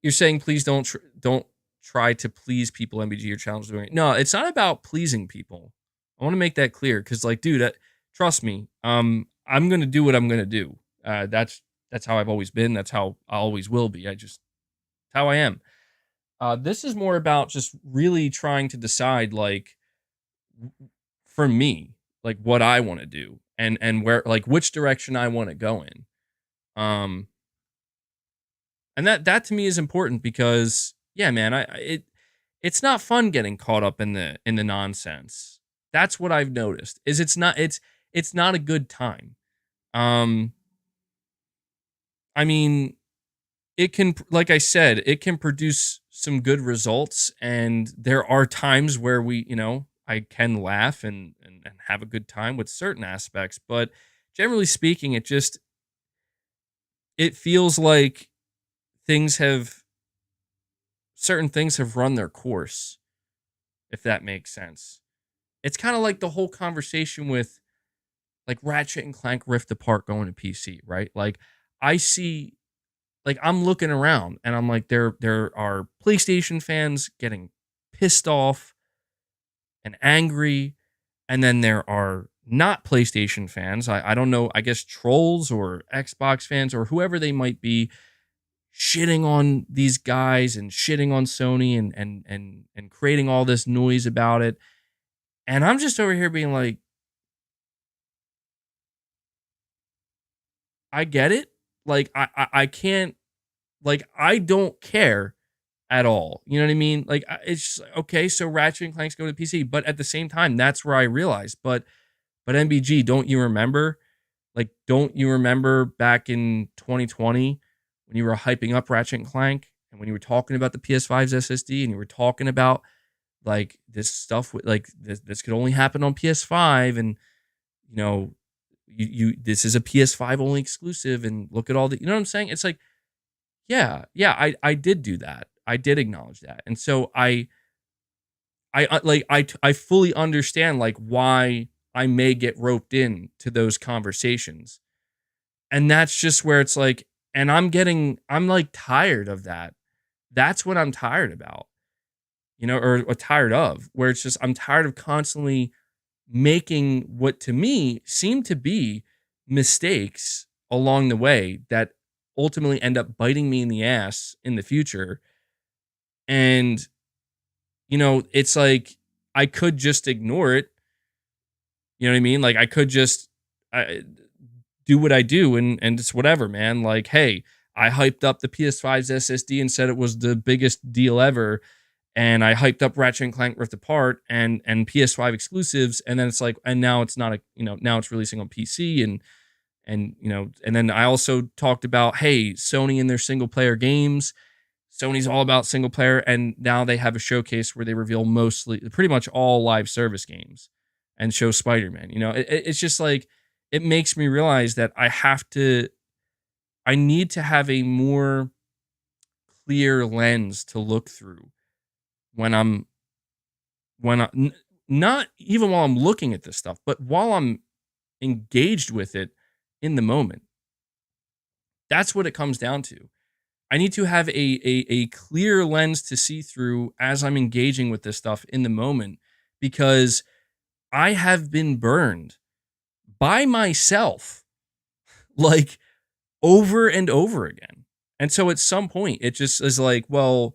you're saying please don't try to please people. MBG, your challenge doing it. No, it's not about pleasing people. I want to make that clear because, like, dude, trust me, I'm gonna do what I'm gonna do. That's how I've always been. That's how I always will be. How I am. This is more about just really trying to decide, like, for me, like what I want to do and where, like, which direction I want to go in. Um, and that to me is important because, yeah, man, it's not fun getting caught up in the nonsense. That's what I've noticed. Is it's not a good time. Um, I mean, it can, like I said, it can produce some good results, and there are times where I can laugh and have a good time with certain aspects, but generally speaking, it feels like things have certain things have run their course, if that makes sense. It's kind of like the whole conversation with like Ratchet and Clank Rift Apart going to PC, right? Like I see, like I'm looking around and I'm like, there are PlayStation fans getting pissed off and angry, and then there are not PlayStation fans. I don't know, I guess trolls or Xbox fans or whoever they might be, shitting on these guys and shitting on Sony and creating all this noise about it. And I'm just over here being like, I get it. Like I can't, like I don't care at all. You know what I mean? Like it's just, like, okay, so Ratchet and Clank's going to PC, but at the same time, that's where I realized. But MBG, don't you remember? Like, don't you remember back in 2020 when you were hyping up Ratchet and Clank and when you were talking about the PS5's SSD and you were talking about like this stuff with like this could only happen on PS5, and you know you this is a PS5 only exclusive, and look at all the, you know what I'm saying? It's like, yeah, I did do that. I did acknowledge that. And so I fully understand like why I may get roped in to those conversations. And that's just where it's like, and I'm like tired of that. That's what I'm tired about, or tired of, where it's just, I'm tired of constantly making what to me seem to be mistakes along the way that ultimately end up biting me in the ass in the future. And, it's like, I could just ignore it. You know what I mean? Like, I could just do what I do, and it's whatever, man. Like, hey, I hyped up the PS5's SSD and said it was the biggest deal ever, and I hyped up Ratchet and Clank Rift Apart and PS5 exclusives, and then it's like, and now it's not now it's releasing on PC, and and then I also talked about, hey, Sony and their single player games, Sony's all about single player, and now they have a showcase where they reveal pretty much all live service games and show Spider-Man. It's just like, it makes me realize that I need to have a more clear lens to look through when not even while I'm looking at this stuff, but while I'm engaged with it in the moment. That's what it comes down to. I need to have a clear lens to see through as I'm engaging with this stuff in the moment, because I have been burned by myself, like, over and over again. And so at some point it just is like, well,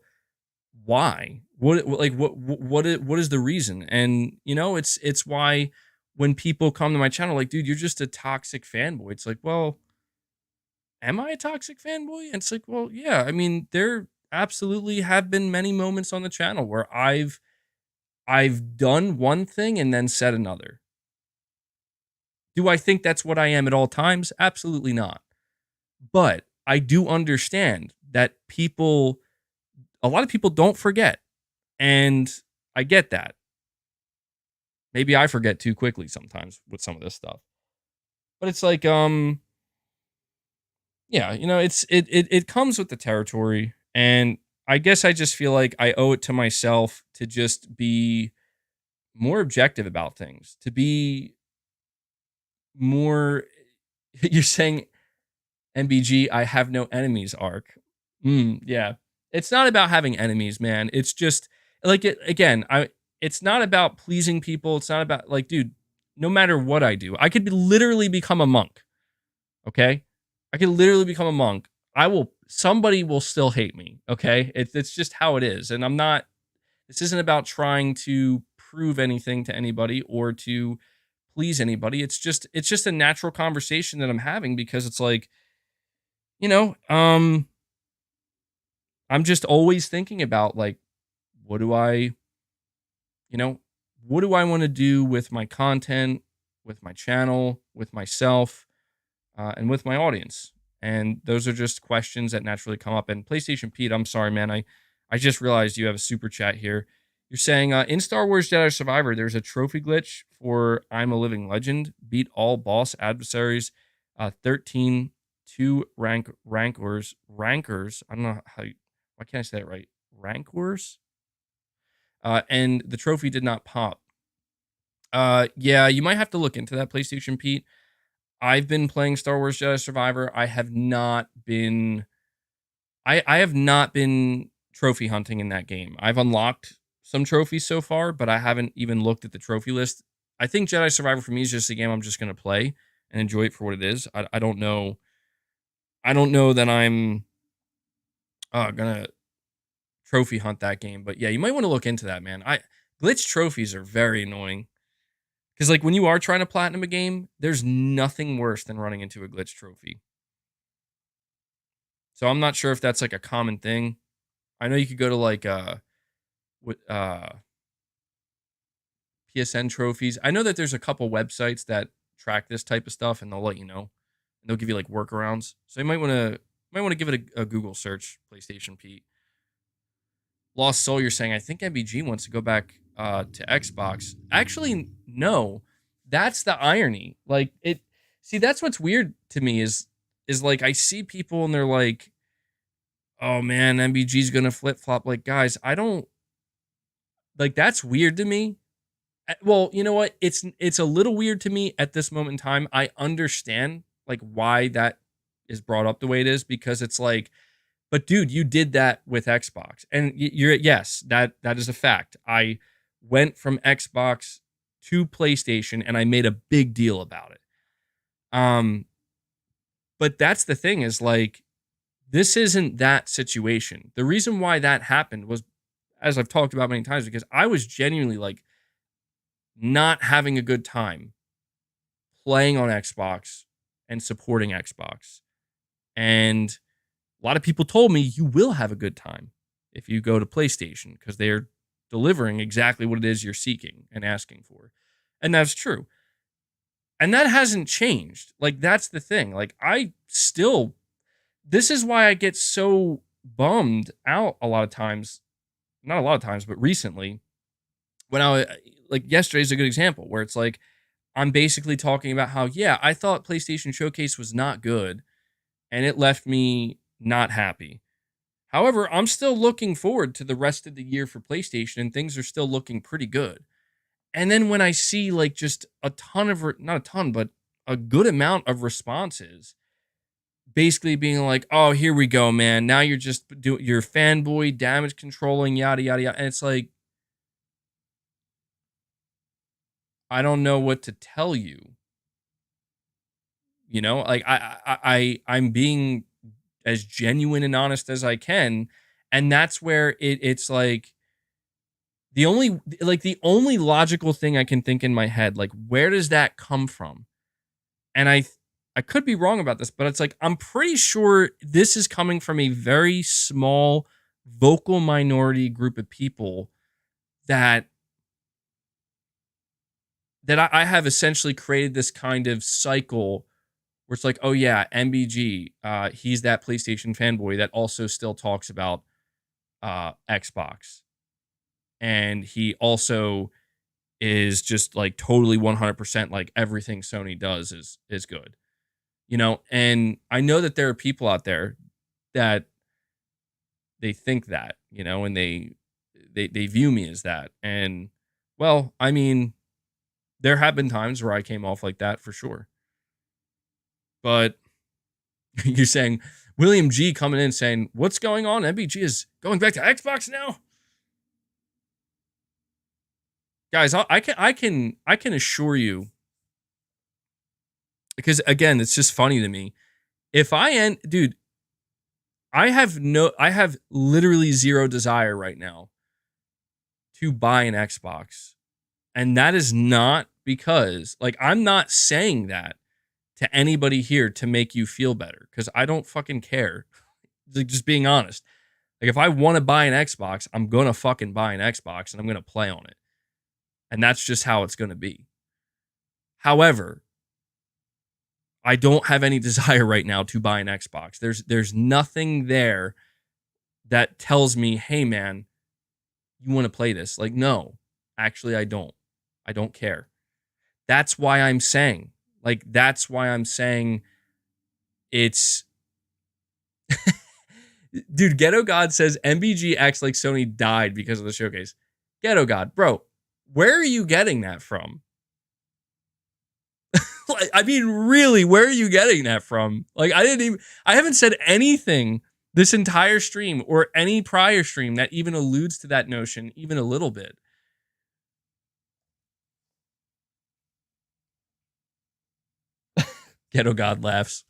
why? What is the reason? And it's why when people come to my channel like, dude, you're just a toxic fanboy. It's like, well, am I a toxic fanboy? And it's like, well, yeah. I mean, there absolutely have been many moments on the channel where I've done one thing and then said another. Do I think that's what I am at all times? Absolutely not. But I do understand that a lot of people don't forget. And I get that. Maybe I forget too quickly sometimes with some of this stuff. But it's like, yeah, it comes with the territory. And I guess I just feel like I owe it to myself to just be more objective about things, to be more. You're saying MBG, I have no enemies arc. Yeah. It's not about having enemies, man. It's just like, it's not about pleasing people. It's not about, like, dude, no matter what I do, I could literally become a monk. Okay? I could literally become a monk. Somebody will still hate me. Okay? It's just how it is. And this isn't about trying to prove anything to anybody or to please anybody. It's just a natural conversation that I'm having, because it's like, I'm just always thinking about, like, what do I want to do with my content, with my channel, with myself, and with my audience? And those are just questions that naturally come up. And PlayStation Pete, I'm sorry, man. I just realized you have a super chat here. You're saying, in Star Wars Jedi Survivor, there's a trophy glitch for I'm a Living Legend. Beat all boss adversaries. 13 2 rankers. I don't know why can't I say that right? Rankers? And the trophy did not pop. Yeah, you might have to look into that, PlayStation Pete. I've been playing Star Wars Jedi Survivor. I have not been trophy hunting in that game. I've unlocked some trophies so far, but I haven't even looked at the trophy list. I think Jedi Survivor for me is just a game I'm just going to play and enjoy it for what it is. I don't know. I don't know that I'm gonna trophy hunt that game, but yeah, you might want to look into that, man. Glitch trophies are very annoying, because, like, when you are trying to platinum a game, there's nothing worse than running into a glitch trophy. So I'm not sure if that's like a common thing. I know you could go to like PSN trophies. I know that there's a couple websites that track this type of stuff, and they'll let you know. And they'll give you like workarounds. So you might want to give it a Google search, PlayStation Pete. Lost Soul, you're saying, I think MBG wants to go back to Xbox. Actually, no. That's the irony. Like, that's what's weird to me is like, I see people and they're like, oh man, MBG's gonna flip flop. Like, guys, I don't, like, that's weird to me. Well, you know what? It's a little weird to me at this moment in time. I understand, like, why that is brought up the way it is, because it's like, but dude, you did that with Xbox, and yes, that is a fact. I went from Xbox to PlayStation, and I made a big deal about it. But that's the thing, is like, this isn't that situation. The reason why that happened was, as I've talked about many times, because I was genuinely, like, not having a good time playing on Xbox and supporting Xbox. And a lot of people told me, you will have a good time if you go to PlayStation, because they're delivering exactly what it is you're seeking and asking for. And that's true. And that hasn't changed. Like, that's the thing. Like, this is why I get so bummed out a lot of times, not a lot of times, but recently, when like yesterday's a good example where it's like, I'm basically talking about how, yeah, I thought PlayStation Showcase was not good and it left me not happy. However, I'm still looking forward to the rest of the year for PlayStation and things are still looking pretty good. And then when I see like just a ton of, not a ton, but a good amount of responses basically being like, oh, here we go, man. Now you're just doing your fanboy damage controlling, yada, yada, yada. And it's like, I don't know what to tell you. You know, like I'm being as genuine and honest as I can. And that's where it's like the only logical thing I can think in my head, like, where does that come from? And I could be wrong about this, but it's like I'm pretty sure this is coming from a very small vocal minority group of people that I have essentially created this kind of cycle where it's like, oh yeah, MBG, he's that PlayStation fanboy that also still talks about Xbox, and he also is just like totally 100% like everything Sony does is good, you know. And I know that there are people out there that they think that, you know, and they view me as that. And well, I mean, there have been times where I came off like that for sure. But you're saying William G coming in saying, "What's going on? MBG is going back to Xbox now." Guys, I can assure you, because again, it's just funny to me. If I end, dude, I have literally zero desire right now to buy an Xbox. And that is not because, like, I'm not saying that to anybody here to make you feel better, because I don't fucking care. Like, just being honest. Like, if I want to buy an Xbox, I'm going to fucking buy an Xbox and I'm going to play on it. And that's just how it's going to be. However, I don't have any desire right now to buy an Xbox. There's nothing there that tells me, "Hey man, you want to play this?" Like, no. Actually, I don't. I don't care. That's why I'm saying, it's dude, Ghetto God says MBG acts like Sony died because of the showcase. Ghetto God, bro, where are you getting that from? Like, I mean, really, where are you getting that from? Like, I haven't said anything this entire stream or any prior stream that even alludes to that notion even a little bit. Ghetto God laughs.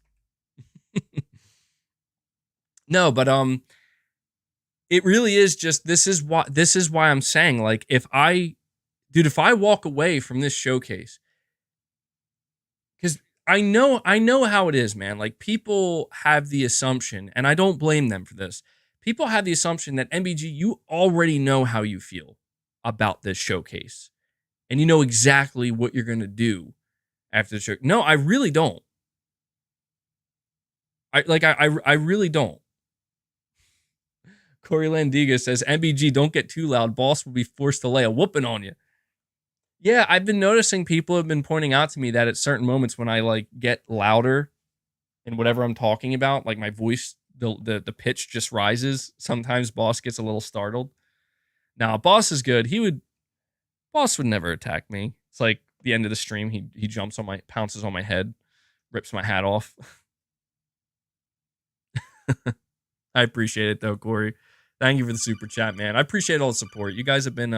No, but it really is just, this is why I'm saying, like, if I walk away from this showcase, because I know how it is, man. Like, people have the assumption, and I don't blame them for this. People have the assumption that MBG, you already know how you feel about this showcase, and you know exactly what you're gonna do after the show. No, I really don't. I really don't. Corey Landiga says, MBG, don't get too loud. Boss will be forced to lay a whooping on you. Yeah, I've been noticing people have been pointing out to me that at certain moments when I like get louder in whatever I'm talking about, like my voice, the pitch just rises. Sometimes Boss gets a little startled. Now, Boss is good. Boss would never attack me. It's like the end of the stream, he jumps on pounces on my head, rips my hat off. I appreciate it though, Corey. Thank you for the super chat, man. I appreciate all the support. You guys have been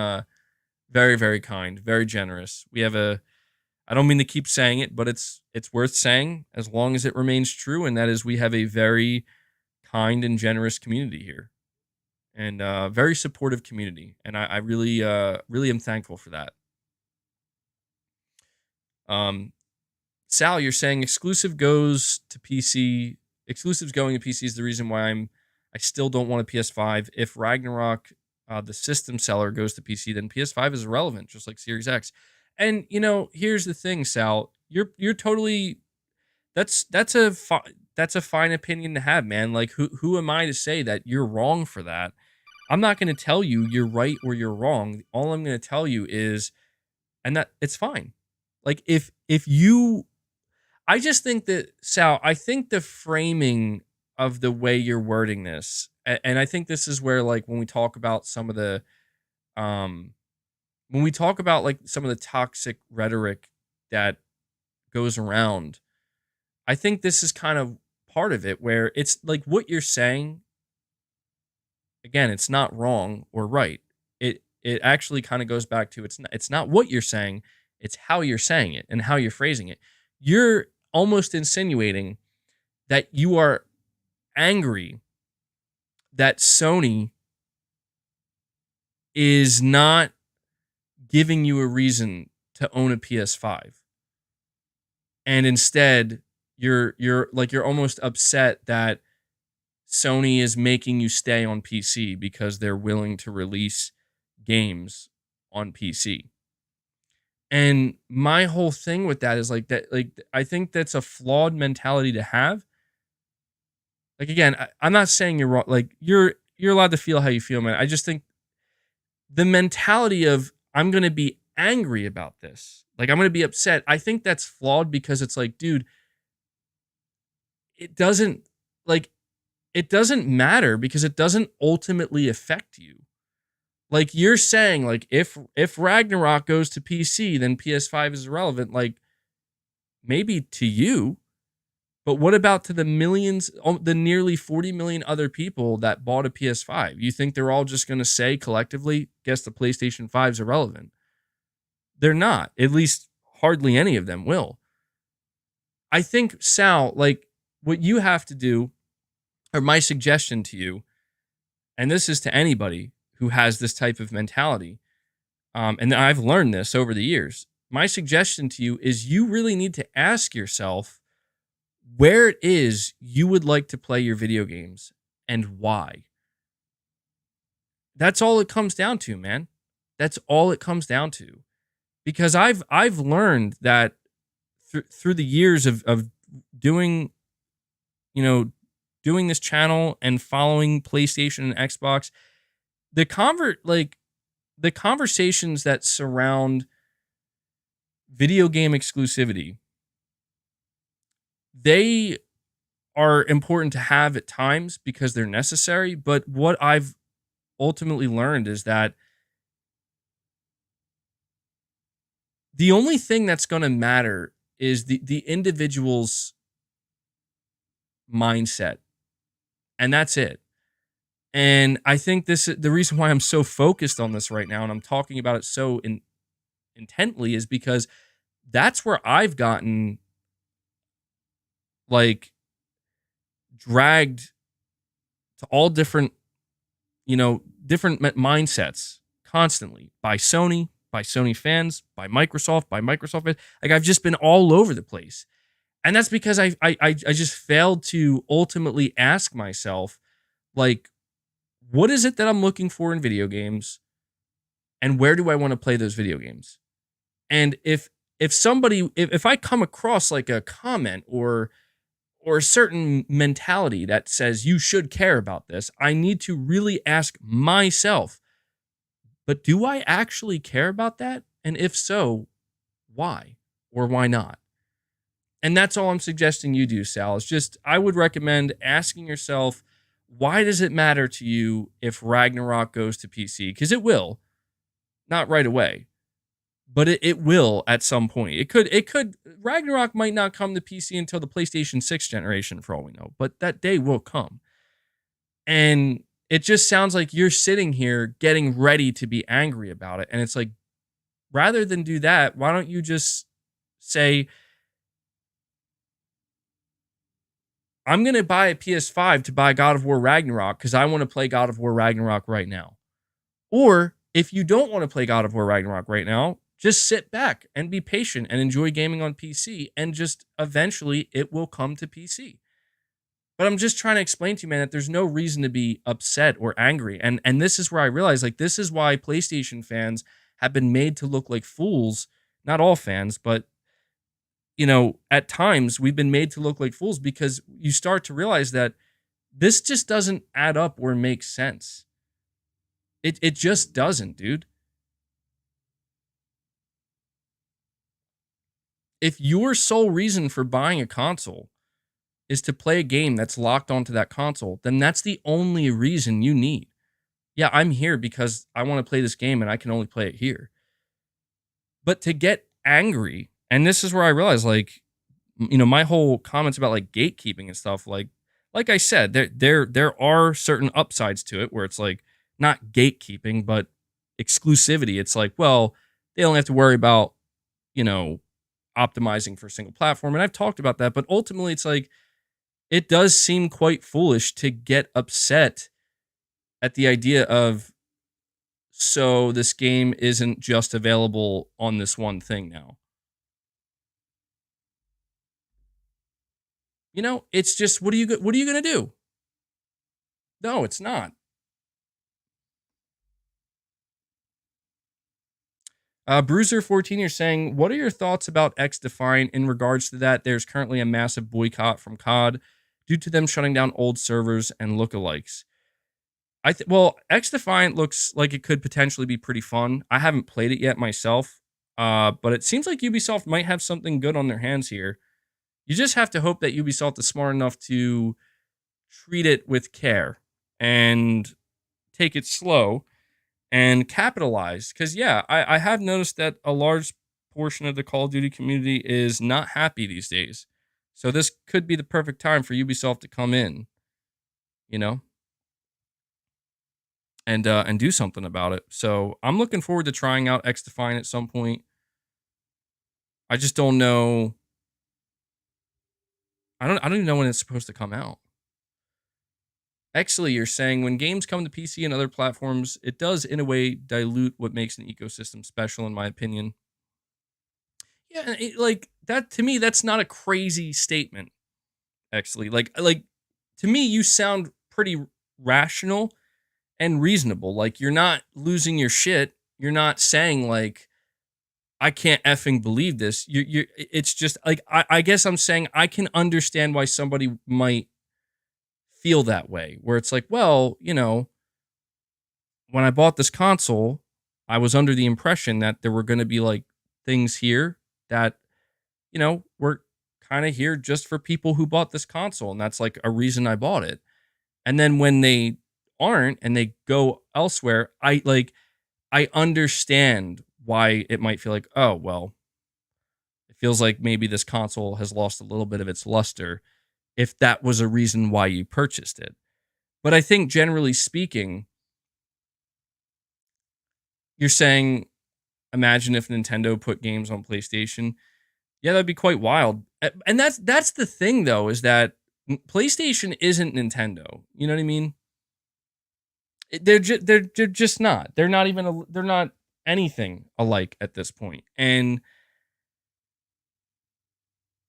very, very kind, very generous. We have I don't mean to keep saying it, but it's worth saying as long as it remains true, and that is we have a very kind and generous community here, and very supportive community, and I really really am thankful for that. Sal, you're saying exclusives going to PC is the reason why I still don't want a PS5. If Ragnarok, the system seller, goes to PC, then PS5 is irrelevant, just like Series X. And you know, here's the thing, Sal. You're totally. That's a that's a fine opinion to have, man. Like who am I to say that you're wrong for that? I'm not going to tell you you're right or you're wrong. All I'm going to tell you is, and that it's fine. Like if you, I just think that, Sal, I think the framing of the way you're wording this, and I think this is where, like, when we talk about some of the um when we talk about like some of the toxic rhetoric that goes around, I think this is kind of part of it, where it's like what you're saying, again, it's not wrong or right. It actually kind of goes back to, it's not what you're saying, it's how you're saying it and how you're phrasing it. You're almost insinuating that you are angry that Sony is not giving you a reason to own a PS5. And instead, you're almost upset that Sony is making you stay on PC because they're willing to release games on PC. And my whole thing with that is like that, like I think that's a flawed mentality to have. Like again, I'm not saying you're wrong. Like you're allowed to feel how you feel, man. I just think the mentality of I'm gonna be angry about this, like I'm gonna be upset, I think that's flawed, because it's like, dude, it doesn't like it doesn't matter because it doesn't ultimately affect you. Like you're saying, like if Ragnarok goes to PC, then PS5 is irrelevant. Like maybe to you, but what about to the millions, the nearly 40 million other people that bought a PS5? You think they're all just going to say collectively, guess the PlayStation 5 is irrelevant? They're not. At least hardly any of them will. I think, Sal, like what you have to do, or my suggestion to you, and this is to anybody who has this type of mentality, and I've learned this over the years. My suggestion to you is you really need to ask yourself where it is you would like to play your video games and why. That's all it comes down to, man. That's all it comes down to. Because I've learned that through the years of doing, doing this channel and following PlayStation and Xbox, the conversations that surround video game exclusivity, they are important to have at times because they're necessary. But what I've ultimately learned is that the only thing that's going to matter is the individual's mindset. And that's it. And I think this is the reason why I'm so focused on this right now, and I'm talking about it so intently, is because that's where I've gotten like dragged to all different, different mindsets constantly by Sony fans, by Microsoft fans. Like I've just been all over the place. And that's because I just failed to ultimately ask myself, like, what is it that I'm looking for in video games? And where do I want to play those video games? And if I come across like a comment or a certain mentality that says you should care about this, I need to really ask myself, but do I actually care about that? And if so, why or why not? And that's all I'm suggesting you do, Sal. Is just, I would recommend asking yourself, why does it matter to you if Ragnarok goes to PC? Because it will, not right away, but it will at some point. It could. Ragnarok might not come to PC until the PlayStation 6 generation, for all we know, but that day will come. And it just sounds like you're sitting here getting ready to be angry about it. And it's like, rather than do that, why don't you just say, I'm going to buy a PS5 to buy God of War Ragnarok because I want to play God of War Ragnarok right now. Or if you don't want to play God of War Ragnarok right now, just sit back and be patient and enjoy gaming on PC, and just eventually it will come to PC. But I'm just trying to explain to you, man, that there's no reason to be upset or angry. And this is where I realize, like, this is why PlayStation fans have been made to look like fools. Not all fans, but at times we've been made to look like fools because you start to realize that this just doesn't add up or make sense. It just doesn't, dude. If your sole reason for buying a console is to play a game that's locked onto that console, then that's the only reason you need. Yeah, I'm here because I want to play this game and I can only play it here. But to get angry, and this is where I realize, like, my whole comments about like gatekeeping and stuff, like I said, there are certain upsides to it where it's like not gatekeeping, but exclusivity. It's like, well, they only have to worry about, you know, optimizing for a single platform. And I've talked about that, but ultimately it's like it does seem quite foolish to get upset at the idea of, so this game isn't just available on this one thing now. It's just, what are you going to do? No, it's not. Bruiser14, you're saying, what are your thoughts about X Defiant in regards to that? There's currently a massive boycott from COD due to them shutting down old servers and lookalikes. Well, X Defiant looks like it could potentially be pretty fun. I haven't played it yet myself, but it seems like Ubisoft might have something good on their hands here. You just have to hope that Ubisoft is smart enough to treat it with care and take it slow and capitalize. Because, yeah, I have noticed that a large portion of the Call of Duty community is not happy these days. So this could be the perfect time for Ubisoft to come in, you know, and do something about it. So I'm looking forward to trying out X Defiant at some point. I just don't know. I don't even know when it's supposed to come out. Actually, you're saying when games come to PC and other platforms, it does in a way dilute what makes an ecosystem special, in my opinion. Yeah, like that to me, that's not a crazy statement. Actually, like to me, you sound pretty rational and reasonable. Like you're not losing your shit. You're not saying like, I can't effing believe this. You it's just like I guess I'm saying I can understand why somebody might feel that way, where it's like, well, when I bought this console, I was under the impression that there were going to be like things here that, were kind of here just for people who bought this console. And that's like a reason I bought it. And then when they aren't and they go elsewhere, I understand why it might feel like, oh, well, it feels like maybe this console has lost a little bit of its luster if that was a reason why you purchased it. But I think generally speaking, you're saying, imagine if Nintendo put games on PlayStation. Yeah, that'd be quite wild. And that's the thing though, is that PlayStation isn't Nintendo. You know what I mean? They're just not. They're not even they're not anything alike at this point. And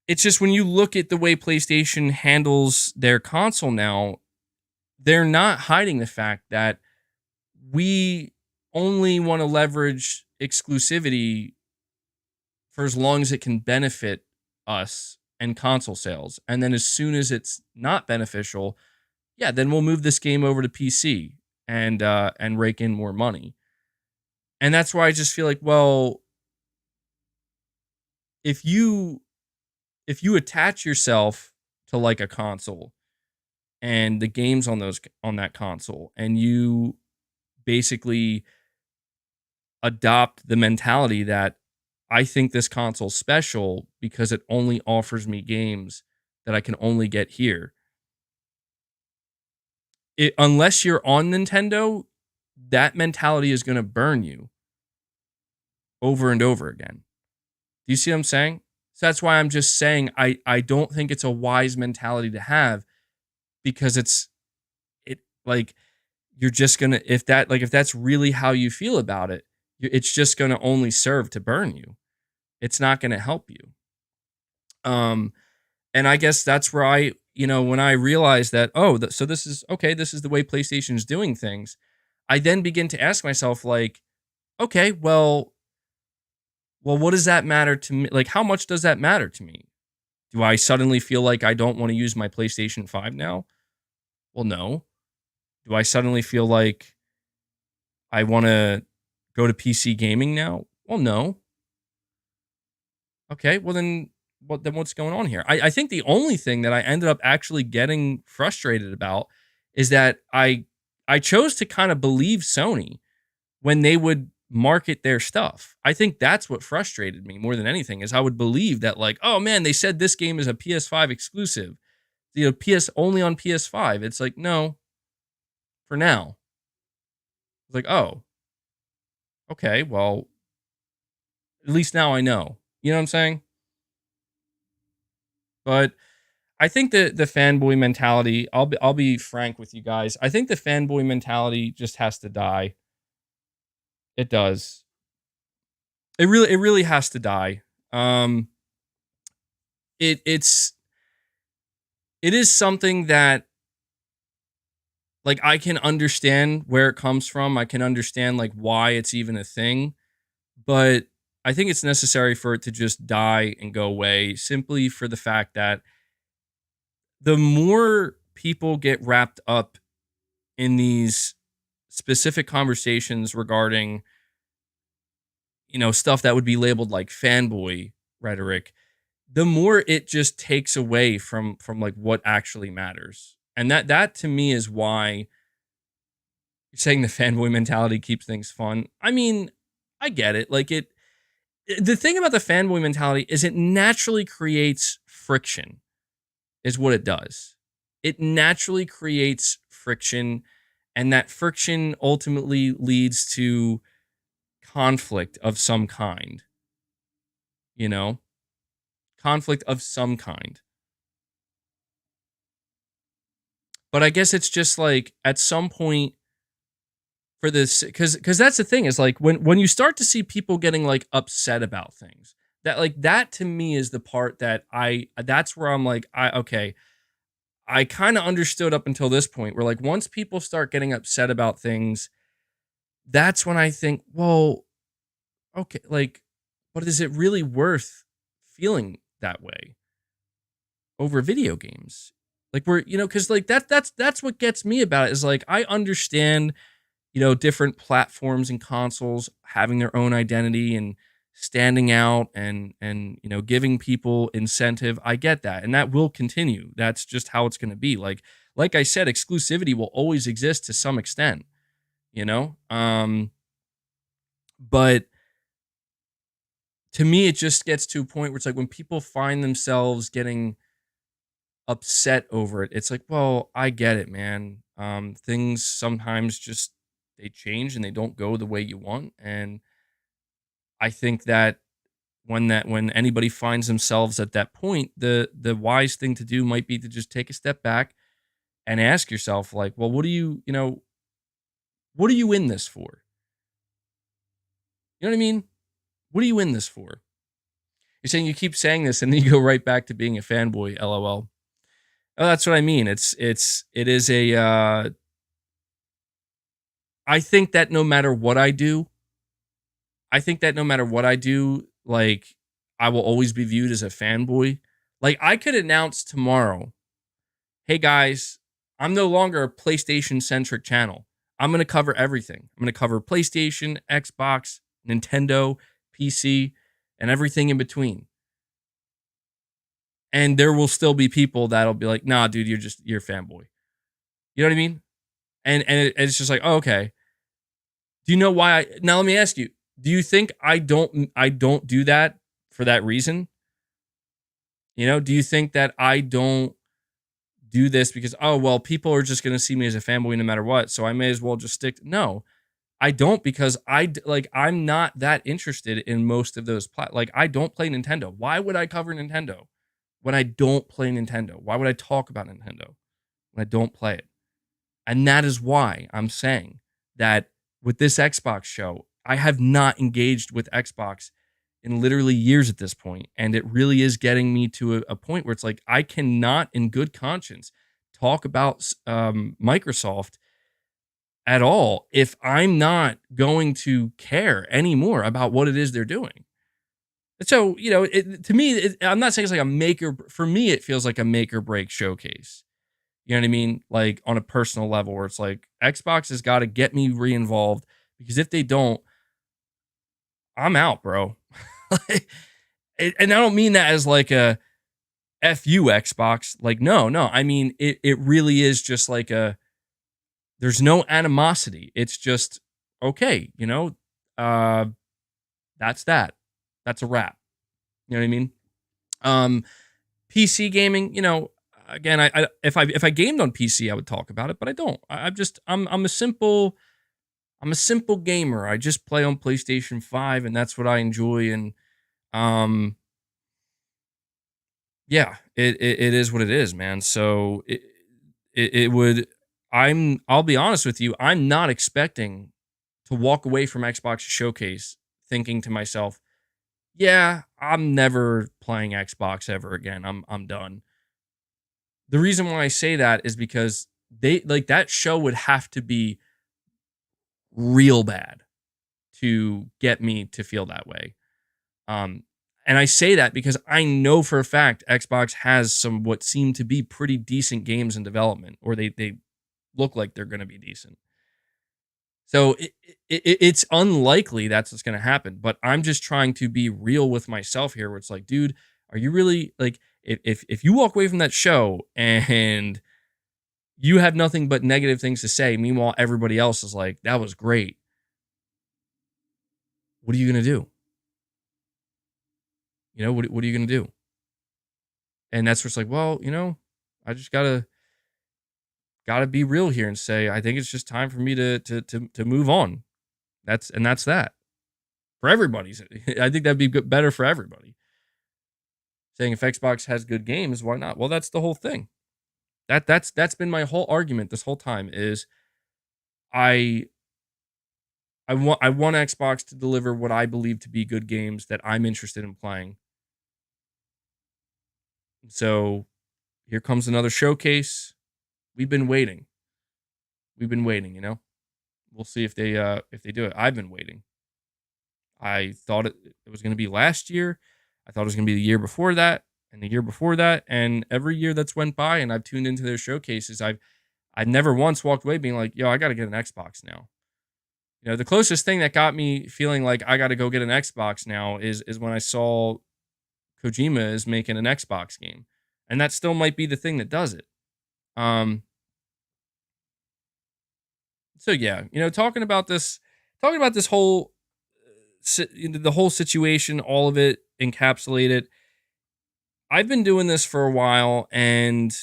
it's just when you look at the way PlayStation handles their console now, they're not hiding the fact that we only want to leverage exclusivity for as long as it can benefit us and console sales. And then as soon as it's not beneficial, yeah, then we'll move this game over to PC and rake in more money. And that's why I just feel like, well, if you attach yourself to like a console and the games on that console, and you basically adopt the mentality that I think this console's special because it only offers me games that I can only get here. Unless you're on Nintendo, that mentality is going to burn you over and over again. Do you see what I'm saying? So that's why I'm just saying I don't think it's a wise mentality to have, because it like you're just gonna, if that's really how you feel about it, it's just gonna only serve to burn you. It's not gonna help you. And I guess that's where when I realized that, so this is okay, this is the way PlayStation's doing things. I then begin to ask myself, like, okay, well, well, what does that matter to me? Like, how much does that matter to me? Do I suddenly feel like I don't want to use my PlayStation 5 now? Well, no. Do I suddenly feel like I want to go to PC gaming now? Well, no. Okay, well then what's going on here? I think the only thing that I ended up actually getting frustrated about is that I chose to kind of believe Sony when they would market their stuff. I think that's what frustrated me more than anything is I would believe that like, oh man, they said this game is a PS5 exclusive. PS only on PS5. It's like, no, for now. It's like, oh, okay, well, at least now I know. You know what I'm saying? But I think the fanboy mentality, I'll be frank with you guys. I think the fanboy mentality just has to die. It does. It really has to die. Um it is something that like I can understand where it comes from. I can understand like why it's even a thing, but I think it's necessary for it to just die and go away simply for the fact that the more people get wrapped up in these specific conversations regarding, stuff that would be labeled like fanboy rhetoric, the more it just takes away from like what actually matters. And that to me is why you're saying the fanboy mentality keeps things fun. I mean, I get it. Like the thing about the fanboy mentality is it naturally creates friction is what it does. It naturally creates friction, and that friction ultimately leads to conflict of some kind, you know? Conflict of some kind. But I guess it's just like at some point for this cuz that's the thing is like when you start to see people getting like upset about things. That to me is the part that that's where I'm like I okay, I kind of understood up until this point where like once people start getting upset about things, that's when I think, well, okay, like, but is it really worth feeling that way over video games? Like we're, because like that's what gets me about it is like I understand, different platforms and consoles having their own identity and standing out and giving people incentive. I get that. And that will continue. That's just how it's gonna be. Like I said, exclusivity will always exist to some extent, you know? But to me, it just gets to a point where it's like when people find themselves getting upset over it, it's like, well, I get it, man. Things sometimes just they change and they don't go the way you want. And I think that when anybody finds themselves at that point, the wise thing to do might be to just take a step back and ask yourself, like, well, what are you in this for? You know what I mean? What are you in this for? You're saying you keep saying this and then you go right back to being a fanboy, lol. Oh, that's what I mean. It is a I think that no matter what I do, like I will always be viewed as a fanboy. Like I could announce tomorrow, hey guys, I'm no longer a PlayStation centric channel. I'm going to cover everything. I'm going to cover PlayStation, Xbox, Nintendo, PC, and everything in between. And there will still be people that'll be like, nah, dude, you're a fanboy. You know what I mean? And it's just like, oh, okay. Do you know why now let me ask you, do you think I don't do that for that reason? Do you think that I don't do this because oh well, people are just going to see me as a fanboy no matter what, so I may as well just stick no. I don't because like I'm not that interested in most of those like I don't play Nintendo. Why would I cover Nintendo when I don't play Nintendo? Why would I talk about Nintendo when I don't play it? And that is why I'm saying that with this Xbox show, I have not engaged with Xbox in literally years at this point. And it really is getting me to a point where it's like, I cannot, in good conscience, talk about Microsoft at all if I'm not going to care anymore about what it is they're doing. So, to me, I'm not saying it's like a for me, it feels like a make or break showcase. You know what I mean? Like on a personal level where it's like Xbox has got to get me re-involved because if they don't, I'm out, bro. Like, and I don't mean that as like a F you Xbox. Like, no. I mean, it really is just like there's no animosity. It's just, okay, uh, that's that. That's a wrap. You know what I mean? Um, PC gaming, again, if I gamed on PC, I would talk about it, but I don't. I'm a simple gamer. I just play on PlayStation 5 and that's what I enjoy. And um yeah, it is what it is, man. So it would I'll be honest with you, I'm not expecting to walk away from Xbox Showcase thinking to myself, yeah, I'm never playing Xbox ever again. I'm done. The reason why I say that is because they like that show would have to be real bad to get me to feel that way. Um, and I say that because I know for a fact Xbox has some what seem to be pretty decent games in development, or they look like they're going to be decent. So it's unlikely that's what's going to happen. But I'm just trying to be real with myself here, where it's like, dude, are you really like if you walk away from that show and you have nothing but negative things to say, meanwhile everybody else is like, that was great. What are you going to do? What are you going to do? And that's where it's like, well, I just gotta be real here and say, I think it's just time for me to move on. That's that for everybody's. I think that'd be better for everybody. Saying if Xbox has good games, why not? Well, that's the whole thing. That's been my whole argument this whole time is I I want Xbox to deliver what I believe to be good games that I'm interested in playing. So here comes another showcase. We've been waiting. We've been waiting. We'll see if they do it. I've been waiting. I thought it was going to be last year. I thought it was going to be the year before that and the year before that. And every year that's went by and I've tuned into their showcases, I've never once walked away being like, yo, I got to get an Xbox now. The closest thing that got me feeling like I got to go get an Xbox now is when I saw Kojima is making an Xbox game. And that still might be the thing that does it. Um, so yeah, talking about this whole the whole situation, all of it encapsulated. I've been doing this for a while, and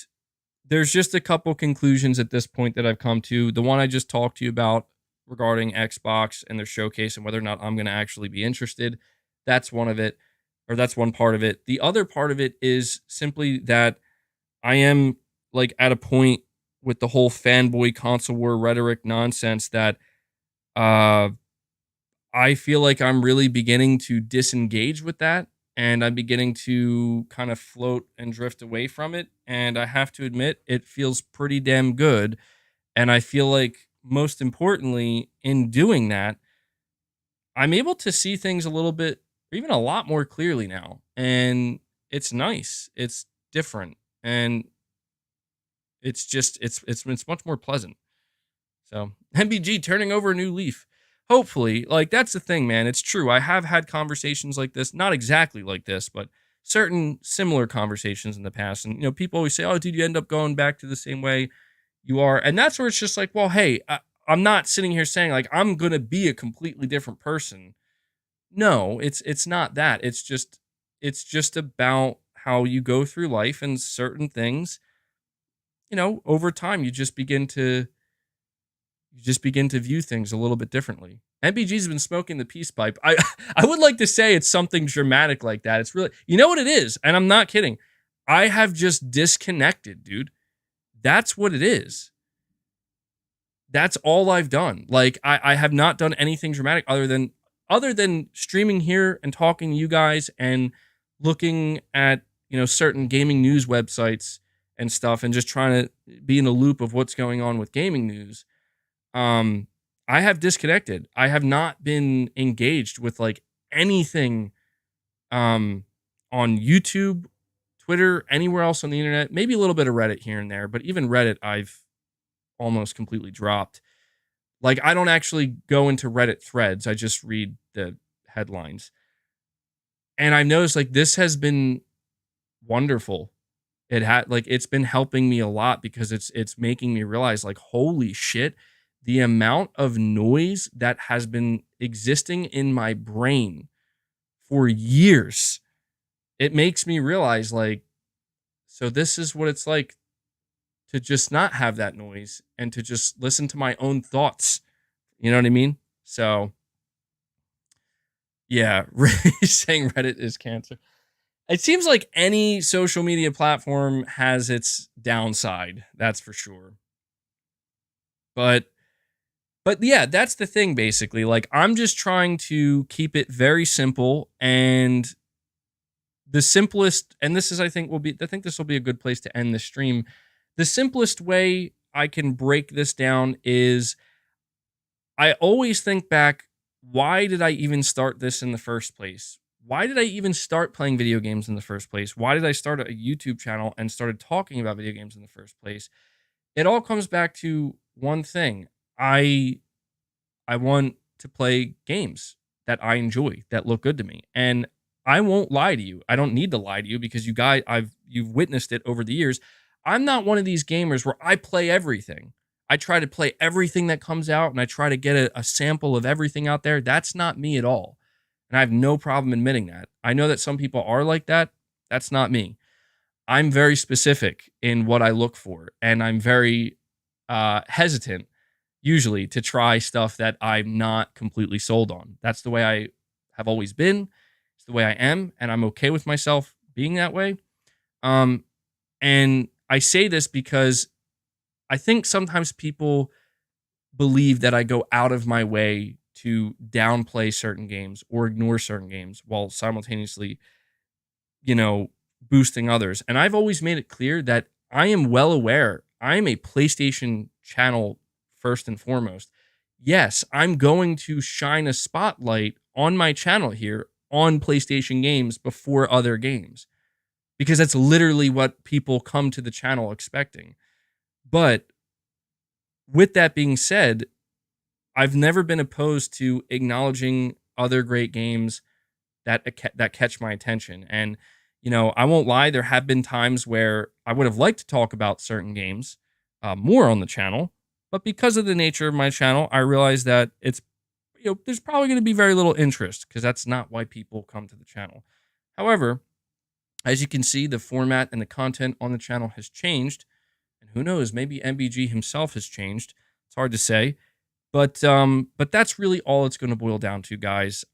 there's just a couple conclusions at this point that I've come to. The one I just talked to you about regarding Xbox and their showcase and whether or not I'm going to actually be interested. That's one of it, or that's one part of it. The other part of it is simply that I am like at a point with the whole fanboy console war rhetoric nonsense that uh I feel like I'm really beginning to disengage with that and I'm beginning to kind of float and drift away from it. And I have to admit, it feels pretty damn good. And I feel like, most importantly, in doing that, I'm able to see things a little bit, or even a lot more clearly now. And it's nice, it's different, and it's much more pleasant. So MBG turning over a new leaf. Hopefully, like that's the thing, man. It's true. I have had conversations like this, not exactly like this, but certain similar conversations in the past. And people always say, "Oh, dude, you end up going back to the same way you are," and that's where it's just like, well, hey, I'm not sitting here saying like I'm gonna be a completely different person. No, it's not that. It's just about how you go through life and certain things. Over time, you just begin to view things a little bit differently. MBG's been smoking the peace pipe. I would like to say it's something dramatic like that. It's really, you know what it is, and I'm not kidding. I have just disconnected, dude. That's what it is. That's all I've done. Like I have not done anything dramatic other than streaming here and talking to you guys and looking at certain gaming news websites and stuff and just trying to be in the loop of what's going on with gaming news. um I have disconnected. I have not been engaged with like anything on YouTube, Twitter, anywhere else on the internet, maybe a little bit of Reddit here and there, but even Reddit I've almost completely dropped. Like, I don't actually go into Reddit threads. I just read the headlines. And I've noticed, like, this has been wonderful. It's been helping me a lot because it's making me realize, like, holy shit, the amount of noise that has been existing in my brain for years. It makes me realize, like, so this is what it's like to just not have that noise and to just listen to my own thoughts. You know what I mean? So, yeah, saying Reddit is cancer. It seems like any social media platform has its downside, that's for sure. But yeah, that's the thing basically. Like, I'm just trying to keep it very simple, and the simplest, and this is, I think this will be a good place to end the stream. The simplest way I can break this down is, I always think back, why did I even start this in the first place? Why did I even start playing video games in the first place? Why did I start a YouTube channel and started talking about video games in the first place? It all comes back to one thing. I want to play games that I enjoy, that look good to me. And I won't lie to you. I don't need to lie to you because you've witnessed it over the years. I'm not one of these gamers where I play everything. I try to play everything that comes out and I try to get a sample of everything out there. That's not me at all. And I have no problem admitting that. I know that some people are like that. That's not me. I'm very specific in what I look for, and I'm very hesitant usually to try stuff that I'm not completely sold on. That's the way I have always been. It's the way I am, and I'm okay with myself being that way. And I say this because I think sometimes people believe that I go out of my way to downplay certain games or ignore certain games while simultaneously, boosting others. And I've always made it clear that I am well aware I am a PlayStation channel first and foremost. Yes, I'm going to shine a spotlight on my channel here on PlayStation games before other games, because that's literally what people come to the channel expecting. But with that being said, I've never been opposed to acknowledging other great games that catch my attention. And I won't lie, there have been times where I would have liked to talk about certain games more on the channel, but because of the nature of my channel, I realized that there's probably going to be very little interest because that's not why people come to the channel. However, as you can see, the format and the content on the channel has changed, and who knows, maybe MBG himself has changed. It's hard to say, but that's really all it's going to boil down to, guys.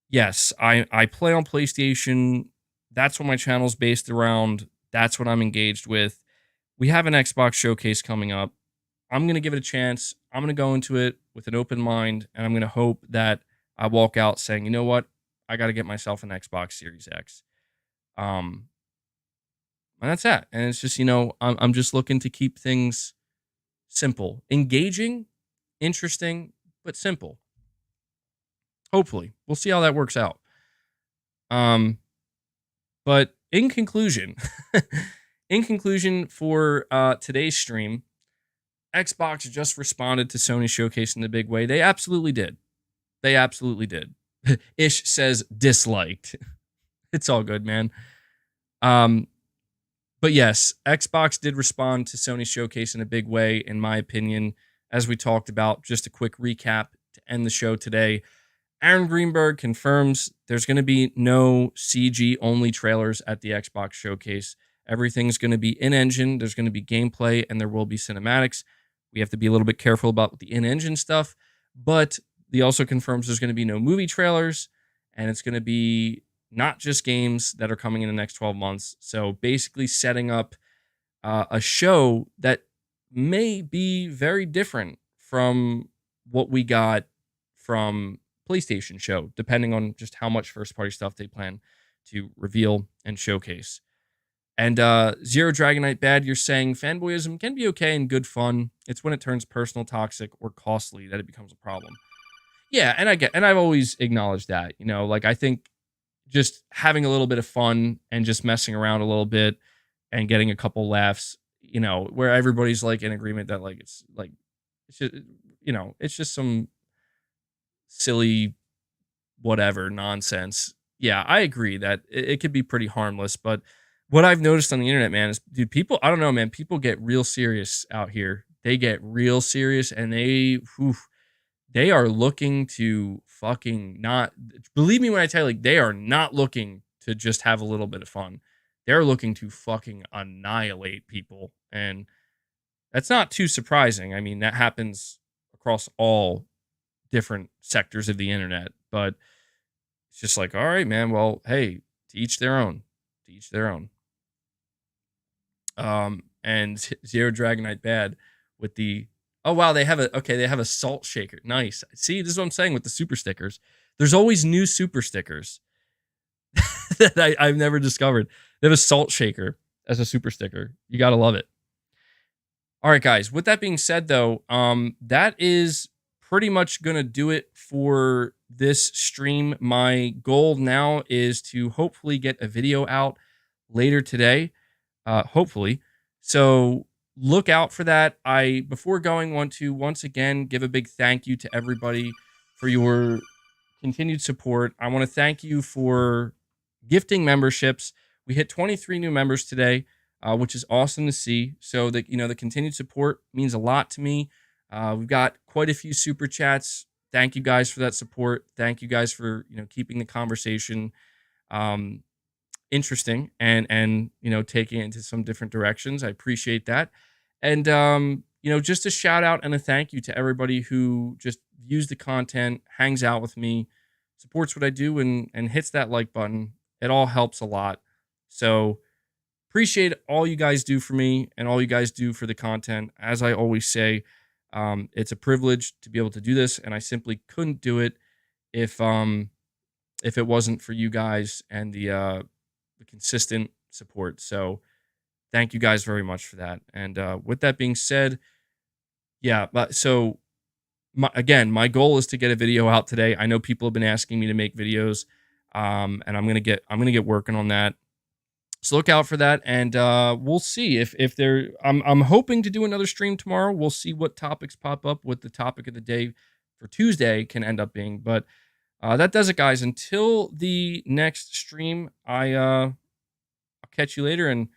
Yes, I play on PlayStation. That's what my channel's based around. That's what I'm engaged with. We have an Xbox showcase coming up. I'm going to give it a chance. I'm going to go into it with an open mind, and I'm going to hope that I walk out saying, you know what? I got to get myself an Xbox Series X. And that's that. And it's just, I'm just looking to keep things simple, engaging, interesting, but simple. Hopefully. We'll see how that works out. But in conclusion, for today's stream, Xbox just responded to Sony Showcase in a big way. They absolutely did. Ish says disliked. It's all good, man. But yes, Xbox did respond to Sony Showcase in a big way, in my opinion. As we talked about, just a quick recap to end the show today. Aaron Greenberg confirms there's going to be no CG-only trailers at the Xbox Showcase. Everything's going to be in-engine. There's going to be gameplay, and there will be cinematics. We have to be a little bit careful about the in-engine stuff, but he also confirms there's going to be no movie trailers, and it's going to be not just games that are coming in the next 12 months. So basically setting up a show that may be very different from what we got from PlayStation show, depending on just how much first-party stuff they plan to reveal and showcase. And Zero Dragonite Bad, you're saying fanboyism can be okay and good fun. It's when it turns personal, toxic, or costly that it becomes a problem. Yeah, and I've always acknowledged that, like I think just having a little bit of fun and just messing around a little bit and getting a couple laughs, where everybody's like in agreement that it's just, it's just some silly whatever nonsense. Yeah, I agree that it could be pretty harmless, but what I've noticed on the internet, man, is dude, people, I don't know, man, people get real serious out here. They get real serious and they are looking to fucking not believe me when I tell you, like, they are not looking to just have a little bit of fun. They're looking to fucking annihilate people. And that's not too surprising. I mean, that happens across all different sectors of the internet, but it's just like, all right, man, well, hey, to each their own. To each their own. And Zero Dragonite Bad with the oh wow, they have a salt shaker. Nice. See, this is what I'm saying with the super stickers. There's always new super stickers that I've never discovered. They have a salt shaker as a super sticker. You gotta love it. All right, guys. With that being said, though, that is pretty much gonna do it for this stream. My goal now is to hopefully get a video out later today. Hopefully. So look out for that. I, before going, want to once again give a big thank you to everybody for your continued support. I want to thank you for gifting memberships. We hit 23 new members today, which is awesome to see. So that, the continued support means a lot to me. We've got quite a few super chats. Thank you guys for that support. Thank you guys for, keeping the conversation interesting and taking it into some different directions. I appreciate that. And just a shout out and a thank you to everybody who just views the content, hangs out with me, supports what I do, and hits that like button. It all helps a lot. So appreciate all you guys do for me and all you guys do for the content. As I always say, it's a privilege to be able to do this, and I simply couldn't do it if it wasn't for you guys and the consistent support. So thank you guys very much for that. And with that being said, yeah, but so my goal is to get a video out today. I know people have been asking me to make videos, and I'm gonna get working on that. So look out for that, and we'll see if there. I'm hoping to do another stream tomorrow. We'll see what topics pop up, what the topic of the day for Tuesday can end up being, but. That does it, guys. Until the next stream, I'll catch you later. And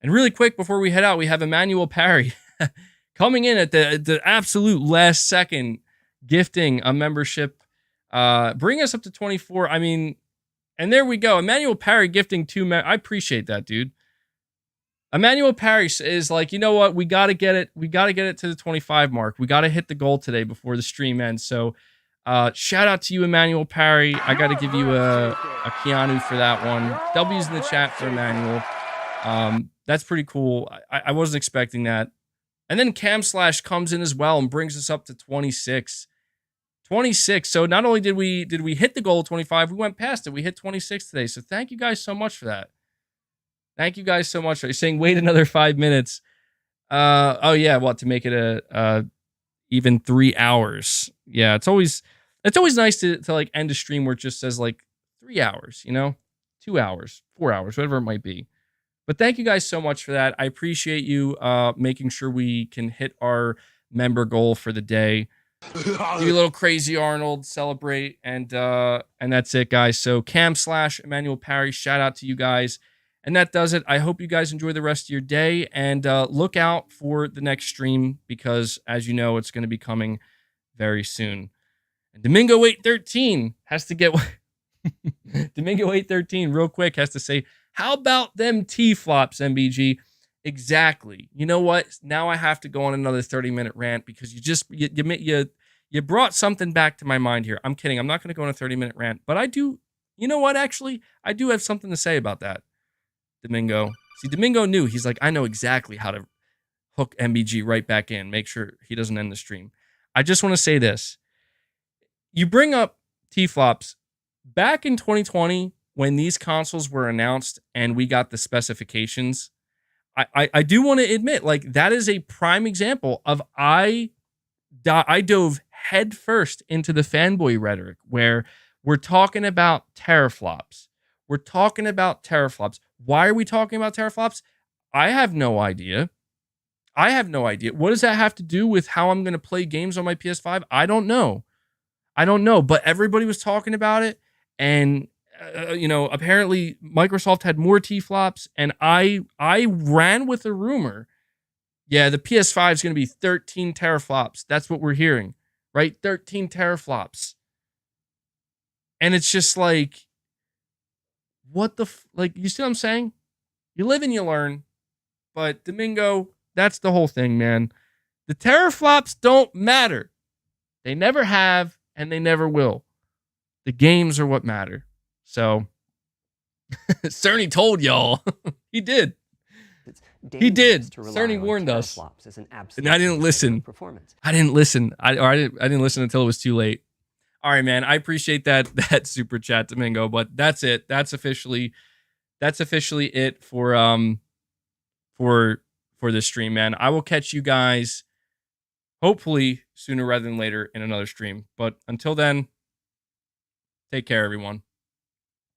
really quick before we head out, we have Emmanuel Parry coming in at the absolute last second, gifting a membership, bring us up to 24. I mean, and there we go. Emmanuel Parry gifting I appreciate that, dude. Emmanuel Parry is like, you know what? We got to get it. We got to get it to the 25 mark. We got to hit the goal today before the stream ends. So, shout out to you, Emmanuel Parry. I got to give you a Keanu for that one. W's in the chat for Emmanuel. That's pretty cool. I wasn't expecting that. And then Cam Slash comes in as well and brings us up to 26. 26. So not only did we hit the goal of 25, we went past it. We hit 26 today. So thank you guys so much for that. Thank you guys so much. You're saying wait another 5 minutes. Oh yeah, to make it a even 3 hours. Yeah, it's always nice to like end a stream where it just says like 3 hours, 2 hours, 4 hours, whatever it might be. But thank you guys so much for that. I appreciate you making sure we can hit our member goal for the day. Do a little crazy Arnold, celebrate, and that's it, guys. So Cam Slash, Emmanuel Parry, shout out to you guys. And that does it. I hope you guys enjoy the rest of your day, and look out for the next stream because, as you know, it's going to be coming very soon. And Domingo 813 has to get Domingo 813 real quick has to say, how about them T-flops, MBG? Exactly. You know what? Now I have to go on another 30-minute rant because you brought something back to my mind here. I'm kidding. I'm not going to go on a 30-minute rant, but I do. You know what? Actually, I do have something to say about that. Domingo. See, Domingo knew. He's like, I know exactly how to hook MBG right back in. Make sure he doesn't end the stream. I just want to say this. You bring up T-flops. Back in 2020, when these consoles were announced and we got the specifications, I do want to admit, like, that is a prime example of I dove headfirst into the fanboy rhetoric where we're talking about teraflops. We're talking about teraflops. Why are we talking about teraflops? I have no idea. What does that have to do with how I'm going to play games on my PS5? I don't know. But everybody was talking about it. And, apparently Microsoft had more T-flops. And I ran with a rumor. Yeah, the PS5 is going to be 13 teraflops. That's what we're hearing, right? 13 teraflops. And it's just like, what the, you see what I'm saying? You live and you learn. But Domingo, that's the whole thing, man. The teraflops don't matter. They never have, and they never will. The games are what matter. So, Sony told y'all. He did. He did. Cerny warned us. And I didn't listen. I didn't listen. I didn't listen until it was too late. All right, man. I appreciate that super chat, Domingo. But that's it. That's officially it for this stream, man. I will catch you guys hopefully sooner rather than later in another stream. But until then, take care, everyone.